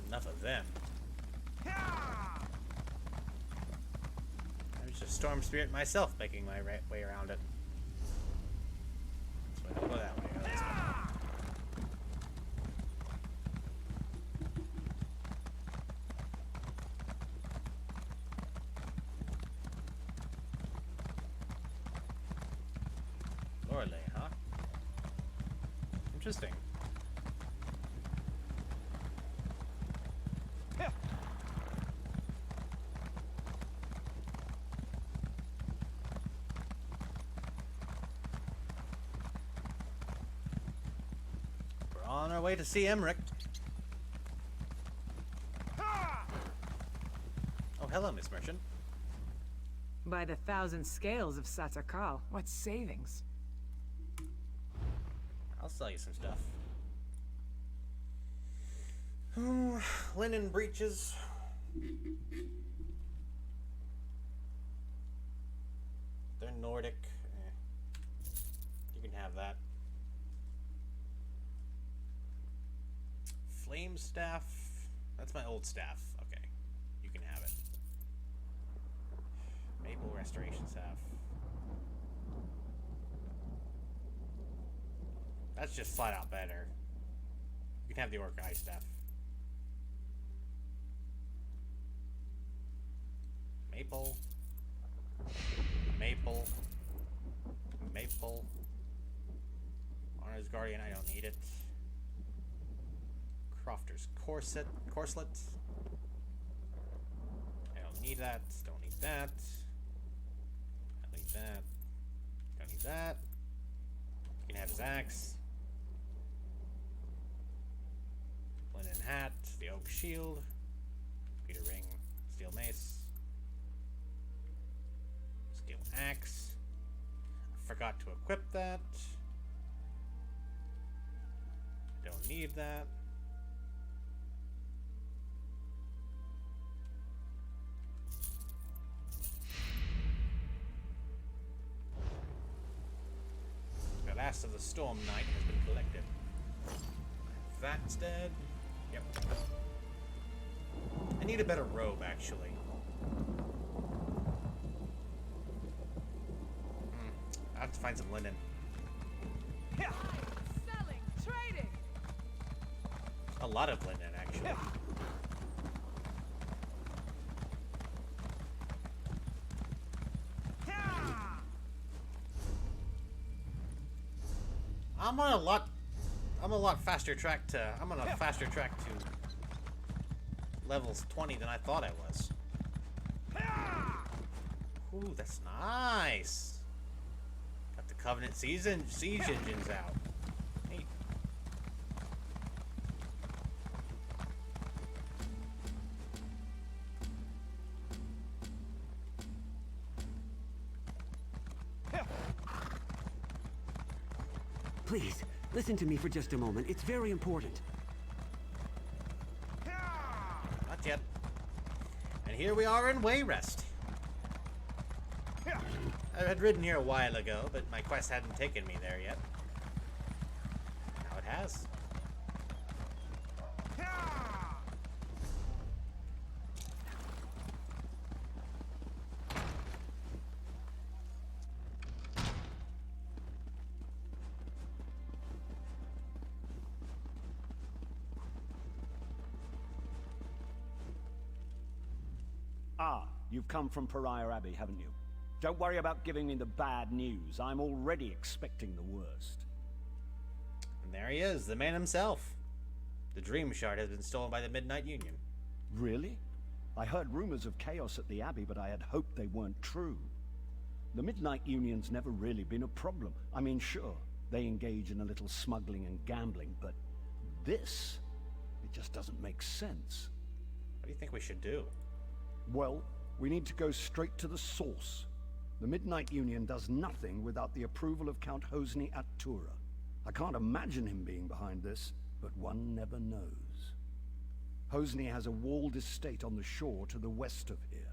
Enough of them. I was just Storm Spirit myself, making my way around it. So I don't go that way. Go this way. Lorelei, huh? Interesting. way to see Emmerich. Oh, hello, Miss Merchant. By the 1,000 scales of Satakal, what savings? I'll sell you some stuff. Linen breeches. They're Nordic. You can have that. Flame staff. That's my old staff. Okay. You can have it. Maple restoration staff. That's just flat out better. You can have the orc eye staff. Maple. Maple. Maple. Honor's Guardian, I don't need it. Crofter's Corset. Corselet. I don't need that. Don't need that. I need that. Don't need that. You can have his axe. Linen hat. The oak shield. Peter ring. Steel mace. Steel axe. I forgot to equip that. Don't need that. The last of the Storm Knight has been collected. That's dead. Yep. I need a better robe, actually. I have to find some linen. Selling, trading. A lot of linen, actually. I'm on a lot faster track to. I'm on a faster track to levels 20 than I thought I was. Ooh, that's nice. Got the Covenant siege engines out. Hey. Please, listen to me for just a moment. It's very important. Not yet. And here we are in Wayrest. I had ridden here a while ago, but my quest hadn't taken me there yet. Now it has. Ah, you've come from Pariah Abbey, haven't you? Don't worry about giving me the bad news. I'm already expecting the worst. And there he is, the man himself. The Dream Shard has been stolen by the Midnight Union. Really? I heard rumors of chaos at the Abbey, but I had hoped they weren't true. The Midnight Union's never really been a problem. I mean, sure, they engage in a little smuggling and gambling, but this, it just doesn't make sense. What do you think we should do? Well, we need to go straight to the source. The Midnight Union does nothing without the approval of Count Hosni at Tura. I can't imagine him being behind this, but one never knows. Hosni has a walled estate on the shore to the west of here.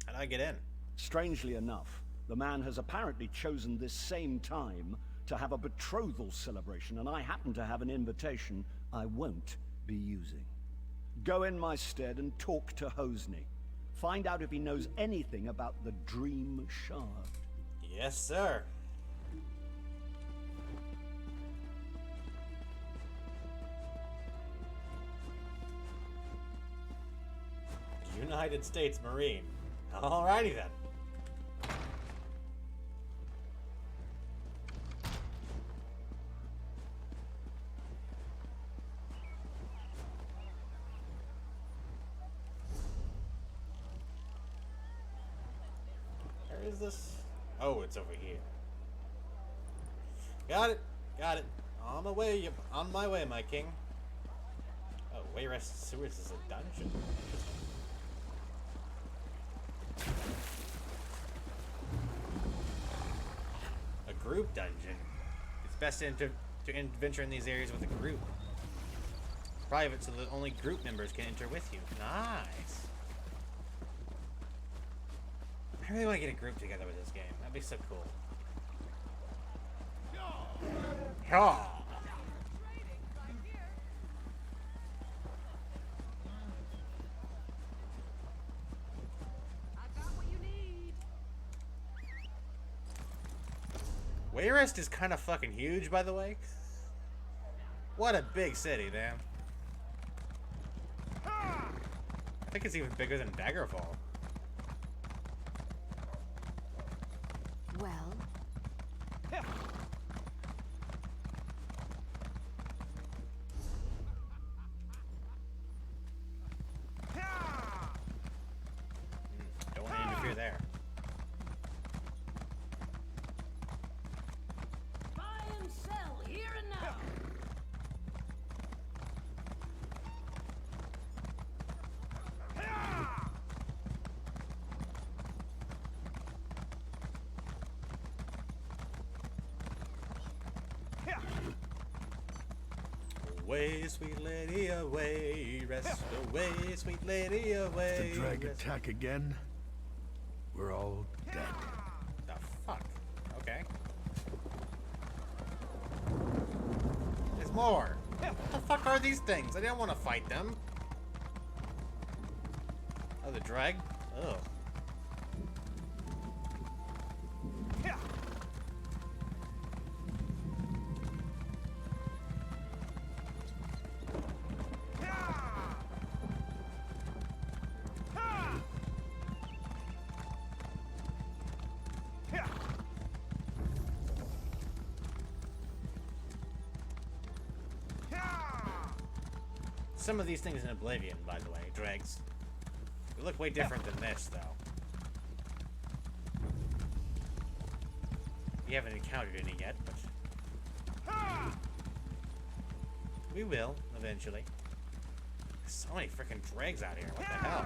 How do I get in? Strangely enough, the man has apparently chosen this same time to have a betrothal celebration, and I happen to have an invitation I won't be using. Go in my stead and talk to Hosni. Find out if he knows anything about the Dream Shard. Yes, sir. United States Marine. Alrighty then. Where is this? Oh, it's over here. Got it. Got it. On my way, my king. Oh, Wayrest Sewers is a dungeon. A group dungeon. It's best to venture in these areas with a group. Private, so that only group members can enter with you. Nice. I really want to get a group together with this game. That'd be so cool. Yeah. Wayrest is kind of fucking huge, by the way. What a big city, man. I think it's even bigger than Daggerfall. Well, don't want to interfere there. Buy and sell here and now. Away, sweet lady, away. Rest away, sweet lady, away. If the drag attack again, we're all dead. The fuck? Okay. There's more. What the fuck are these things? I didn't want to fight them. Oh, the drag? Oh. Some of these things in Oblivion, by the way, dregs. They look way different than this, though. We haven't encountered any yet, but... we will, eventually. There's so many freaking dregs out here, what the hell?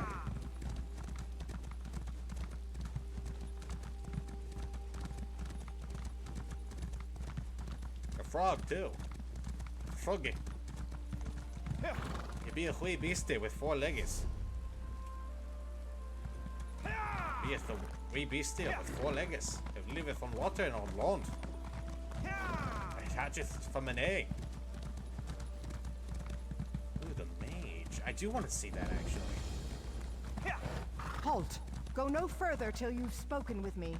A frog, too. Froggy. You be a wee beastie with 4 legs. Be a wee beastie with 4 legs. It liveth on water and on land. It hatcheth from an egg. Ooh, the mage. I do want to see that, actually. Halt! Go no further till you've spoken with me.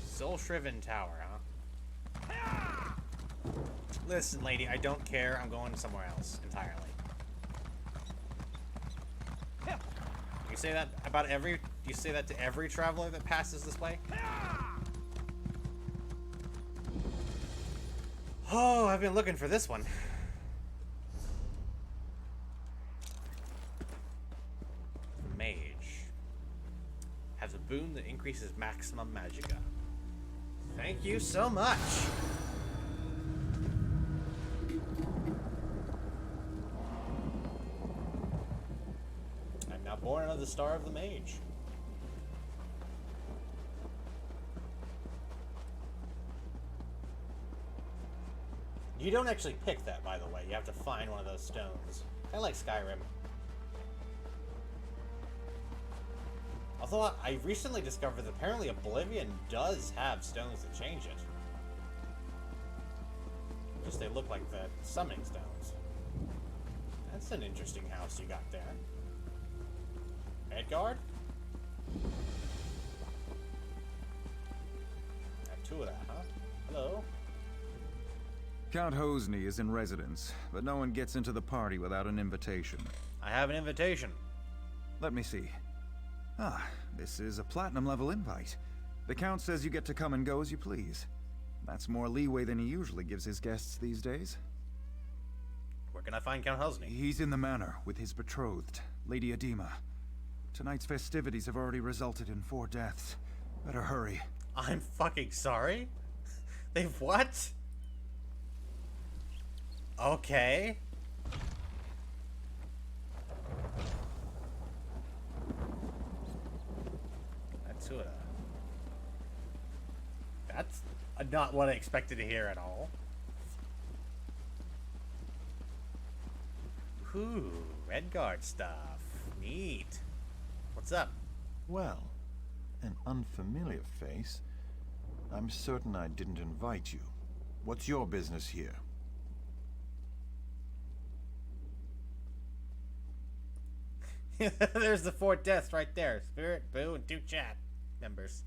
Soul Shriven Tower, huh? Listen, lady, I don't care. I'm going somewhere else entirely. You say that about every... You say that to every traveler that passes this way? Oh, I've been looking for this one. Mage. Has a boon that increases maximum magicka. Thank you so much. I'm now born of the Star of the Mage. You don't actually pick that, by the way. You have to find one of those stones. Kind of like Skyrim. Although I recently discovered that apparently Oblivion does have stones that change it. Just they look like the summoning stones. That's an interesting house you got there. Edgard? Have 2 of that, huh? Hello? Count Hosny is in residence, but no one gets into the party without an invitation. I have an invitation. Let me see. Ah, this is a platinum-level invite. The Count says you get to come and go as you please. That's more leeway than he usually gives his guests these days. Where can I find Count Hosny? He's in the manor with his betrothed, Lady Edema. Tonight's festivities have already resulted in 4 deaths. Better hurry. I'm fucking sorry? They've what? Okay. That's not what I expected to hear at all. Ooh, Redguard stuff. Neat. What's up? Well, an unfamiliar face. I'm certain I didn't invite you. What's your business here? There's the 4 deaths right there. Spirit, Boo, and 2 chat members.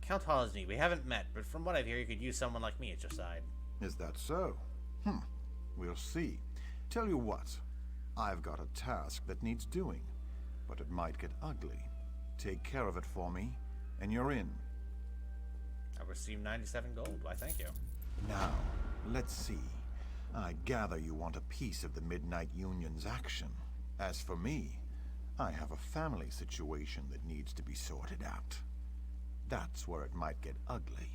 Count Hosny, we haven't met, but from what I hear, you could use someone like me at your side. Is that so? We'll see. Tell you what, I've got a task that needs doing, but it might get ugly. Take care of it for me, and you're in. I received 97 gold. Why, thank you. Now, let's see. I gather you want a piece of the Midnight Union's action. As for me, I have a family situation that needs to be sorted out. That's where it might get ugly.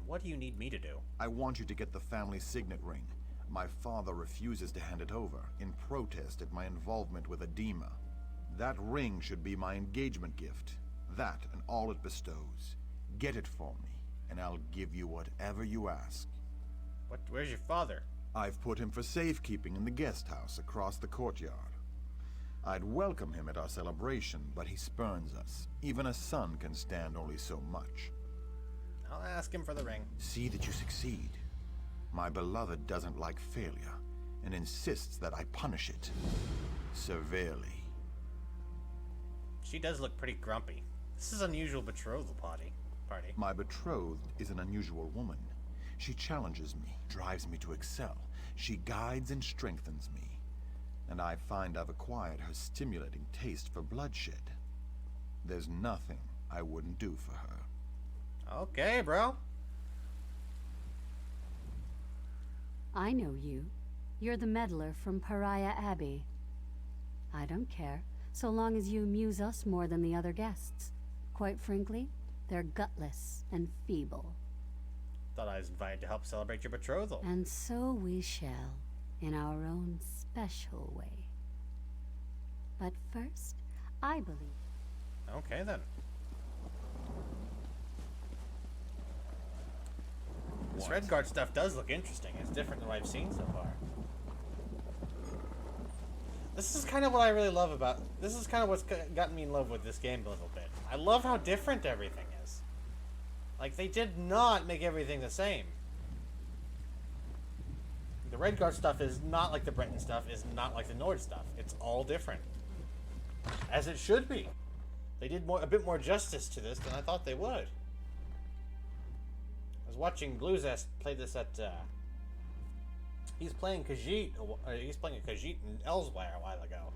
What do you need me to do? I want you to get the family signet ring. My father refuses to hand it over, in protest at my involvement with Edema. That ring should be my engagement gift. That and all it bestows. Get it for me, and I'll give you whatever you ask. Where's your father? I've put him for safekeeping in the guest house across the courtyard. I'd welcome him at our celebration, but he spurns us. Even a son can stand only so much. I'll ask him for the ring. See that you succeed. My beloved doesn't like failure, and insists that I punish it severely. She does look pretty grumpy. This is unusual betrothal party. My betrothed is an unusual woman. She challenges me, drives me to excel. She guides and strengthens me. And I find I've acquired her stimulating taste for bloodshed. There's nothing I wouldn't do for her. Okay, bro. I know you. You're the meddler from Pariah Abbey. I don't care, so long as you amuse us more than the other guests. Quite frankly, they're gutless and feeble. Thought I was invited to help celebrate your betrothal. And so we shall, in our own special way. But first, I believe... Okay, then. This Redguard stuff does look interesting. It's different than what I've seen so far. This is kind of what I really love about... This is kind of what's gotten me in love with this game a little bit. I love how different everything is. Like, they did not make everything the same. The Redguard stuff is not like the Breton stuff, is not like the Nord stuff. It's all different. As it should be. They did a bit more justice to this than I thought they would. I was watching Bluezest play this at, he's playing Khajiit, he's playing a Khajiit in Elsewhere a while ago.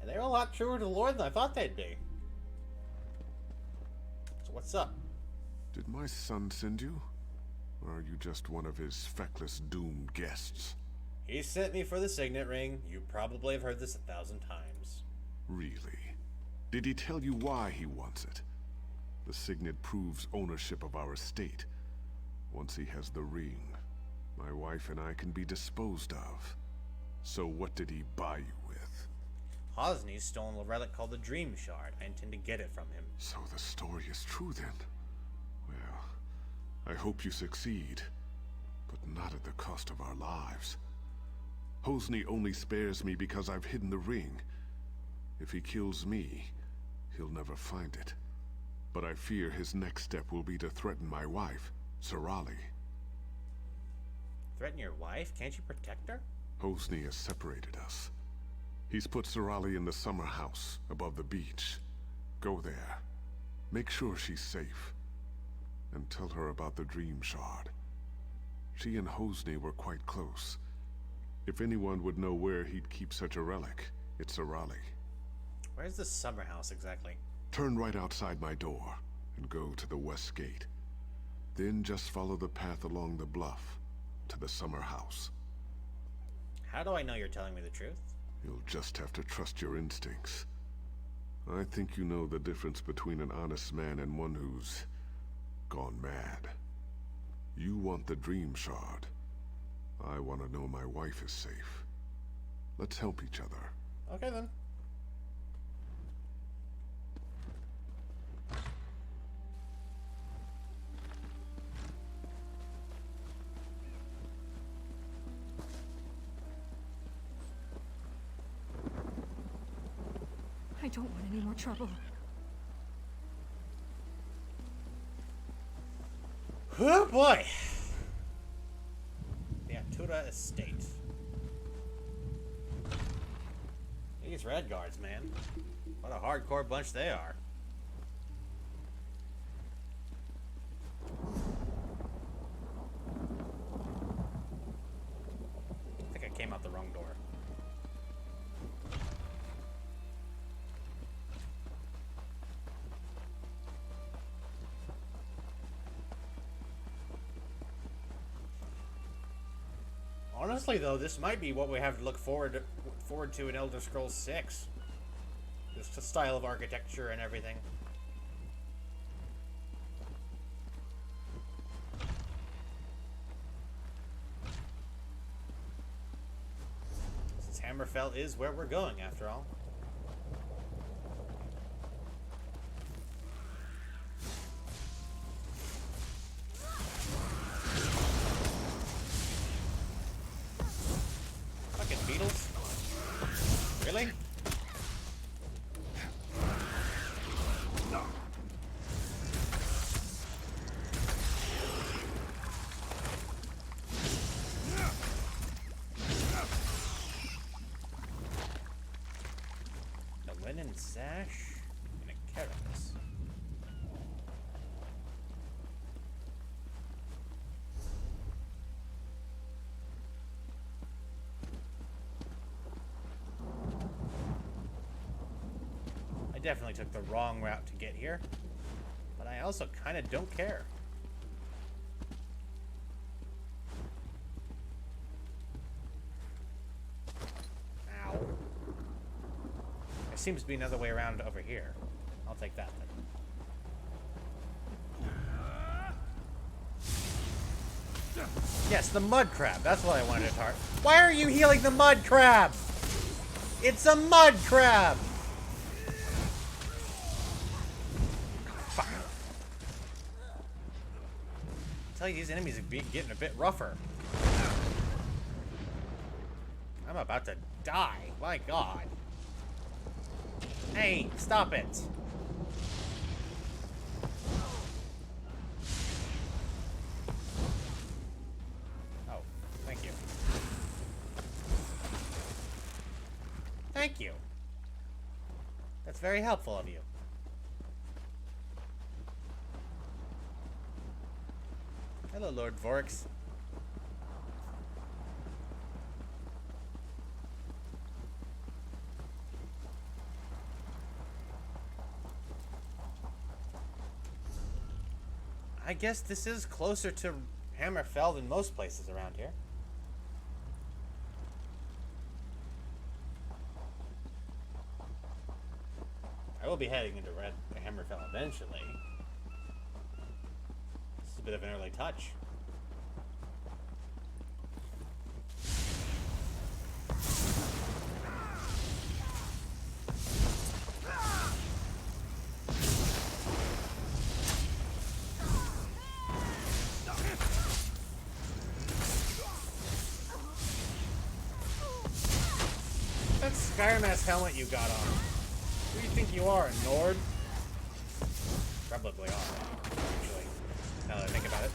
And they were a lot truer to the lore than I thought they'd be. So what's up? Did my son send you? Or are you just one of his feckless, doomed guests? He sent me for the signet ring. You probably have heard this 1,000 times. Really? Did he tell you why he wants it? The signet proves ownership of our estate. Once he has the ring, my wife and I can be disposed of. So what did he buy you with? Hosny's stolen a relic called the Dream Shard. I intend to get it from him. So the story is true then? Well, I hope you succeed, but not at the cost of our lives. Hosny only spares me because I've hidden the ring. If he kills me, he'll never find it. But I fear his next step will be to threaten my wife, Sorali. Threaten your wife? Can't you protect her? Hosny has separated us. He's put Sorali in the summer house above the beach. Go there. Make sure she's safe. And tell her about the Dream Shard. She and Hosny were quite close. If anyone would know where he'd keep such a relic, it's Sorali. Where's the summer house exactly? Turn right outside my door and go to the west gate. Then just follow the path along the bluff to the summer house. How do I know you're telling me the truth? You'll just have to trust your instincts. I think you know the difference between an honest man and one who's gone mad. You want the Dream Shard. I want to know my wife is safe. Let's help each other. Okay, then. I don't want any more trouble. Oh boy! The Atuda Estate. These Red Guards, man. What a hardcore bunch they are. I think I came out the wrong door. Honestly, though, this might be what we have to look forward to in Elder Scrolls 6. Just the style of architecture and everything. Since Hammerfell is where we're going, after all. Beetles? Really? A linen sash and a carapace. Definitely took the wrong route to get here, but I also kind of don't care. Ow. There seems to be another way around over here. I'll take that then. Yes, the mud crab. That's what I wanted to target. Why are you healing the mud crab? It's a mud crab! I tell you, these enemies are getting a bit rougher. I'm about to die. My God. Hey, stop it. Oh, thank you. Thank you. That's very helpful of you. Hello, Lord Vorix. I guess this is closer to Hammerfell than most places around here. I will be heading into Hammerfell eventually. This is a bit of an early touch. That Skyrim-ass helmet you got on. Who do you think you are, a Nord? Probably are, actually, now that I think about it.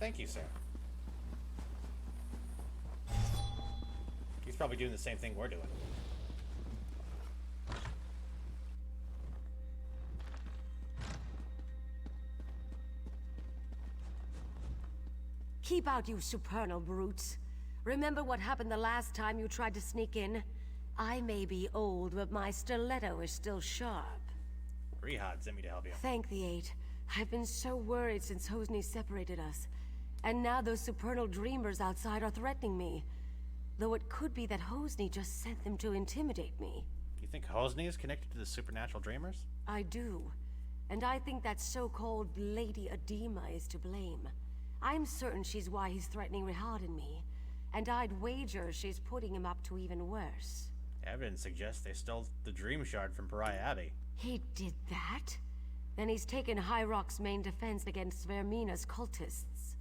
Thank you, sir. He's probably doing the same thing we're doing. Keep out, you supernal brutes. Remember what happened the last time you tried to sneak in? I may be old, but my stiletto is still sharp. Rihad sent me to help you. Thank the Eight. I've been so worried since Hosni separated us. And now those supernal dreamers outside are threatening me. Though it could be that Hosni just sent them to intimidate me. You think Hosni is connected to the supernatural dreamers? I do. And I think that so-called Lady Edema is to blame. I'm certain she's why he's threatening Rihad and me. And I'd wager she's putting him up to even worse. Evidence suggests they stole the Dream Shard from Pariah Abbey. He did that? Then he's taken High Rock's main defense against Vermina's cultists.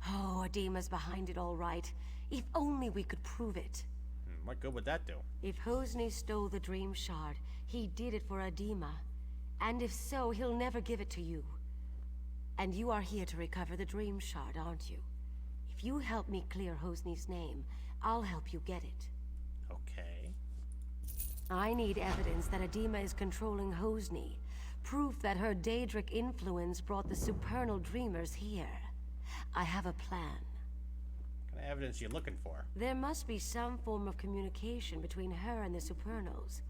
Oh, Edema's behind it all right. If only we could prove it. What good would that do? If Hosni stole the Dream Shard, he did it for Edema. And if so, he'll never give it to you. And you are here to recover the Dream Shard, aren't you? If you help me clear Hosni's name, I'll help you get it. Okay. I need evidence that Edema is controlling Hosni. Proof that her Daedric influence brought the supernal dreamers here. I have a plan. What kind of evidence are you looking for? There must be some form of communication between her and the supernals.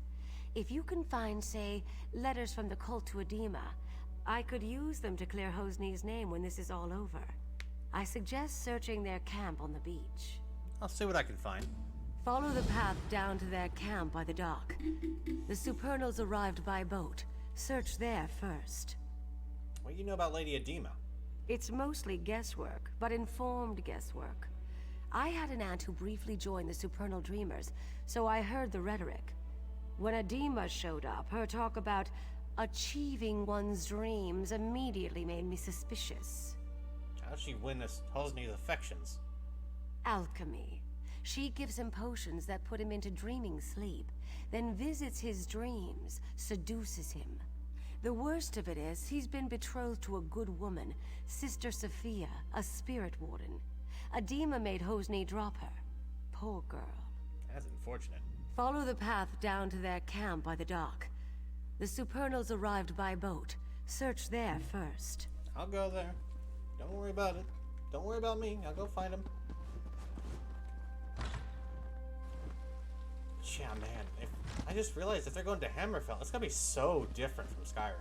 If you can find, say, letters from the cult to Edema, I could use them to clear Hosni's name when this is all over. I suggest searching their camp on the beach. I'll see what I can find. Follow the path down to their camp by the dock. The supernals arrived by boat. Search there first. What do you know about Lady Edema? It's mostly guesswork, but informed guesswork. I had an aunt who briefly joined the supernal dreamers, so I heard the rhetoric. When Edema showed up, her talk about achieving one's dreams immediately made me suspicious. How'd she win this Hosni's affections? Alchemy. She gives him potions that put him into dreaming sleep, then visits his dreams, seduces him. The worst of it is, he's been betrothed to a good woman, Sister Sophia, a spirit warden. Edema made Hosni drop her. Poor girl. That's unfortunate. Follow the path down to their camp by the dock. The supernals arrived by boat. Search there first. I'll go there. Don't worry about it. Don't worry about me. I'll go find him. Yeah, man. I just realized if they're going to Hammerfell, it's gonna be so different from Skyrim.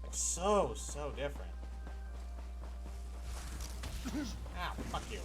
Like, so different. Ow, fuck you.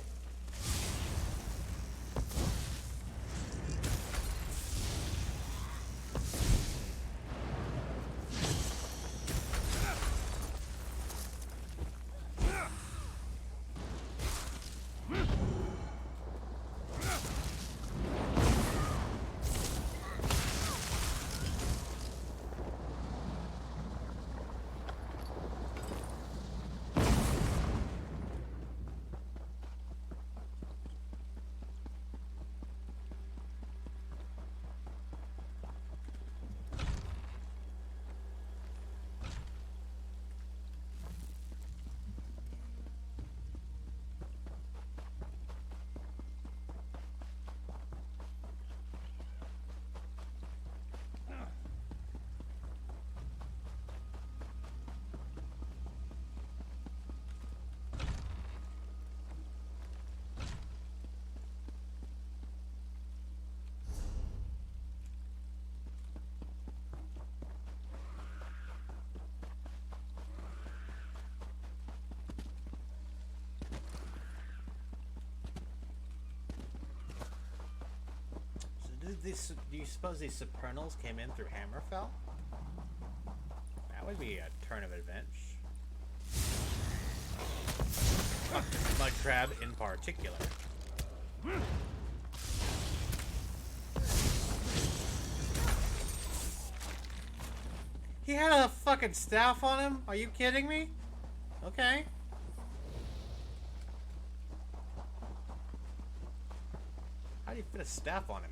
Do you suppose these supernals came in through Hammerfell? That would be a turn of events. Mud crab in particular. He had a fucking staff on him? Are you kidding me? Okay. How do you fit a staff on him?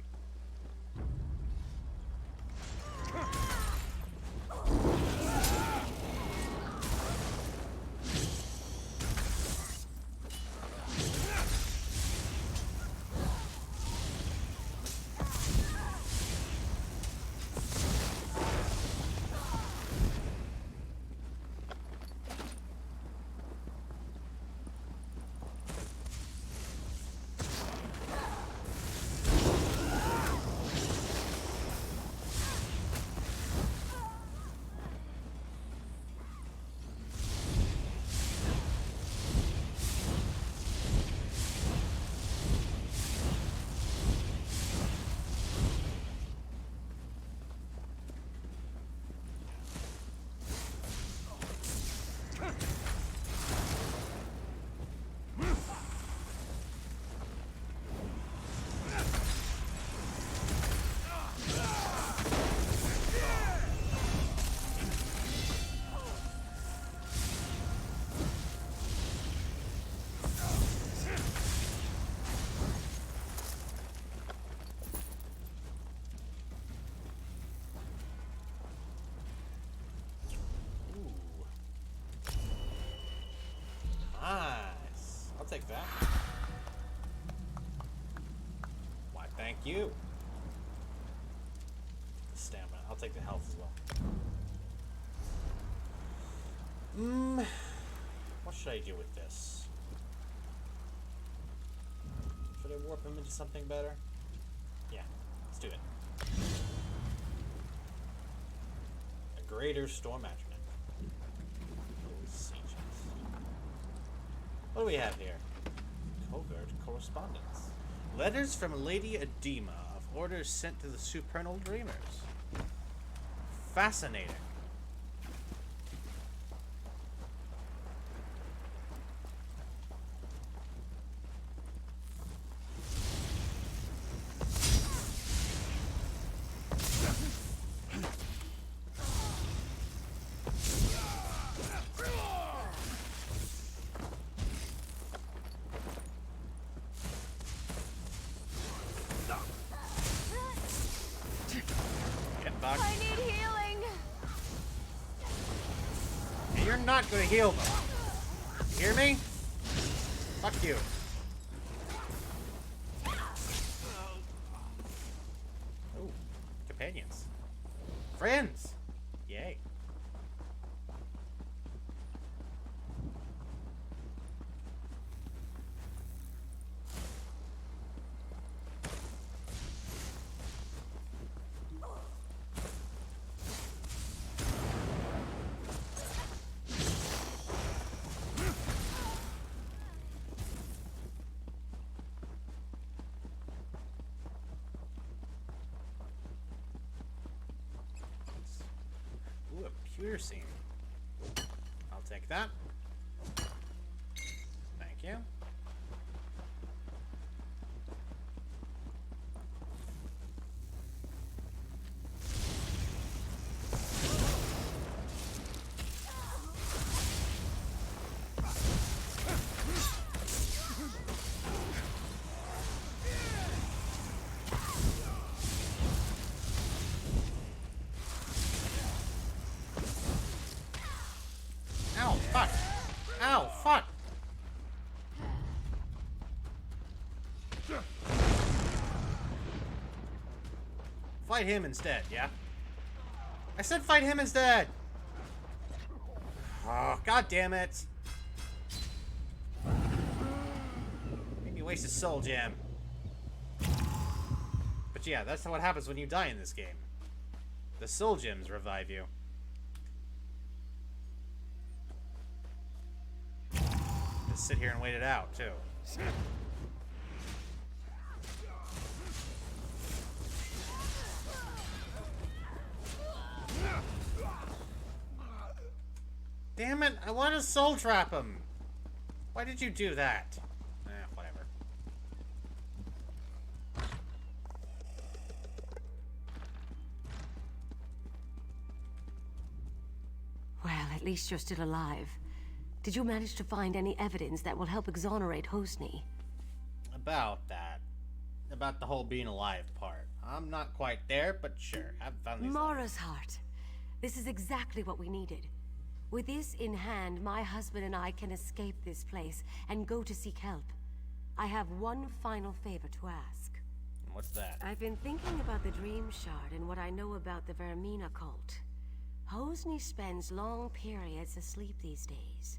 take that. Why, thank you. The stamina. I'll take the health as well. What should I do with this? Should I warp him into something better? Yeah, let's do it. A greater storm adjutant. Sieges. What do we have here? Covert correspondence. Letters from Lady Edema of orders sent to the Supernal Dreamers. Fascinating. I need healing. And you're not gonna heal them. You hear me? Fuck you. Oh, companions. Friends. Yay. Ooh, a piercing. I'll take that. Thank you. Ow, fuck! Ow, fuck! Fight him instead, yeah? I said fight him instead! Oh, god damn it! Made me waste a soul gem. But yeah, that's what happens when you die in this game. The soul gems revive you. Just sit here and wait it out, too. Damn it, I want to soul trap him. Why did you do that? Whatever. Well, at least you're still alive. Did you manage to find any evidence that will help exonerate Hosni? About that. About the whole being alive part. I'm not quite there, but sure. I've found these. Mara's heart. This is exactly what we needed. With this in hand, my husband and I can escape this place and go to seek help. I have one final favor to ask. What's that? I've been thinking about the Dream Shard and what I know about the Vermina cult. Hosni spends long periods asleep these days.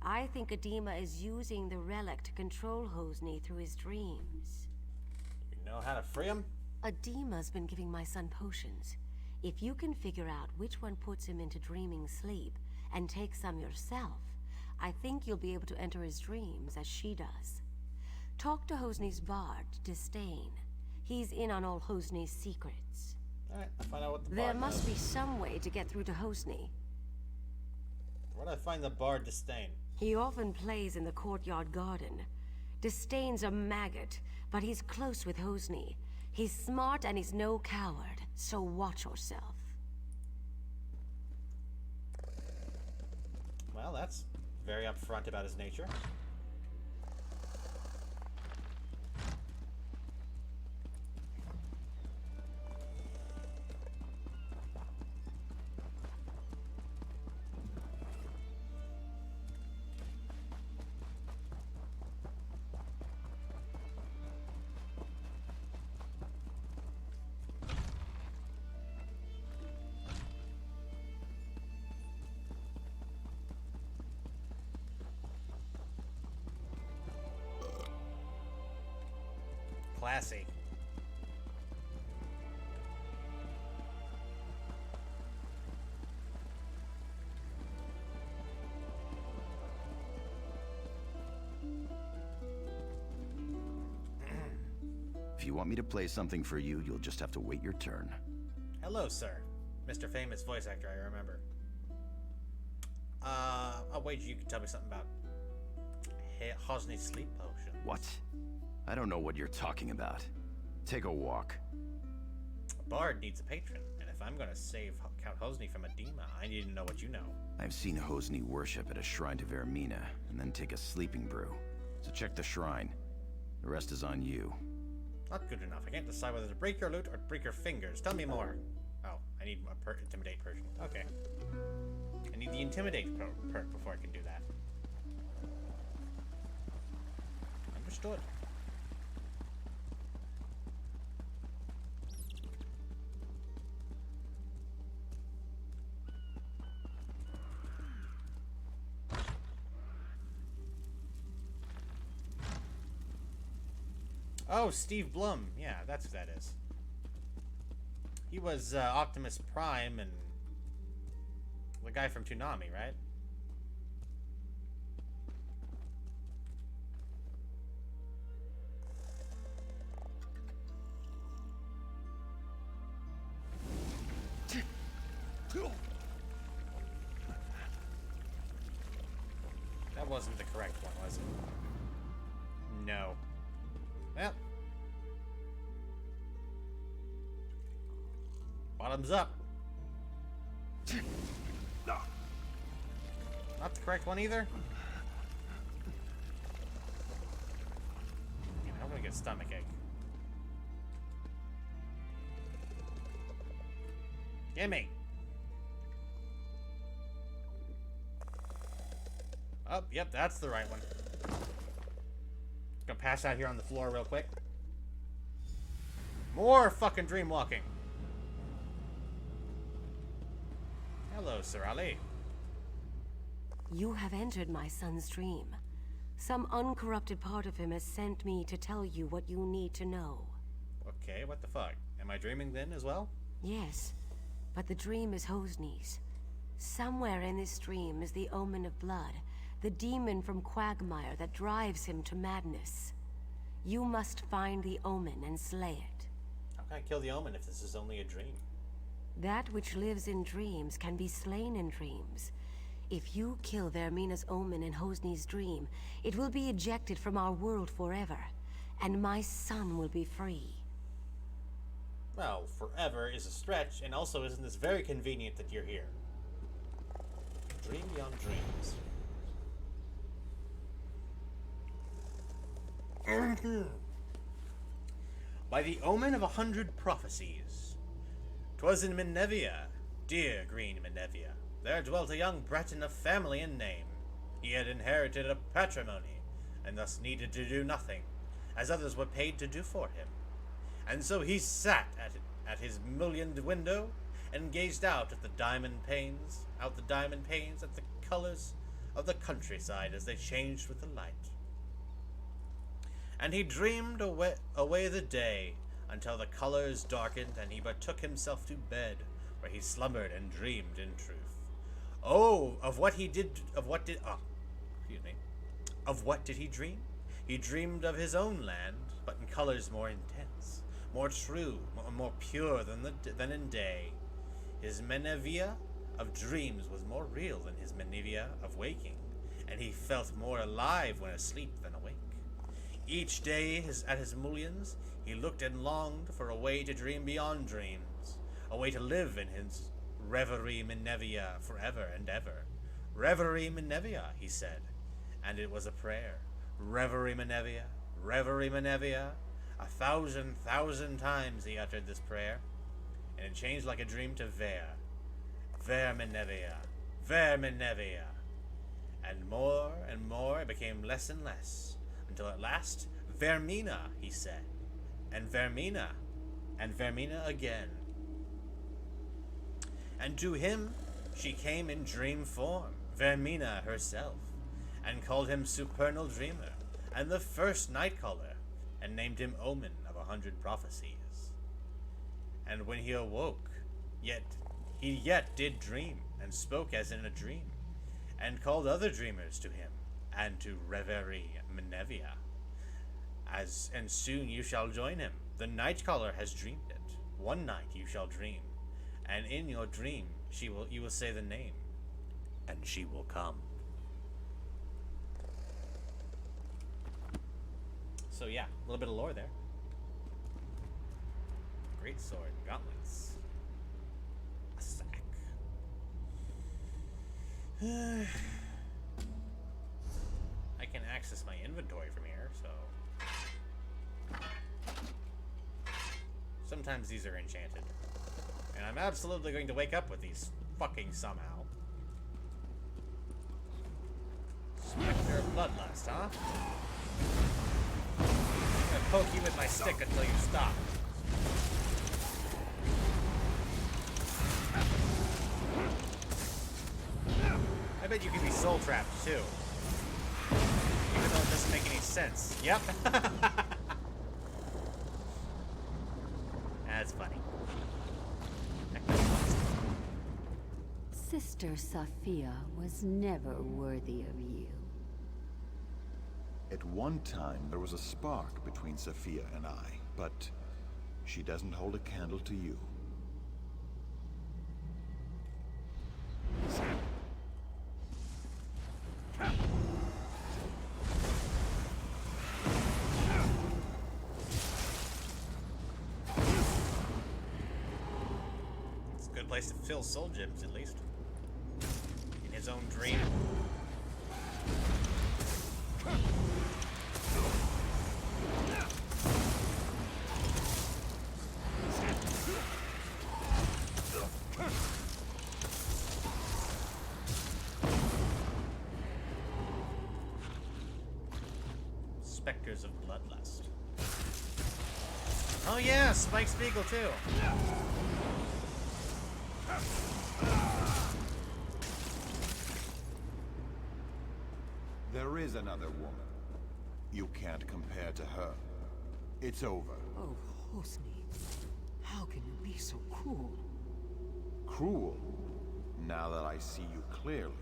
I think Edema is using the relic to control Hosni through his dreams. You know how to free him? Edema's been giving my son potions. If you can figure out which one puts him into dreaming sleep and take some yourself, I think you'll be able to enter his dreams as she does. Talk to Hosni's bard, Disdain. He's in on all Hosni's secrets. Alright, I'll find out what the There bard must does. be some way to get through to Hosni. Where'd I find the bard Disdain? He often plays in the courtyard garden. Disdain's a maggot, but he's close with Hosni. He's smart and he's no coward, so watch yourself. Well, that's very upfront about his nature. classy. If you want me to play something for you, you'll just have to wait your turn. Hello, sir. Mr. Famous voice actor, I remember. I'll wager you can tell me something about Hosni's sleep potion. What? I don't know what you're talking about. Take a walk. A bard needs a patron, and if I'm gonna save Count Hosni from edema, I need to know what you know. I've seen Hosni worship at a shrine to Vermina, and then take a sleeping brew. So check the shrine. The rest is on you. Not good enough. I can't decide whether to break your loot or break your fingers. Tell me more. Oh, I need a intimidate person. Okay. I need the intimidate perk before I can do that. Understood. Oh, Steve Blum. Yeah, that's who that is. He was Optimus Prime and the guy from Toonami, right? That wasn't the correct one, was it? No. Well. Bottoms up. Not the correct one either. I'm gonna get stomachache. Gimme. Oh, yep, that's the right one. Gonna pass out here on the floor real quick. More fucking dream walking. Hello, Sir Ali. You have entered my son's dream. Some uncorrupted part of him has sent me to tell you what you need to know. Okay, what the fuck? Am I dreaming then as well? Yes, but the dream is Hosni's. Somewhere in this dream is the omen of blood, the demon from Quagmire that drives him to madness. You must find the omen and slay it. How can I kill the omen if this is only a dream? That which lives in dreams can be slain in dreams. If you kill Vermina's omen in Hosni's dream, it will be ejected from our world forever, and my son will be free. Well, forever is a stretch, and also isn't this very convenient that you're here? Dream beyond dreams. By the omen of 100 prophecies, 'twas in Menevia, dear green Menevia, there dwelt a young Breton of family and name. He had inherited a patrimony, and thus needed to do nothing, as others were paid to do for him. And so he sat at his mullioned window, and gazed out at the diamond panes, at the colors of the countryside as they changed with the light. And he dreamed away the day, until the colors darkened, and he betook himself to bed, where he slumbered and dreamed in truth. Oh, of what did he dream? He dreamed of his own land, but in colors more intense, more true, more pure than in day. His Menevia of dreams was more real than his Menevia of waking, and he felt more alive when asleep than awake. Each day at his mullions, he looked and longed for a way to dream beyond dreams, a way to live in his Reverie Menevia forever and ever. Reverie Menevia, he said, and it was a prayer. Reverie Menevia, Reverie Menevia. 1,000,000 times he uttered this prayer, and it changed like a dream to Ver Menevia, Ver Menevia. And more, it became less and less, until at last, Vermina, he said, and Vermina again. And to him she came in dream form, Vermina herself, and called him Supernal Dreamer, and the first Nightcaller, and named him Omen of 100 prophecies. And when he awoke, he yet did dream, and spoke as in a dream, and called other dreamers to him, and to Reverie Menevia. And soon you shall join him. The night caller has dreamed it. One night you shall dream, and in your dream you will say the name, and she will come. So yeah, a little bit of lore there. Great sword, gauntlets. A sack. I can access my inventory from here, so... Sometimes these are enchanted. And I'm absolutely going to wake up with these fucking somehow. Spectre of Bloodlust, huh? I'm gonna poke you with my stick until you stop. I bet you can be soul trapped too. Even though it doesn't make any sense. Yep. That's funny. Sister Sophia was never worthy of you. At one time, there was a spark between Sophia and I, but she doesn't hold a candle to you. It's a good place to fill soul gems, at least. In his own dream. Specters of Bloodlust. Oh yeah, Spike Spiegel too. There is another woman. You can't compare to her. It's over. Oh, Hosni. How can you be so cruel? Cruel? Now that I see you clearly,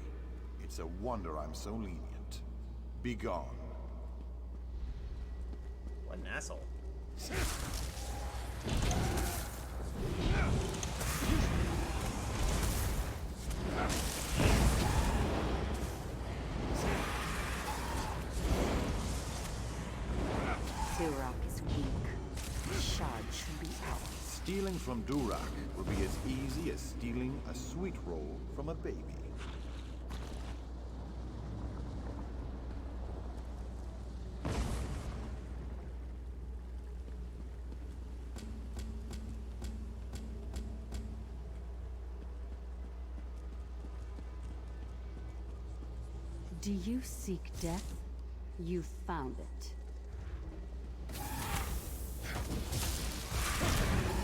it's a wonder I'm so lenient. Be gone. What an asshole. Durak is weak. The shard should be ours. Stealing from Durak would be as easy as stealing a sweet roll from a baby. Do you seek death? You found it.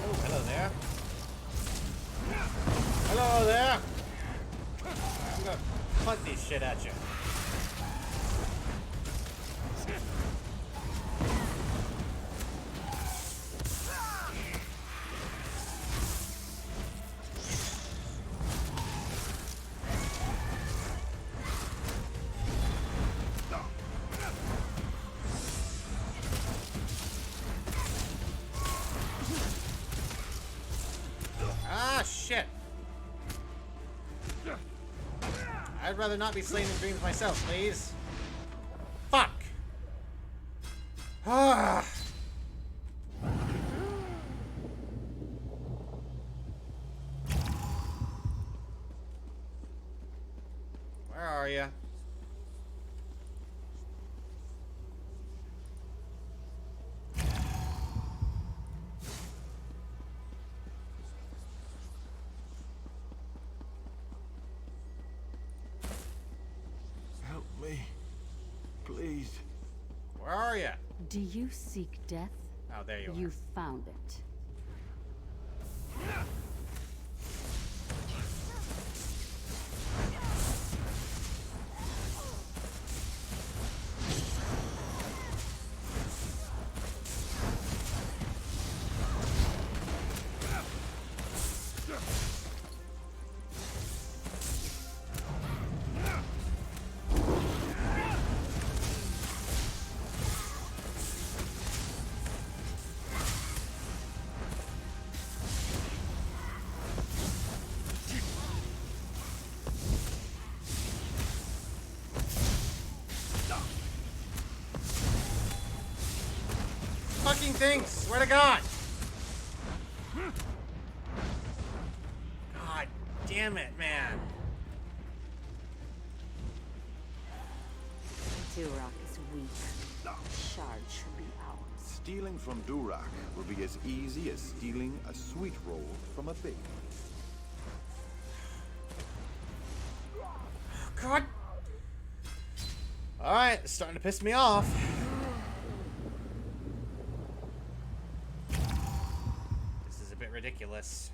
Oh, hello there. Hello there! I'm gonna punt this shit at you. Shit. I'd rather not be slain in dreams myself, please. Fuck. Ah. Where are you? Please. Where are you? Do you seek death? Oh, there you are. You found it. fucking things! Swear to God! God damn it, man. Durak is weak. Shard should be ours. Stealing from Durak will be as easy as stealing a sweet roll from a baby. God. Alright, it's starting to piss me off. This is a bit ridiculous.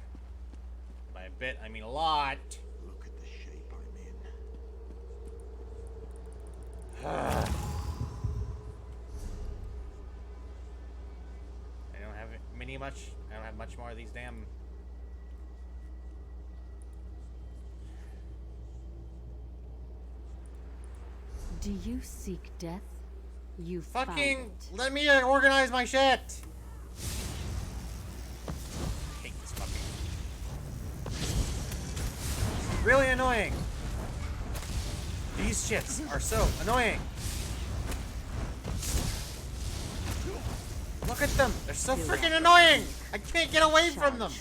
By a bit, I mean a lot. Look at the shape I'm in. I don't have I don't have much more of these damn. Do you seek death? You Fucking found it. let me organize my shit. I hate this fucking. Really annoying. These shits are so annoying. Look at them. They're so freaking annoying. I can't get away from them.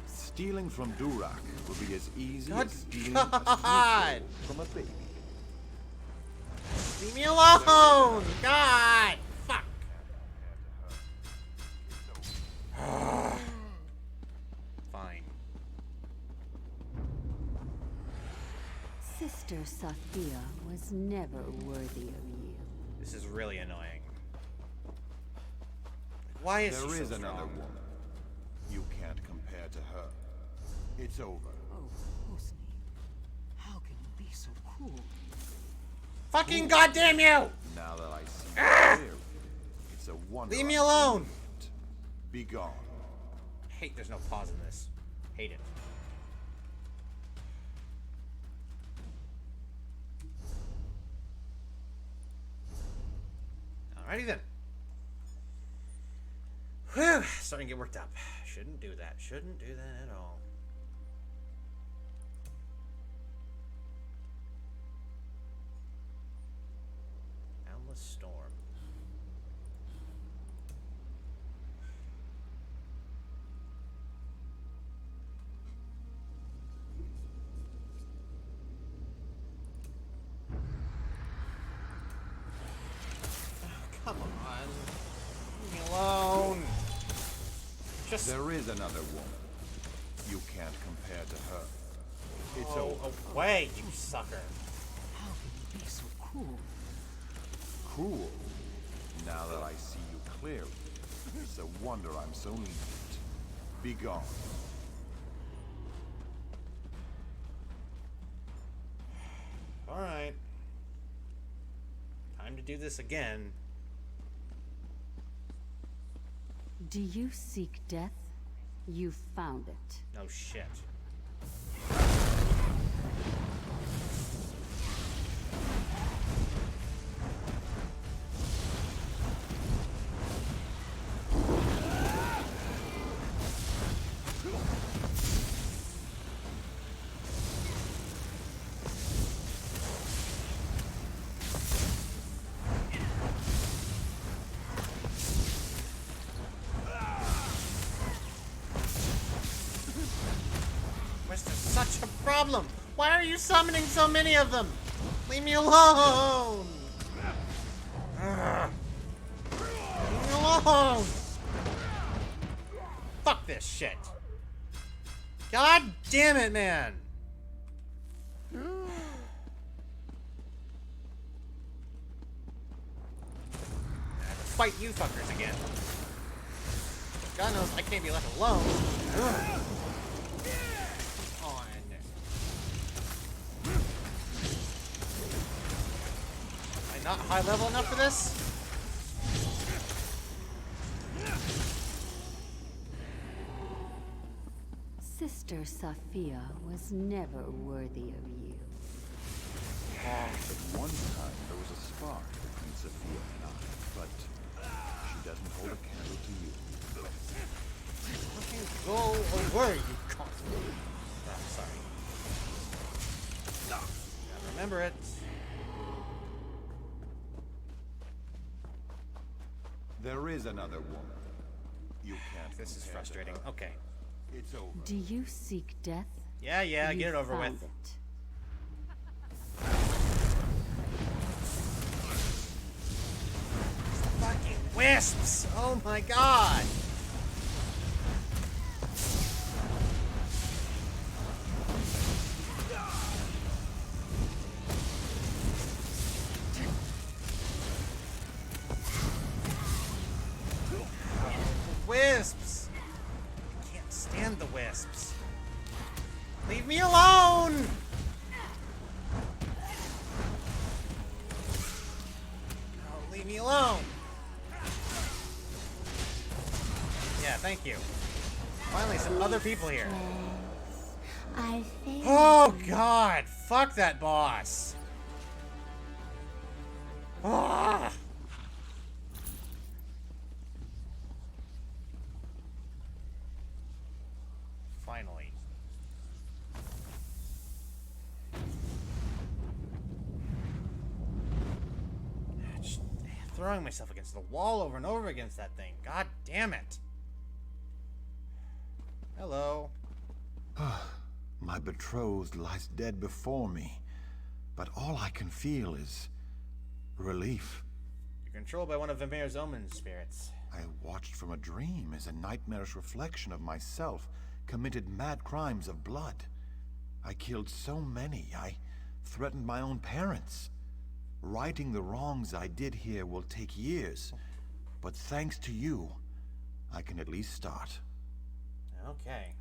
Stealing from Durak will be as easy God as stealing a sweet God. roll from a baby. Leave me alone! God! Fuck! Fine. Sister Sophia was never worthy of you. This is really annoying. Why is There she is so another strong? woman. You can't compare to her. It's over. Oh, Hosni. How can you be so cruel? Fucking goddamn you! Now that I see you clearly, it's a wonder. Leave me I'm so alone! lenient. Be gone. Hate there's no pause in this. Hate it. Alrighty then. Whew, starting to get worked up. Shouldn't do that. Shouldn't do that at all. Boundless Storm. Come on. Leave me alone. Just There is another woman. You can't compare to her. It's over. away, you sucker. How can you be so cruel? Cruel. Now that I see you clearly, it's a wonder I'm so lenient. Be gone. Alright. Time to do this again. Do you seek death? You found it. No shit. Where's there such a problem? Why are you summoning so many of them? Leave me alone! Ugh. Leave me alone! Fuck this shit. God damn it, man! I have to fight you fuckers again. God knows I can't be left alone. Ugh. Not high level enough for this? Sister Sophia was never worthy of you. At one time, there was a spark between Sophia and I, but she doesn't hold a candle to you. Fucking go away, you cunt. Oh, sorry. Gotta remember it. There is another woman. You can't. This is frustrating. Okay. It's over. Do you seek death? Yeah, get it over with. Found it. Fucking wisps! Oh my god! Wisps! I can't stand the wisps. Leave me alone! Oh, leave me alone! Yeah, thank you. Finally, some other people here. I failed. Oh god! Fuck that boss! Ah! Finally. Just throwing myself against the wall over and over against that thing. God damn it. Hello. My betrothed lies dead before me, but all I can feel is relief. You're controlled by one of Vimir's omen spirits. I watched from a dream as a nightmarish reflection of myself committed mad crimes of blood. I killed so many, I threatened my own parents. Righting the wrongs I did here will take years, but thanks to you, I can at least start. Okay.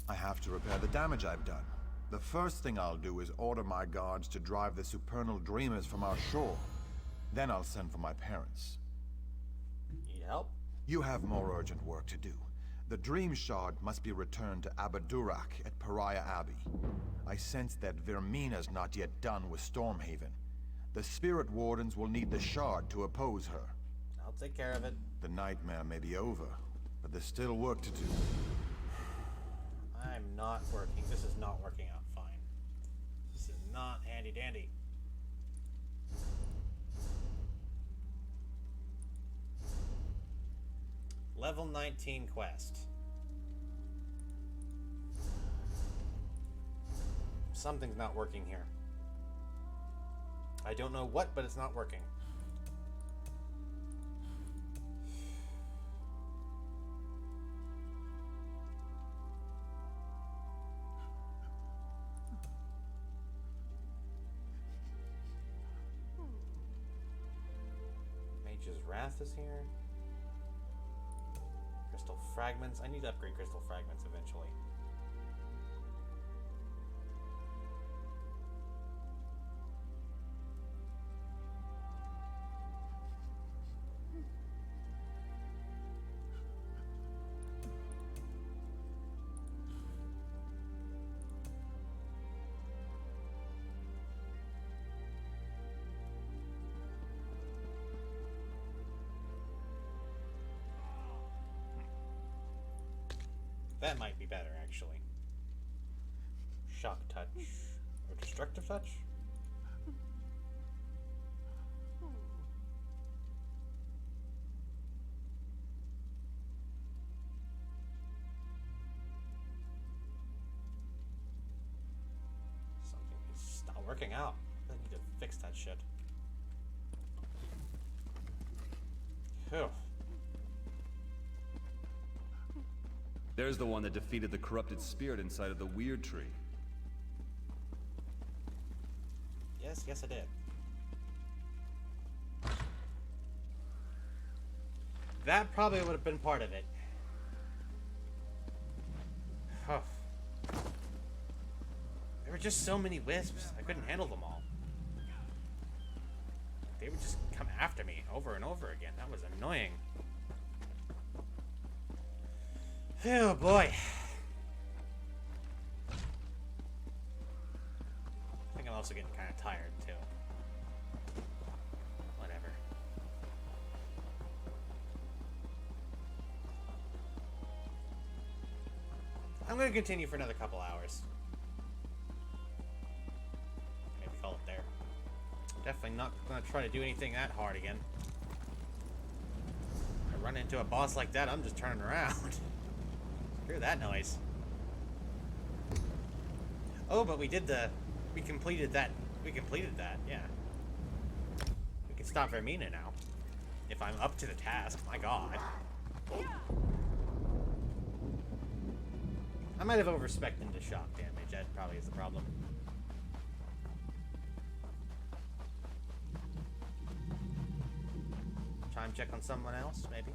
I have to repair the damage I've done. The first thing I'll do is order my guards to drive the supernal dreamers from our shore. Then I'll send for my parents. Need help? You have more urgent work to do. The Dream Shard must be returned to Abadurak at Pariah Abbey. I sense that Vermina's not yet done with Stormhaven. The Spirit Wardens will need the Shard to oppose her. I'll take care of it. The nightmare may be over, but there's still work to do. I'm not working. This is not working out fine. This is not handy dandy. Level 19 quest. Something's not working here. I don't know what, but it's not working. Mage's Wrath is here. Crystal Fragments. I need to upgrade Crystal Fragments eventually. That might be better, actually. Shock Touch. Or Destructive Touch? Something is not working out. I need to fix that shit. Phew. There's the one that defeated the corrupted spirit inside of the weird tree. Yes, I did. That probably would have been part of it. Huh. There were just so many wisps. I couldn't handle them all. They would just come after me over and over again. That was annoying. Oh boy. I think I'm also getting kind of tired too. Whatever. I'm going to continue for another couple hours. Maybe call it there. Definitely not going to try to do anything that hard again. run into a boss like that, I'm just turning around. Hear that noise. Oh, but we completed that. We completed that, yeah. We can stop Vermina now. If I'm up to the task, my god. I might have overspected the shock damage, that probably is the problem. Time check on someone else, maybe?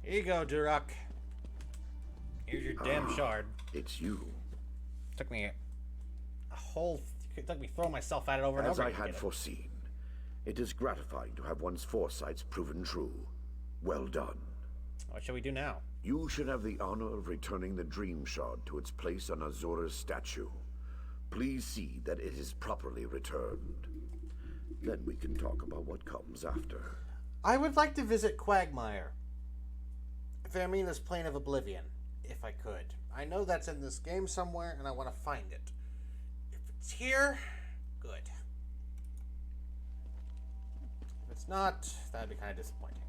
Here you go, Durak. Here's your damn shard. It's you. Took me a whole... It took me throwing myself at it over and over. As I had foreseen, it is gratifying to have one's foresights proven true. Well done. What shall we do now? You should have the honor of returning the Dream Shard to its place on Azura's statue. Please see that it is properly returned. Then we can talk about what comes after. I would like to visit Quagmire. Vermina's Plane of Oblivion, if I could. I know that's in this game somewhere, and I want to find it. If it's here, good. If it's not, that'd be kind of disappointing.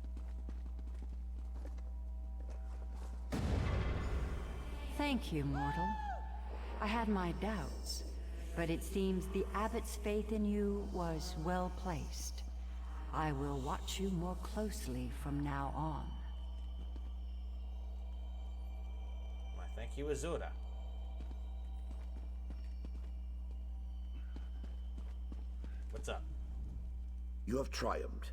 Thank you, mortal. I had my doubts, but it seems the abbot's faith in you was well placed. I will watch you more closely from now on. Why, thank you, Azura. What's up? You have triumphed.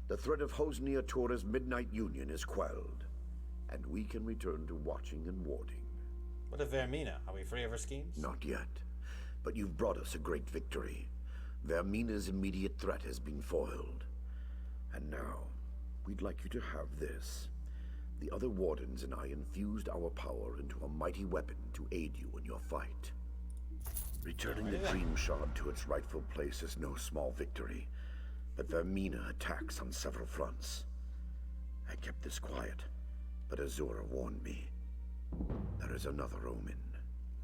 The threat of Hosnia Tora's Midnight Union is quelled, and we can return to watching and warding. What of Vermina? Are we free of her schemes? Not yet, but you've brought us a great victory. Vermina's immediate threat has been foiled. And now, we'd like you to have this. The other wardens and I infused our power into a mighty weapon to aid you in your fight. Returning the Dream Shard to its rightful place is no small victory, but Vermina attacks on several fronts. I kept this quiet, but Azura warned me. There is another omen.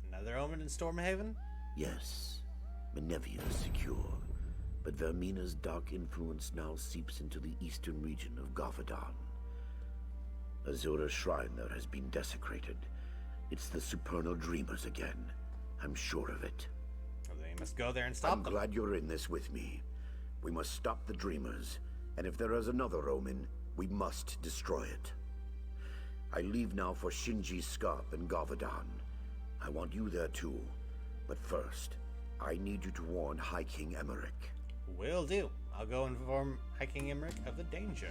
Another omen in Stormhaven? Yes. Menevia is secure, but Vermina's dark influence now seeps into the eastern region of Gavadan. Azura's shrine there has been desecrated. It's the Supernal Dreamers again. I'm sure of it. Well, then you must go there and stop them. I'm glad you're in this with me. We must stop the Dreamers, and if there is another omen, we must destroy it. I leave now for Shinji's Scarp in Gavadan. I want you there too. But first, I need you to warn High King Emmerich. Will do. I'll go inform High King Emmerich of the danger.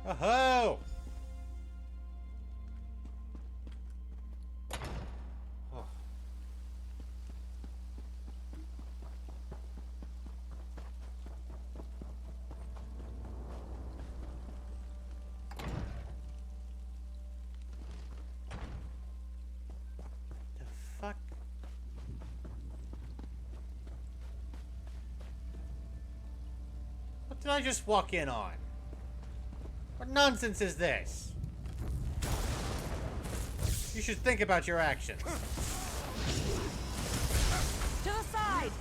Oh-ho! Oh. The fuck? What did I just walk in on? What nonsense is this? You should think about your actions. To the side!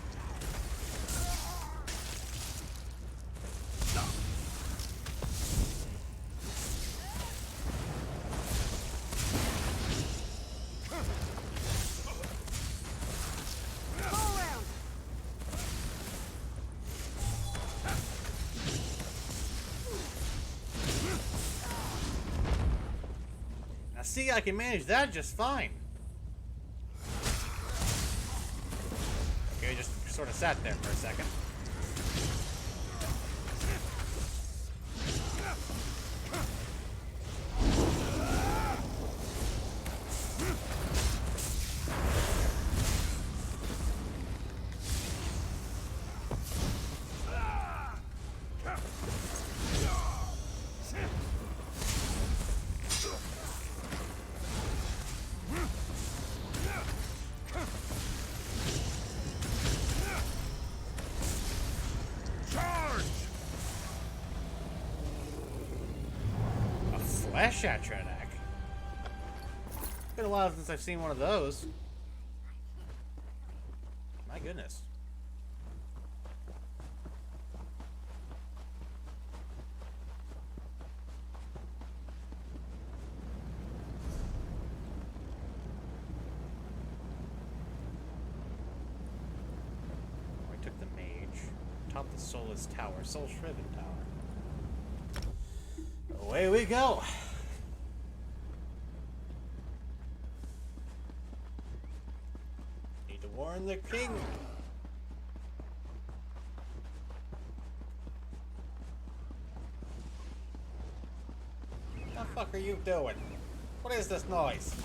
Go around! Now see, I can manage that just fine. Okay, just sort of sat there for a second. Flash Shatradak. Been a while since I've seen one of those. My goodness. I took the mage. Top the soulless tower. Soul Shriven Tower. Away we go. Need to warn the king. What the fuck are you doing? What is this noise?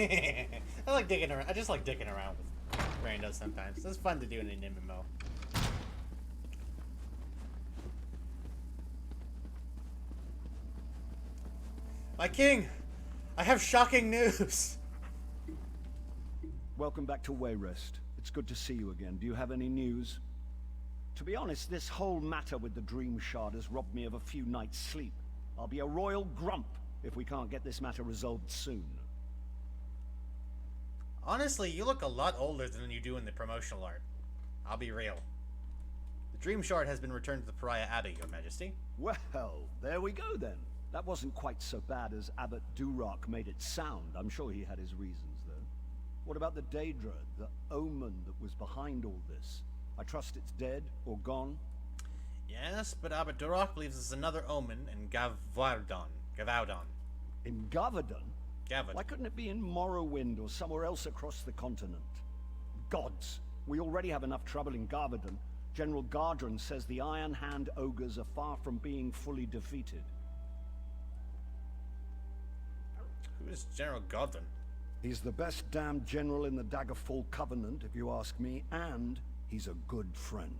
I like digging around. I just like dicking around with randos sometimes. It's fun to do in an MMO. My king, I have shocking news. Welcome back to Wayrest. It's good to see you again. Do you have any news? To be honest, this whole matter with the Dream Shard has robbed me of a few nights' sleep. I'll be a royal grump if we can't get this matter resolved soon. Honestly, you look a lot older than you do in the promotional art. I'll be real. The Dream Shard has been returned to the Pariah Abbey, Your Majesty. Well, there we go then. That wasn't quite so bad as Abbot Duroc made it sound. I'm sure he had his reasons, though. What about the Daedra, the omen that was behind all this? I trust it's dead or gone? Yes, but Abbot Duroc believes there's another omen in Gavaudon. In Gavaudon? Gavaudon. Why couldn't it be in Morrowind or somewhere else across the continent? Gods, we already have enough trouble in Gavaudon. General Gardren says the Iron Hand ogres are far from being fully defeated. Who is General Gardren? He's the best damned general in the Daggerfall Covenant, if you ask me, and he's a good friend.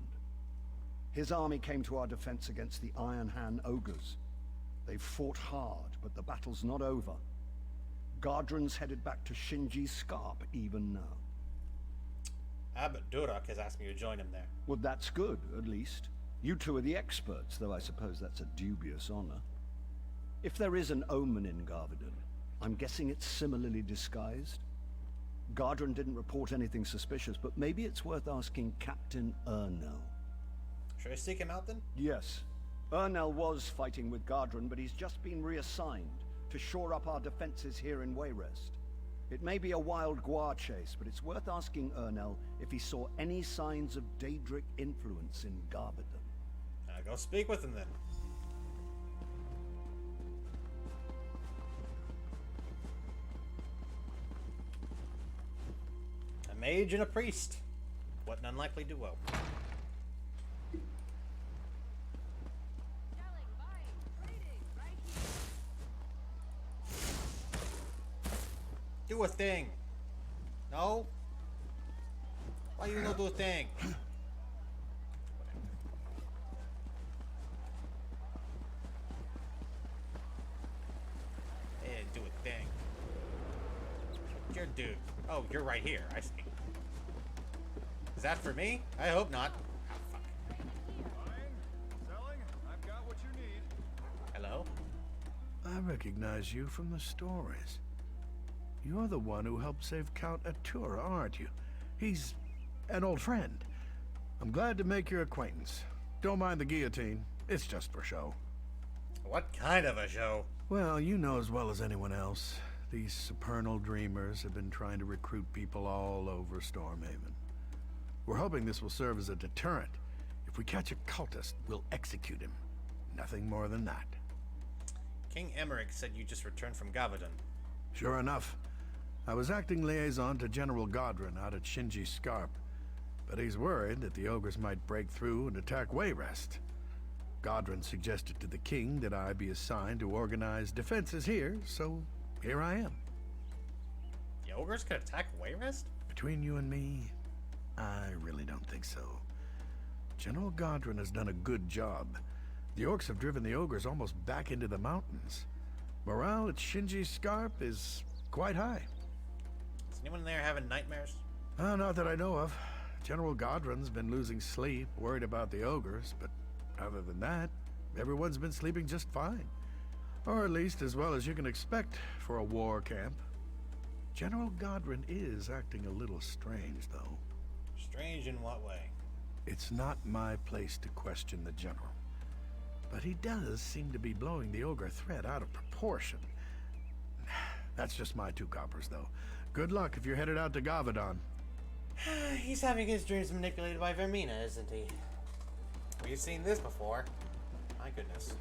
His army came to our defense against the Iron Hand ogres. They fought hard, but the battle's not over. Gardren's headed back to Shinji's Scarp even now. Abbot Duroc has asked me to join him there. Well, that's good, at least. You two are the experts, though I suppose that's a dubious honor. If there is an omen in Gavaudon, I'm guessing it's similarly disguised. Gardren didn't report anything suspicious, but maybe it's worth asking Captain Ernell. Should I seek him out then? Yes. Ernell was fighting with Gardren, but he's just been reassigned to shore up our defenses here in Wayrest. It may be a wild guar chase, but it's worth asking Ernell if he saw any signs of Daedric influence in Gavaudon. I'll go speak with him then. A mage and a priest. What an unlikely duo. Do a thing. No? Why you not do a thing? Yeah, do a thing. Your dude. Oh, you're right here. I see. Is that for me? I hope not. Oh, fuck. Selling? I've got what you need. Hello? I recognize you from the stories. You're the one who helped save Count Atura, aren't you? He's an old friend. I'm glad to make your acquaintance. Don't mind the guillotine. It's just for show. What kind of a show? Well, you know as well as anyone else. These supernal dreamers have been trying to recruit people all over Stormhaven. We're hoping this will serve as a deterrent. If we catch a cultist, we'll execute him. Nothing more than that. King Emmerich said you just returned from Gavaudon. Sure enough. I was acting liaison to General Gardren out at Shinji's Scarp, but he's worried that the ogres might break through and attack Wayrest. Godwin suggested to the king that I be assigned to organize defenses here, so here I am. The ogres could attack Wayrest? Between you and me, I really don't think so. General Godwin has done a good job. The orcs have driven the ogres almost back into the mountains. Morale at Shinji Scarp is quite high. Is anyone there having nightmares? Not that I know of. General Godwin's been losing sleep, worried about the ogres, but other than that, everyone's been sleeping just fine. Or at least as well as you can expect for a war camp. General Godwin is acting a little strange, though. Strange in what way? It's not my place to question the general. But he does seem to be blowing the ogre threat out of proportion. That's just my 2 coppers, though. Good luck if you're headed out to Gavadon. He's having his dreams manipulated by Vermina, isn't he? We've seen this before. My goodness.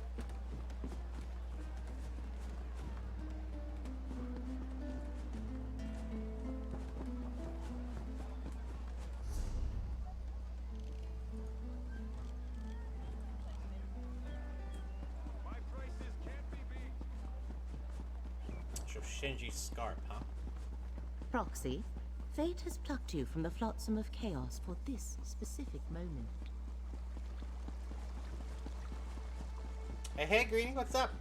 So Shinji Scarp, huh? Proxy, fate has plucked you from the flotsam of chaos for this specific moment. Hey, Greenie, what's up?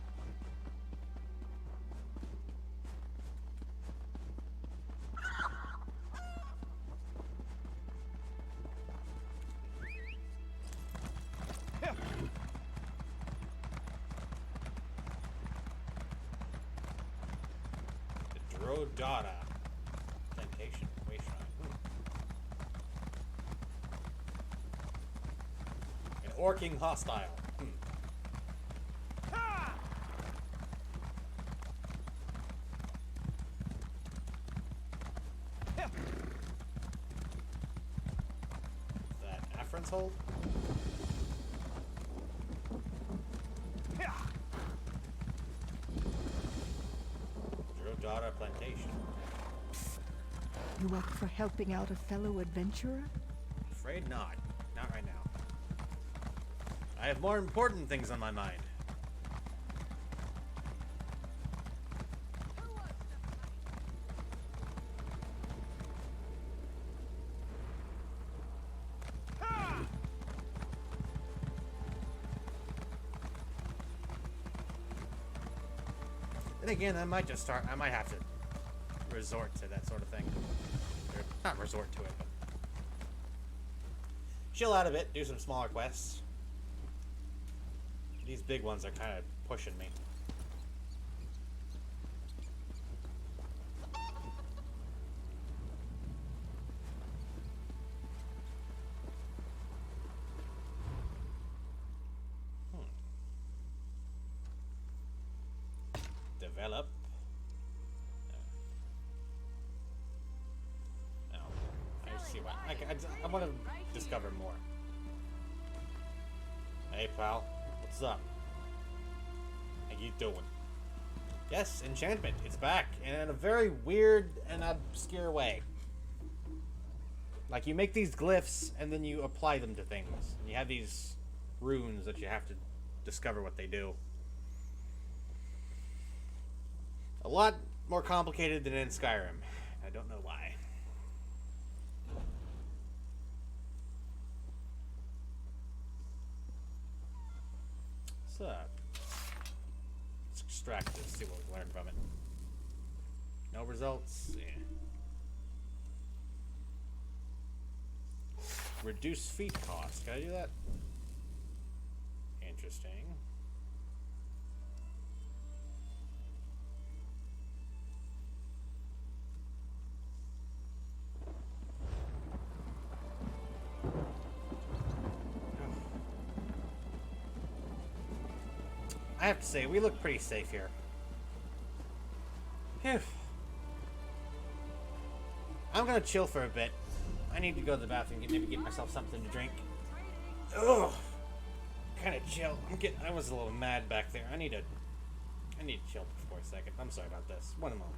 The Drodada Plantation. Way shrine. An orking hostile. Hold. Drodada Plantation. You up for helping out a fellow adventurer? Afraid not. Not right now. I have more important things on my mind. Then again, I might have to resort to that sort of thing. Or not resort to it, but chill out a bit, do some smaller quests. These big ones are kind of pushing me. Develop. No. I see what I want to discover more. Hey, pal. What's up? How you doing? Yes, enchantment. It's back in a very weird and obscure way. Like, you make these glyphs and then you apply them to things. And you have these runes that you have to discover what they do. A lot more complicated than in Skyrim. I don't know why. So, let's extract this, see what we learn from it. No results? Yeah. Reduce feet cost. Can I do that? Interesting. I have to say, we look pretty safe here. Phew. I'm gonna chill for a bit. I need to go to the bathroom and maybe get myself something to drink. Ugh. Kind of chill. I was a little mad back there. I need to chill for a second. I'm sorry about this. One moment.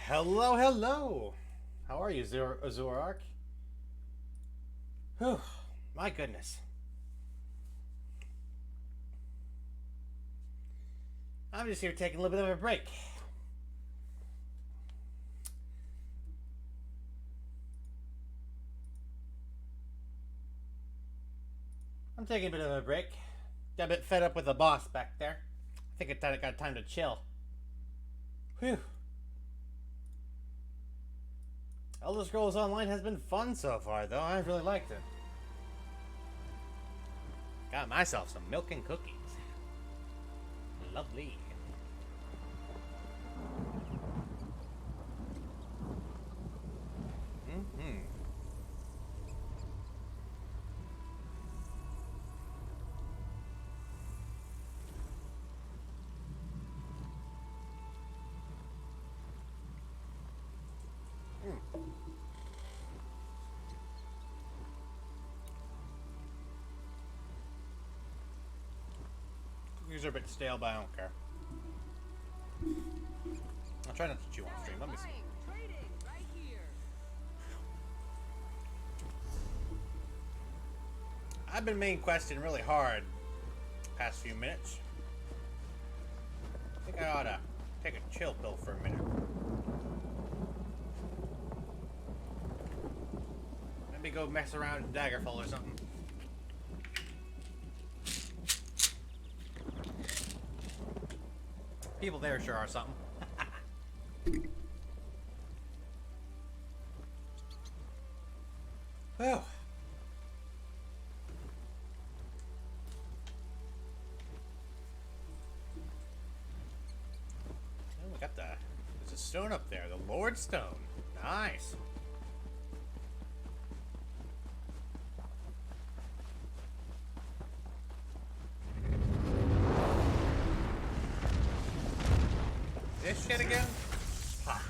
Hello, hello. How are you, Azurark? Whew, my goodness. I'm just here taking a little bit of a break. I'm taking a bit of a break. Got a bit fed up with the boss back there. I think I got time to chill. Whew. Elder Scrolls Online has been fun so far, though. I've really liked it. Got myself some milk and cookies. Lovely. Mm-hmm. Cookies are a bit stale, but I don't care. I'll try not to chew on stream. Let me see. I've been main questing really hard the past few minutes. I think I ought to take a chill pill for a minute. Maybe go mess around in Daggerfall or something. People there sure are something. Whew. We got there's a stone up there, the Lord Stone. Nice. This shit again? Ha.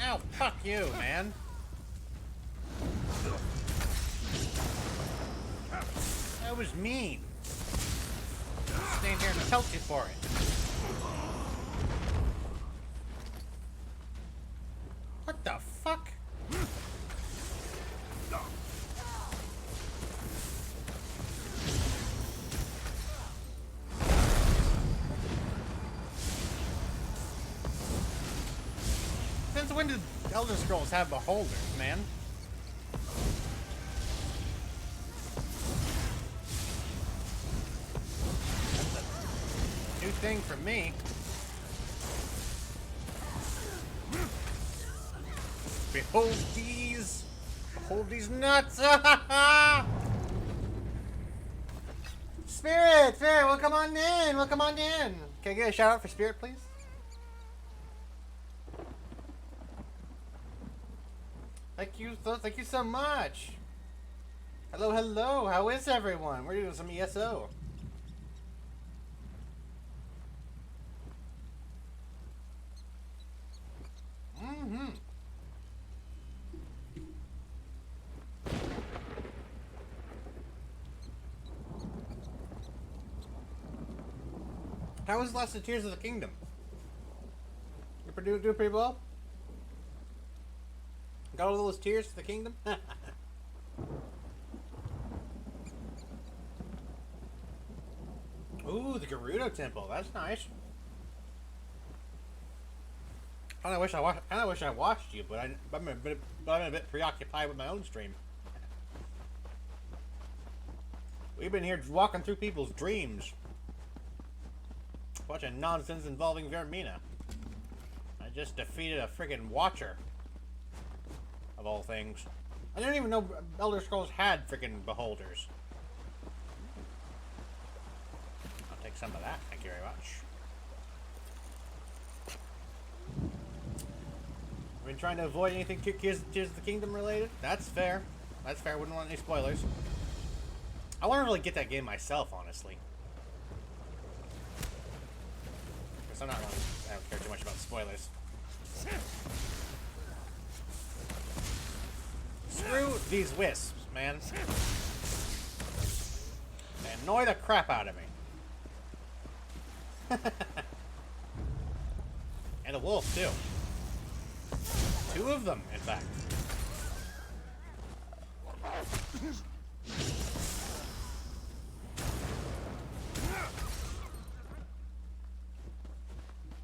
Ow, fuck you, man. That was mean. Stand here and pelt you for it. What the fuck? Since when did Elder Scrolls have beholders, man? That's a new thing for me. Behold these nuts! Spirit, welcome on in, welcome on in. Can I get a shout out for Spirit, please? Thank you so much. Hello, how is everyone? We're doing some ESO. Mm-hmm. How was Last of Tears of the Kingdom? You do pretty well? Got all those tears of the kingdom? Ooh, the Gerudo Temple. That's nice. I wish I watched you, but I'm a bit preoccupied with my own stream. We've been here walking through people's dreams. Watching nonsense involving Vermina. I just defeated a friggin' Watcher. Of all things. I didn't even know Elder Scrolls had friggin' beholders. I'll take some of that, thank you very much. I've been trying to avoid anything Tears of the Kingdom related. That's fair. That's fair, wouldn't want any spoilers. I want to really get that game myself, honestly. Because I don't care too much about spoilers. Screw these wisps, man. They annoy the crap out of me. And a wolf, too. 2 of them, in fact.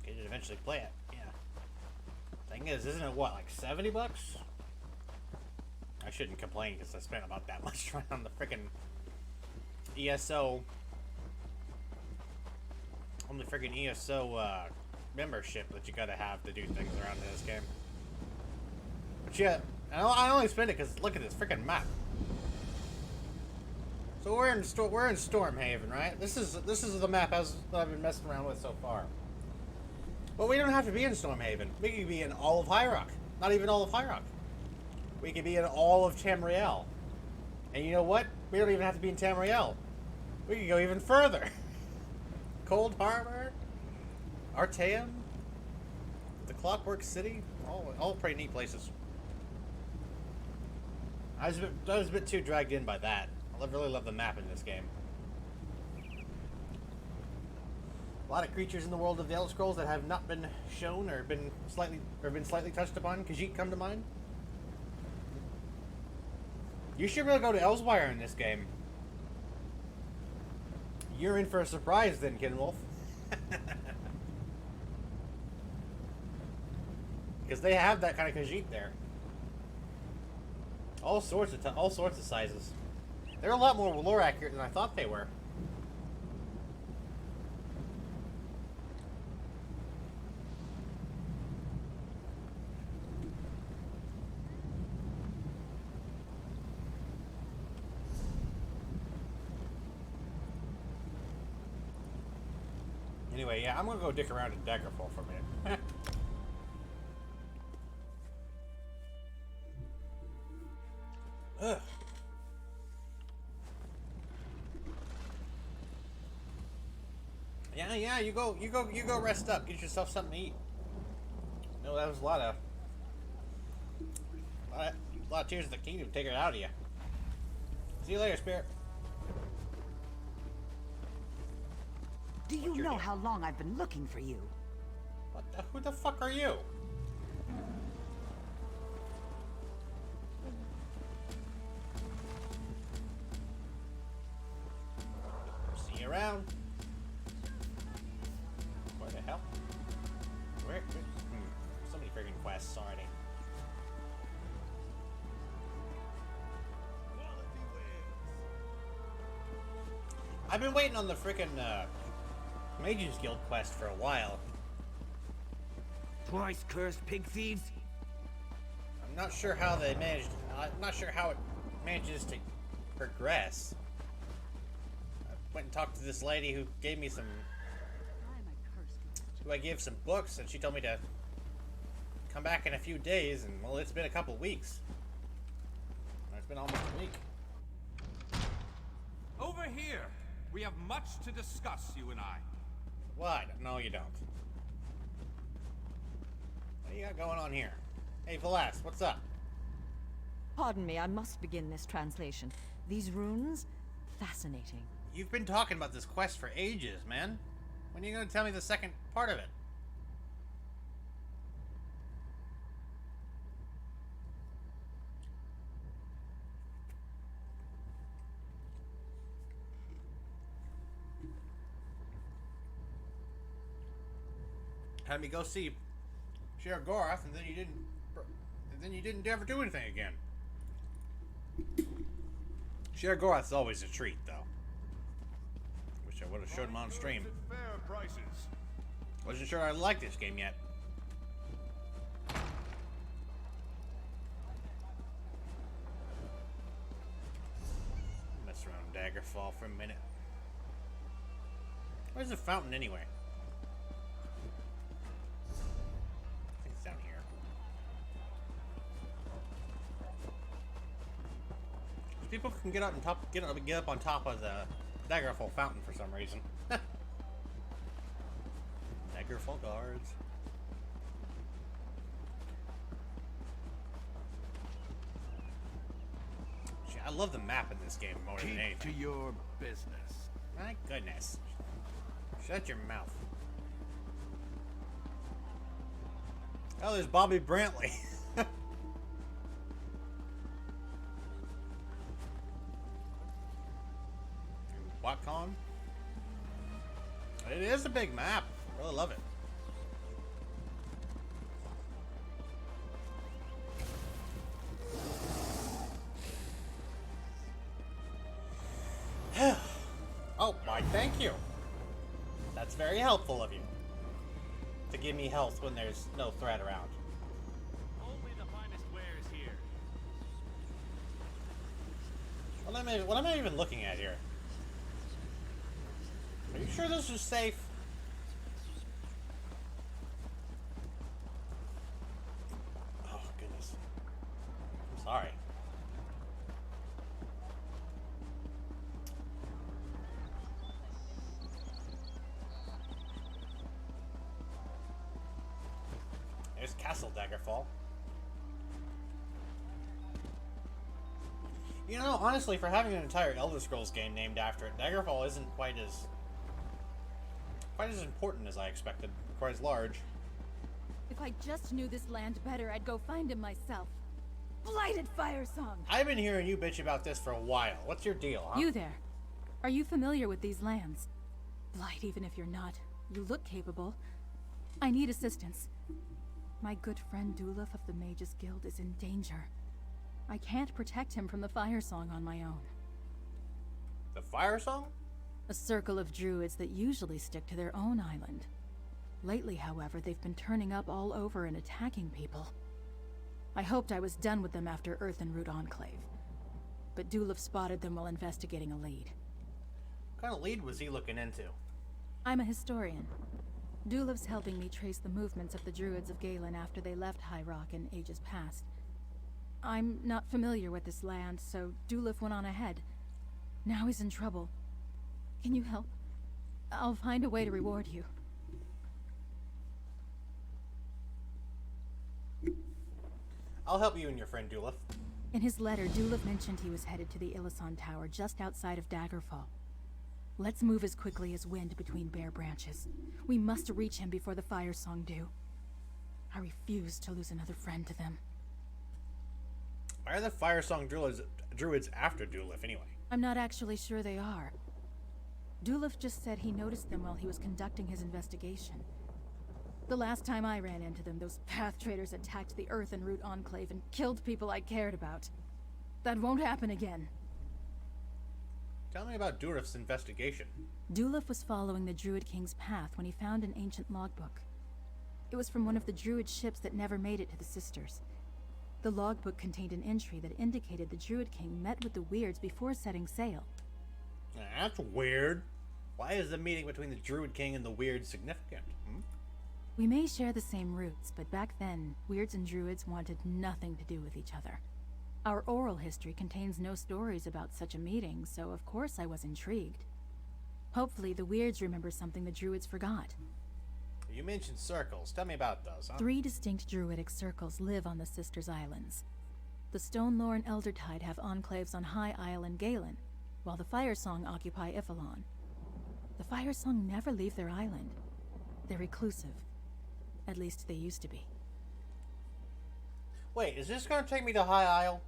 Okay, did eventually play it. Yeah. Thing is, isn't it what, like $70? I shouldn't complain because I spent about that much trying on the freaking ESO. On the freaking ESO membership that you gotta have to do things around in this game. But yeah, I only spend it because look at this freaking map. So we're in Stormhaven, right? This is the map that I've been messing around with so far. But we don't have to be in Stormhaven. We could be in all of High Rock. Not even all of High Rock. We could be in all of Tamriel. And you know what? We don't even have to be in Tamriel. We could go even further. Cold Harbor, Artaeum, the Clockwork City, all pretty neat places. I was a bit too dragged in by that. I really love the map in this game. A lot of creatures in the world of the Elder Scrolls that have not been shown or been slightly touched upon. Khajiit come to mind. You should really go to Elsewire in this game. You're in for a surprise then, Kinwolf. Because they have that kind of Khajiit there. All sorts of sizes. They're a lot more lore accurate than I thought they were. Anyway, yeah, I'm gonna go dick around in Daggerfall for a minute. Ugh. Yeah, you go rest up, get yourself something to eat. No, that was a lot of Tears of the Kingdom take it out of you. See you later, Spirit. Do you know how long I've been looking for you? Who the fuck are you? See you around. Where the hell? Where? So many friggin' quests already. I've been waiting on the frickin' Mages Guild quest for a while. Twice cursed pig thieves? I'm not sure how they managed. I'm not sure how it manages to progress. I went and talked to this lady who gave me some. Who I gave some books, and she told me to come back in a few days, and well, it's been a couple weeks. It's been almost a week. Over here! We have much to discuss, you and I. What? No, you don't. What do you got going on here? Hey, Velas, what's up? Pardon me, I must begin this translation. These runes, fascinating. You've been talking about this quest for ages, man. When are you going to tell me the second part of it? Had me go see Sheogorath, and then you didn't ever do anything again. Sheogorath's always a treat, though. Wish I would have showed him on stream. Fair prices. Wasn't sure I liked this game yet. Mess around Daggerfall for a minute. Where's the fountain anyway? Down here. People can get up on top of the Daggerfall fountain for some reason. Daggerfall guards. I love the map in this game more than Keep anything. to your business. My goodness. Shut your mouth. Oh, there's Bobby Brantley. WatCon? It is a big map. I really love it. Oh, why, thank you. That's very helpful of you. To give me health when there's no threat around. Only the finest wares here. What am I even looking at here? Are you sure this is safe? Oh, goodness. I'm sorry. There's Castle Daggerfall. You know, honestly, for having an entire Elder Scrolls game named after it, Daggerfall isn't quite as important as I expected. Quite as large. If I just knew this land better, I'd go find him myself. Blighted Fire Song! I've been hearing you bitch about this for a while. What's your deal, huh? You there. Are you familiar with these lands? Blight, even if you're not. You look capable. I need assistance. My good friend Dulaf of the Mages Guild is in danger. I can't protect him from the Fire Song on my own. The Fire Song? A circle of druids that usually stick to their own island. Lately, however, they've been turning up all over and attacking people. I hoped I was done with them after Earthenroot Enclave. But Dulaf spotted them while investigating a lead. What kind of lead was he looking into? I'm a historian. Dulaf's helping me trace the movements of the druids of Galen after they left High Rock in ages past. I'm not familiar with this land, so Dulaf went on ahead. Now he's in trouble. Can you help? I'll find a way to reward you. I'll help you and your friend Dulaf. In his letter, Dulaf mentioned he was headed to the Illisan Tower just outside of Daggerfall. Let's move as quickly as wind between bare branches. We must reach him before the Fire Song do. I refuse to lose another friend to them. Why are the Fire Song druids after Dulaf anyway? I'm not actually sure they are. Dulaf just said he noticed them while he was conducting his investigation. The last time I ran into them, those path traders attacked the Earthenroot Enclave and killed people I cared about. That won't happen again. Tell me about Dulaf's investigation. Dulaf was following the Druid King's path when he found an ancient logbook. It was from one of the Druid ships that never made it to the Sisters. The logbook contained an entry that indicated the Druid King met with the Weirds before setting sail. That's weird. Why is the meeting between the Druid King and the Weirds significant? We may share the same roots, but back then, Weirds and Druids wanted nothing to do with each other. Our oral history contains no stories about such a meeting, so of course I was intrigued. Hopefully the Weirds remember something the Druids forgot. You mentioned circles. Tell me about those, huh? 3 distinct druidic circles live on the Sisters Islands. The Stonelore and Eldertide have enclaves on High Isle and Galen, while the Firesong occupy Ifalon. The Firesong never leave their island. They're reclusive. At least they used to be. Wait, is this going to take me to High Isle?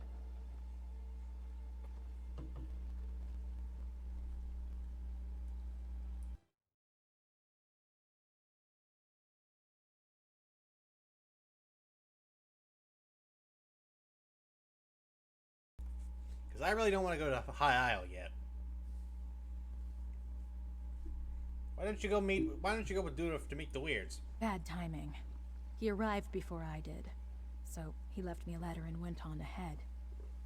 Because I really don't want to go to High Isle yet. Why don't you go with Dulaf to meet the Weirds? Bad timing. He arrived before I did, so he left me a letter and went on ahead.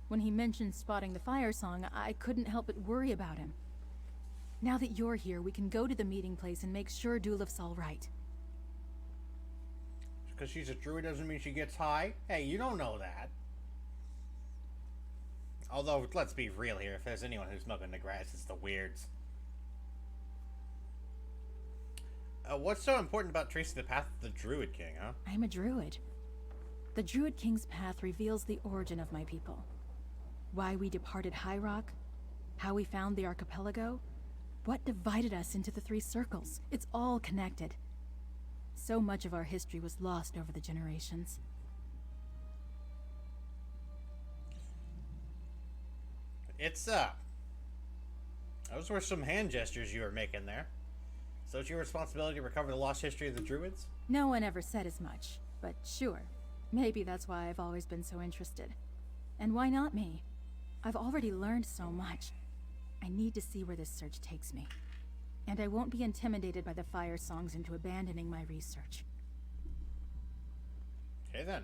When he mentioned spotting the Fire Song, I couldn't help but worry about him. Now that you're here, we can go to the meeting place and make sure Dulaf's all right. Because she's a druid doesn't mean she gets high? Hey, you don't know that. Although, let's be real here, if there's anyone who's smoking the grass, it's the Weirds. What's so important about tracing the path of the Druid King, huh? I'm a druid. The Druid King's path reveals the origin of my people. Why we departed High Rock? How we found the archipelago? What divided us into the three circles? It's all connected. So much of our history was lost over the generations. Those were some hand gestures you were making there. So it's your responsibility to recover the lost history of the Druids? No one ever said as much, but sure. Maybe that's why I've always been so interested. And why not me? I've already learned so much. I need to see where this search takes me. And I won't be intimidated by the fire songs into abandoning my research. Okay then.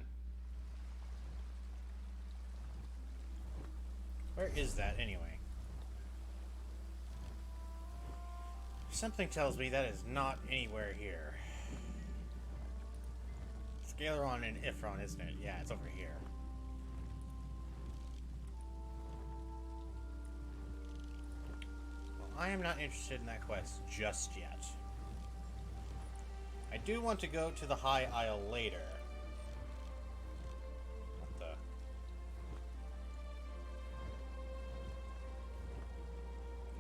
Where is that anyway? Something tells me that is not anywhere here. Scaleron and Ifron, isn't it? Yeah, it's over here. Well, I am not interested in that quest just yet. I do want to go to the High Isle later. What the?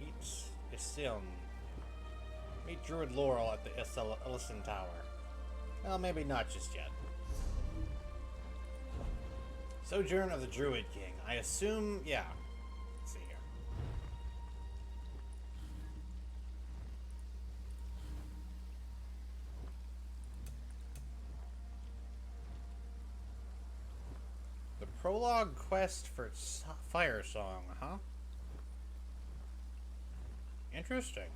Meet Isiln. Meet Druid Laurel at the Ellison Tower. Well, maybe not just yet. Sojourn of the Druid King. I assume, yeah. Let's see here. The prologue quest for Fire Song, huh? Interesting.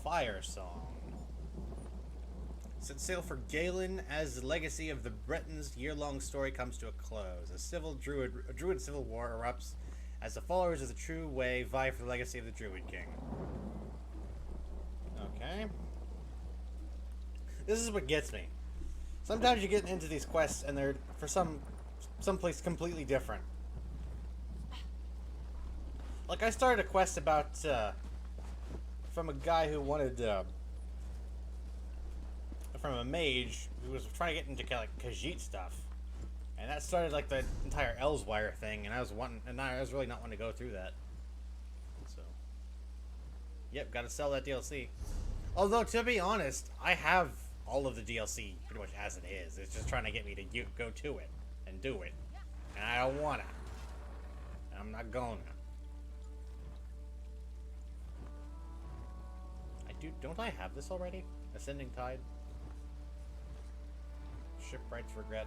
Fire Song. Set sail for Galen as the legacy of the Bretons' year-long story comes to a close. A druid civil war erupts as the followers of the true way vie for the legacy of the Druid King. Okay. This is what gets me. Sometimes you get into these quests and they're for someplace completely different. Like I started a quest about from a guy who wanted from a mage who was trying to get into like Khajiit stuff, and that started like the entire Elsewire thing, and I was really not wanting to go through that. So, yep, got to sell that DLC. Although to be honest, I have all of the DLC pretty much as it is. It's just trying to get me to go to it and do it, and I don't wanna. And I'm not gonna. Don't I have this already? Ascending Tide? Shipwright's Regret.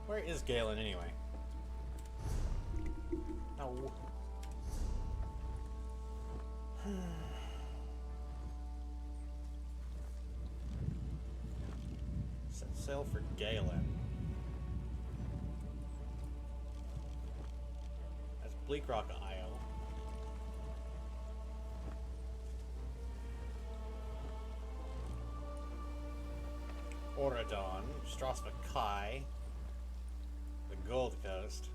Where is Galen anyway? No. Set sail for Galen. That's Bleak Rock Isle. Oradon, Strasva Kai, the Gold Coast.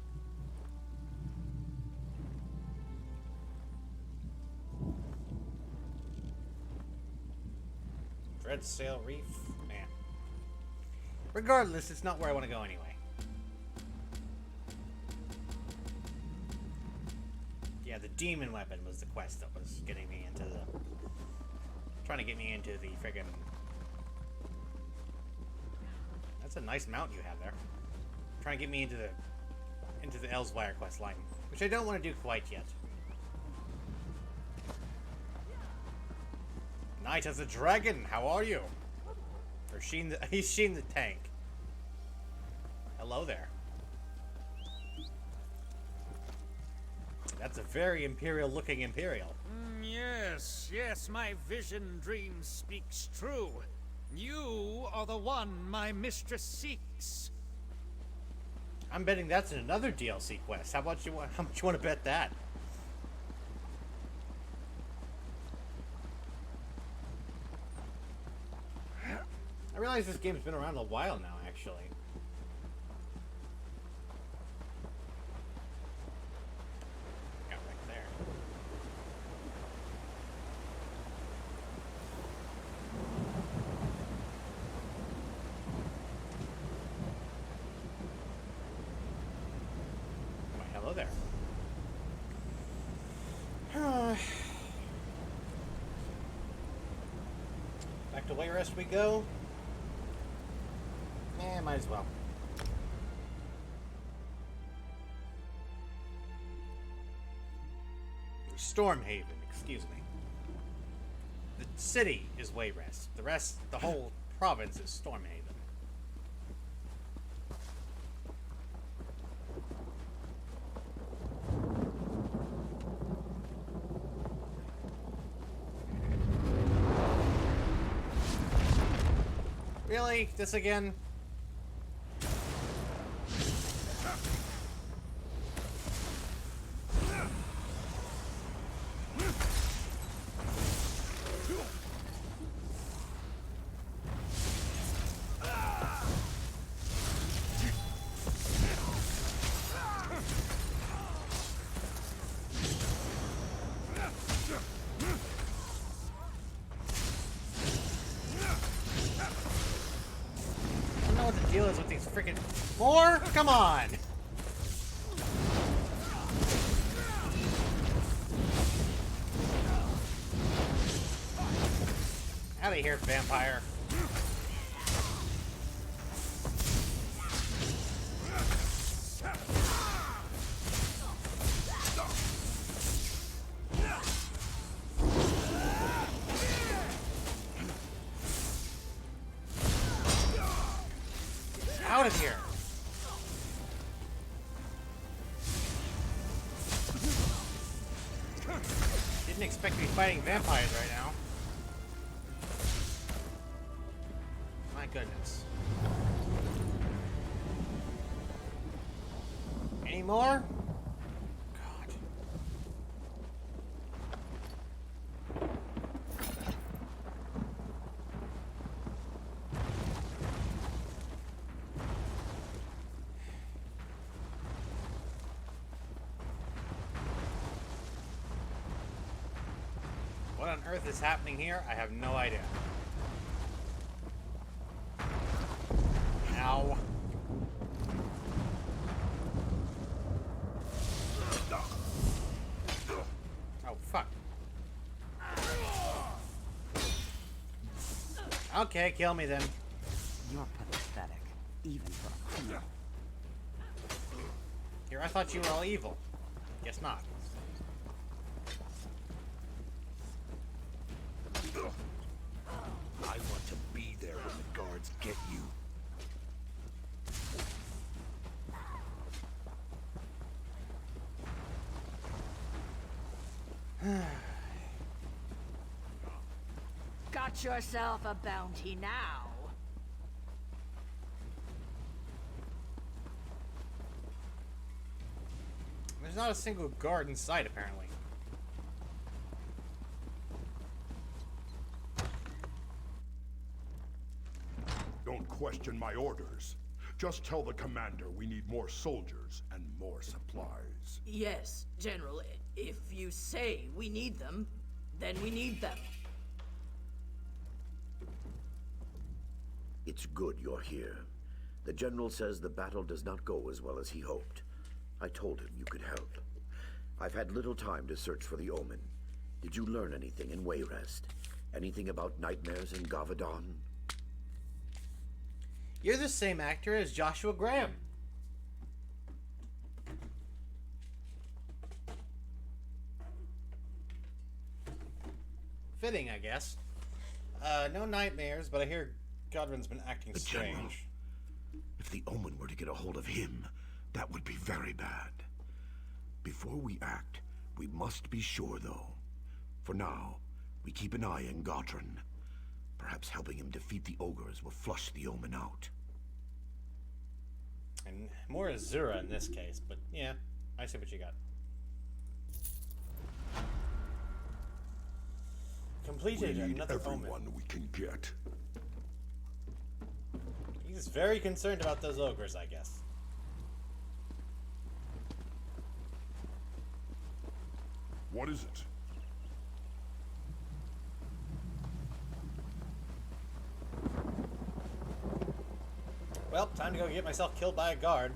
Dreadsail Reef? Man. Regardless, it's not where I want to go anyway. Yeah, the demon weapon was the quest that was getting me into the... trying to get me into the friggin'... That's a nice mount you have there. Trying to get me into the Elsewire quest line, which I don't want to do quite yet. Knight as a Dragon, how are you? Or he's Sheen the Tank. Hello there. That's a very Imperial looking Imperial. Yes, my vision dream speaks true. You are the one my mistress seeks. I'm betting that's in another DLC quest. How much you want to bet that? I realize this game's been around a while now, actually. Got right there. Back to Wayrest we go. Might as well. Stormhaven, excuse me. The city is Wayrest. The whole province is Stormhaven. Really? This again? Deal is with these freaking more? Come on! Out of here, vampire. Out of here! Didn't expect to be fighting vampires right now. My goodness. Any more? God. What on earth is happening here? I have no idea. Ow. Oh, fuck. Okay, kill me then. You're pathetic, even for a criminal. Here, I thought you were all evil. Guess not. I want to be there when the guards get you. Got yourself a bounty now. There's not a single guard in sight, apparently. Don't question my orders. Just tell the commander we need more soldiers and more supplies. Yes, General. If you say we need them, then we need them. It's good you're here. The General says the battle does not go as well as he hoped. I told him you could help. I've had little time to search for the Omen. Did you learn anything in Wayrest? Anything about nightmares in Gavadon? You're the same actor as Joshua Graham. Fitting, I guess. No nightmares, but I hear Godwin's been acting strange. General, if the Omen were to get a hold of him, that would be very bad. Before we act, we must be sure, though. For now, we keep an eye on Gautran. Perhaps helping him defeat the ogres will flush the Omen out. And more Azura in this case, but yeah, I see what you got. Completed We need another everyone Omen. we can get. He's very concerned about those ogres, I guess. What is it? Well, time to go get myself killed by a guard.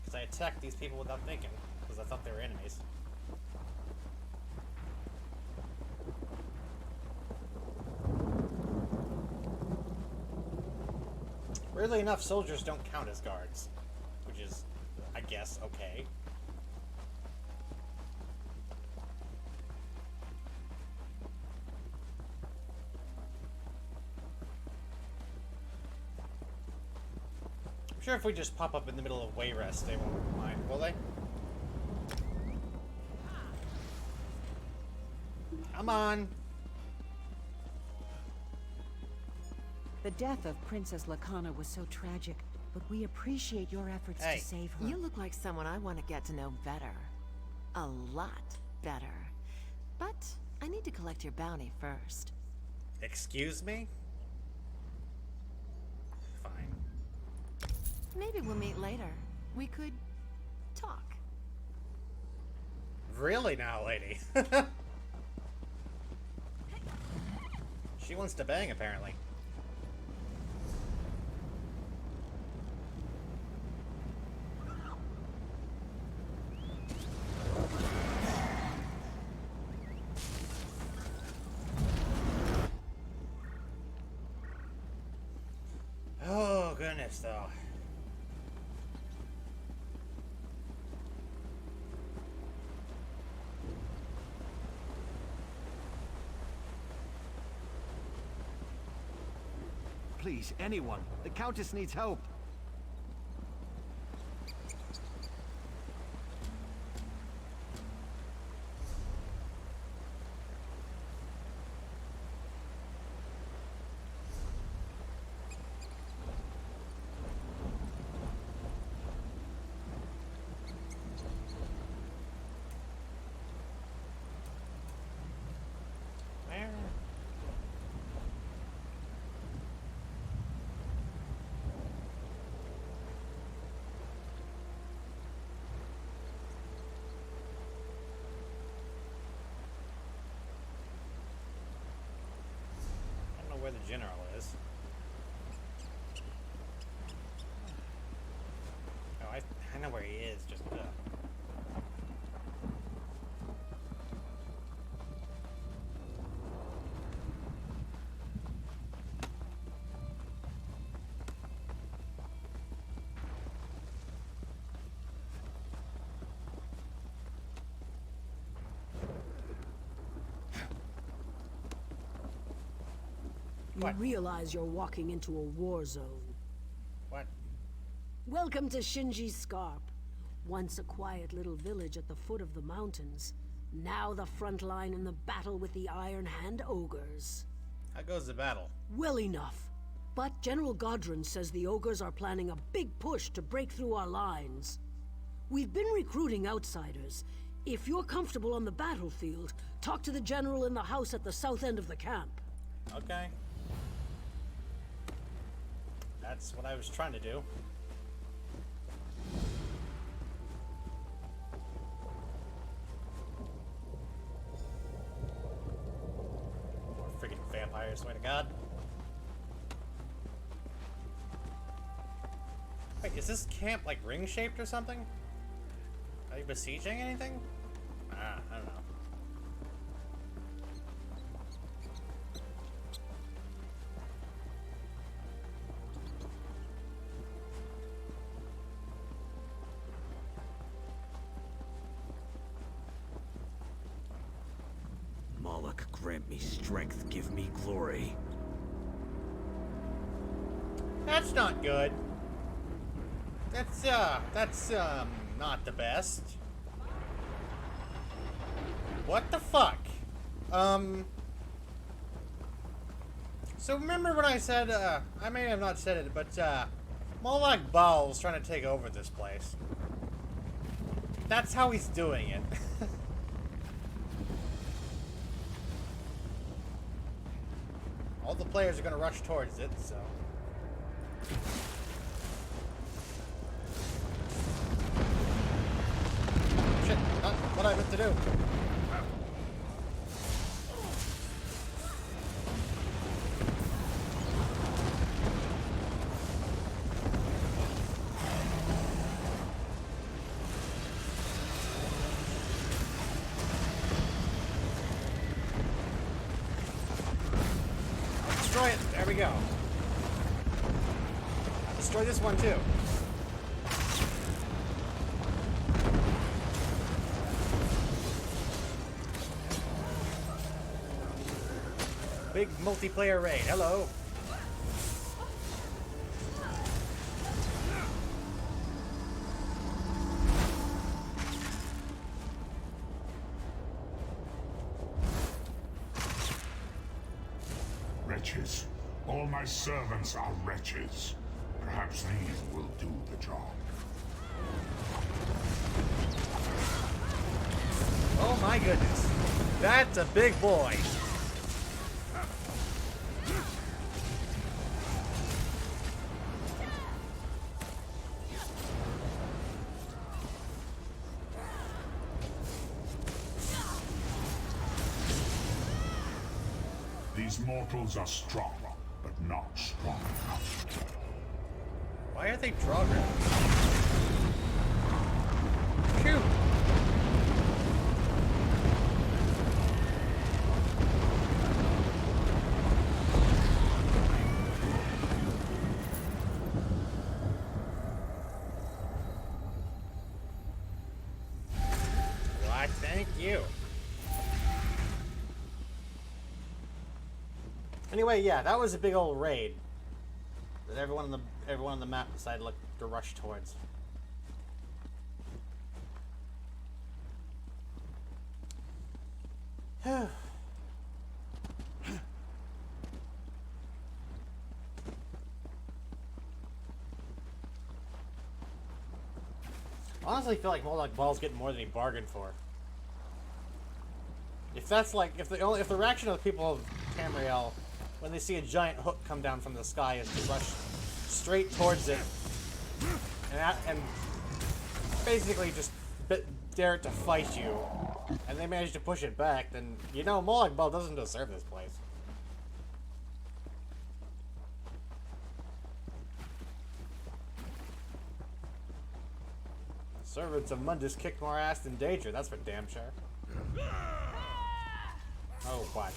Because I attacked these people without thinking, because I thought they were enemies. Weirdly enough, soldiers don't count as guards, which is, I guess, okay. I'm sure if we just pop up in the middle of way rest, they won't mind, will they? Come on! The death of Princess Lacana was so tragic, but we appreciate your efforts to save her. You look like someone I want to get to know better. A lot better. But I need to collect your bounty first. Excuse me? Fine. Maybe we'll meet later. We could talk. Really now, lady? She wants to bang, apparently. Oh, goodness, though. Please, anyone. The Countess needs help. Where the general is. Oh, I know where he is, just You realize you're walking into a war zone. What? Welcome to Shinji's Scarp. Once a quiet little village at the foot of the mountains. Now the front line in the battle with the Iron Hand Ogres. How goes the battle? Well enough. But General Godron says the Ogres are planning a big push to break through our lines. We've been recruiting outsiders. If you're comfortable on the battlefield, talk to the General in the house at the south end of the camp. Okay. That's what I was trying to do. More freaking vampires, swear to God. Wait, is this camp like ring-shaped or something? Are you besieging anything? I don't know. Moloch, grant me strength, give me glory. That's not good. That's not the best. What the fuck? So remember when I said, I may have not said it, but, Moloch Baal's trying to take over this place. That's how he's doing it. All the players are gonna rush towards it, so... Shit, not what I meant to do. Destroy it. There we go. destroy this one too. Big multiplayer raid. Hello. Wretches. All my servants are wretches. Perhaps these will do the job. Oh my goodness. That's a big boy. These mortals are strong, but not strong enough. Why are they Draugr? Phew. Why, thank you. Anyway, yeah, that was a big old raid that everyone on the map decided to rush towards. Honestly, I feel like Moloch Ball's getting more than he bargained for. If that's like, if the reaction of the people of Tamriel when they see a giant hook come down from the sky is to rush straight towards it and basically just dare it to fight you, and they manage to push it back, then you know Moloch Ball doesn't deserve this place. Servants of Mundus kicked more ass than Daedra, that's for damn sure. Oh, what?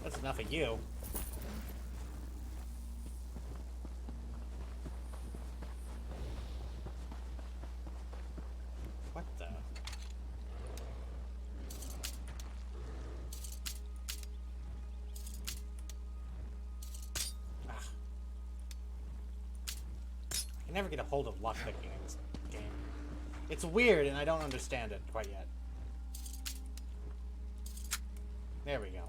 That's enough of you. What the? I can never get a hold of lockpicking in this game. It's weird and I don't understand it quite yet. There we go.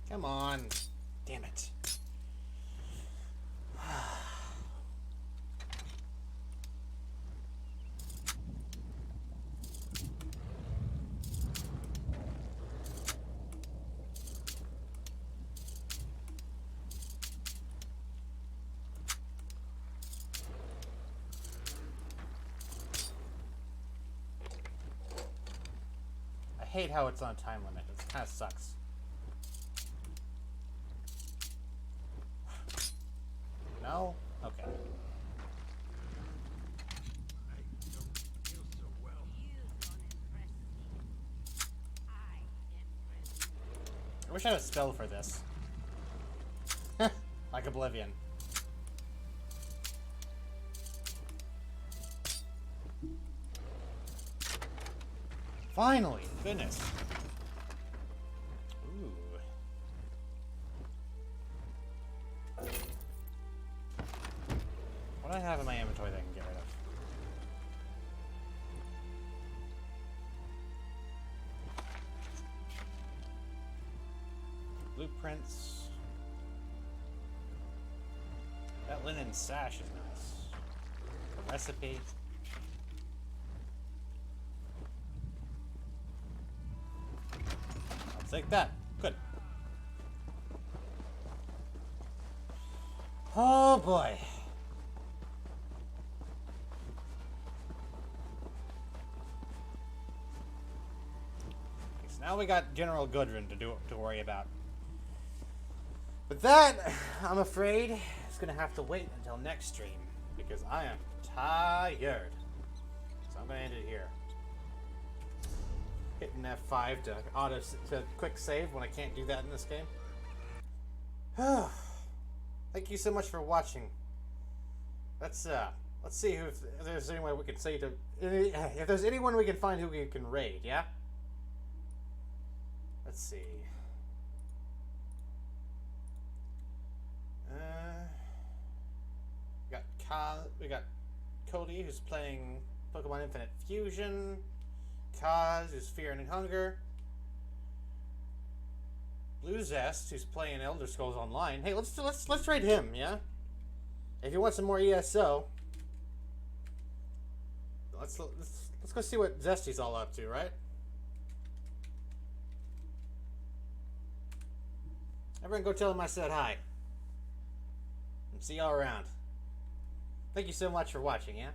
Come on. Damn it. I hate how it's on a time limit. It kind of sucks. No? Okay. I wish I had a spell for this. Like Oblivion. Finally! Goodness. Ooh. What do I have in my inventory that I can get rid of? Blueprints. That linen sash is nice. A recipe. I'll take that. Good. Oh boy. So now we got General Gudrun to worry about. But that, I'm afraid, is gonna have to wait until next stream because I am tired. So I'm gonna end it here. Hitting F5 to quick save when I can't do that in this game. Thank you so much for watching. Let's see if there's anyone we can say to. If there's anyone we can find who we can raid, yeah. Let's see. We got Cody, who's playing Pokemon Infinite Fusion. Kaz, who's Fear and Hunger. Blue Zest, who's playing Elder Scrolls Online. Hey, let's raid him, yeah. If you want some more ESO, let's go see what Zesty's all up to, right? Everyone, go tell him I said hi. And see y'all around. Thank you so much for watching, yeah?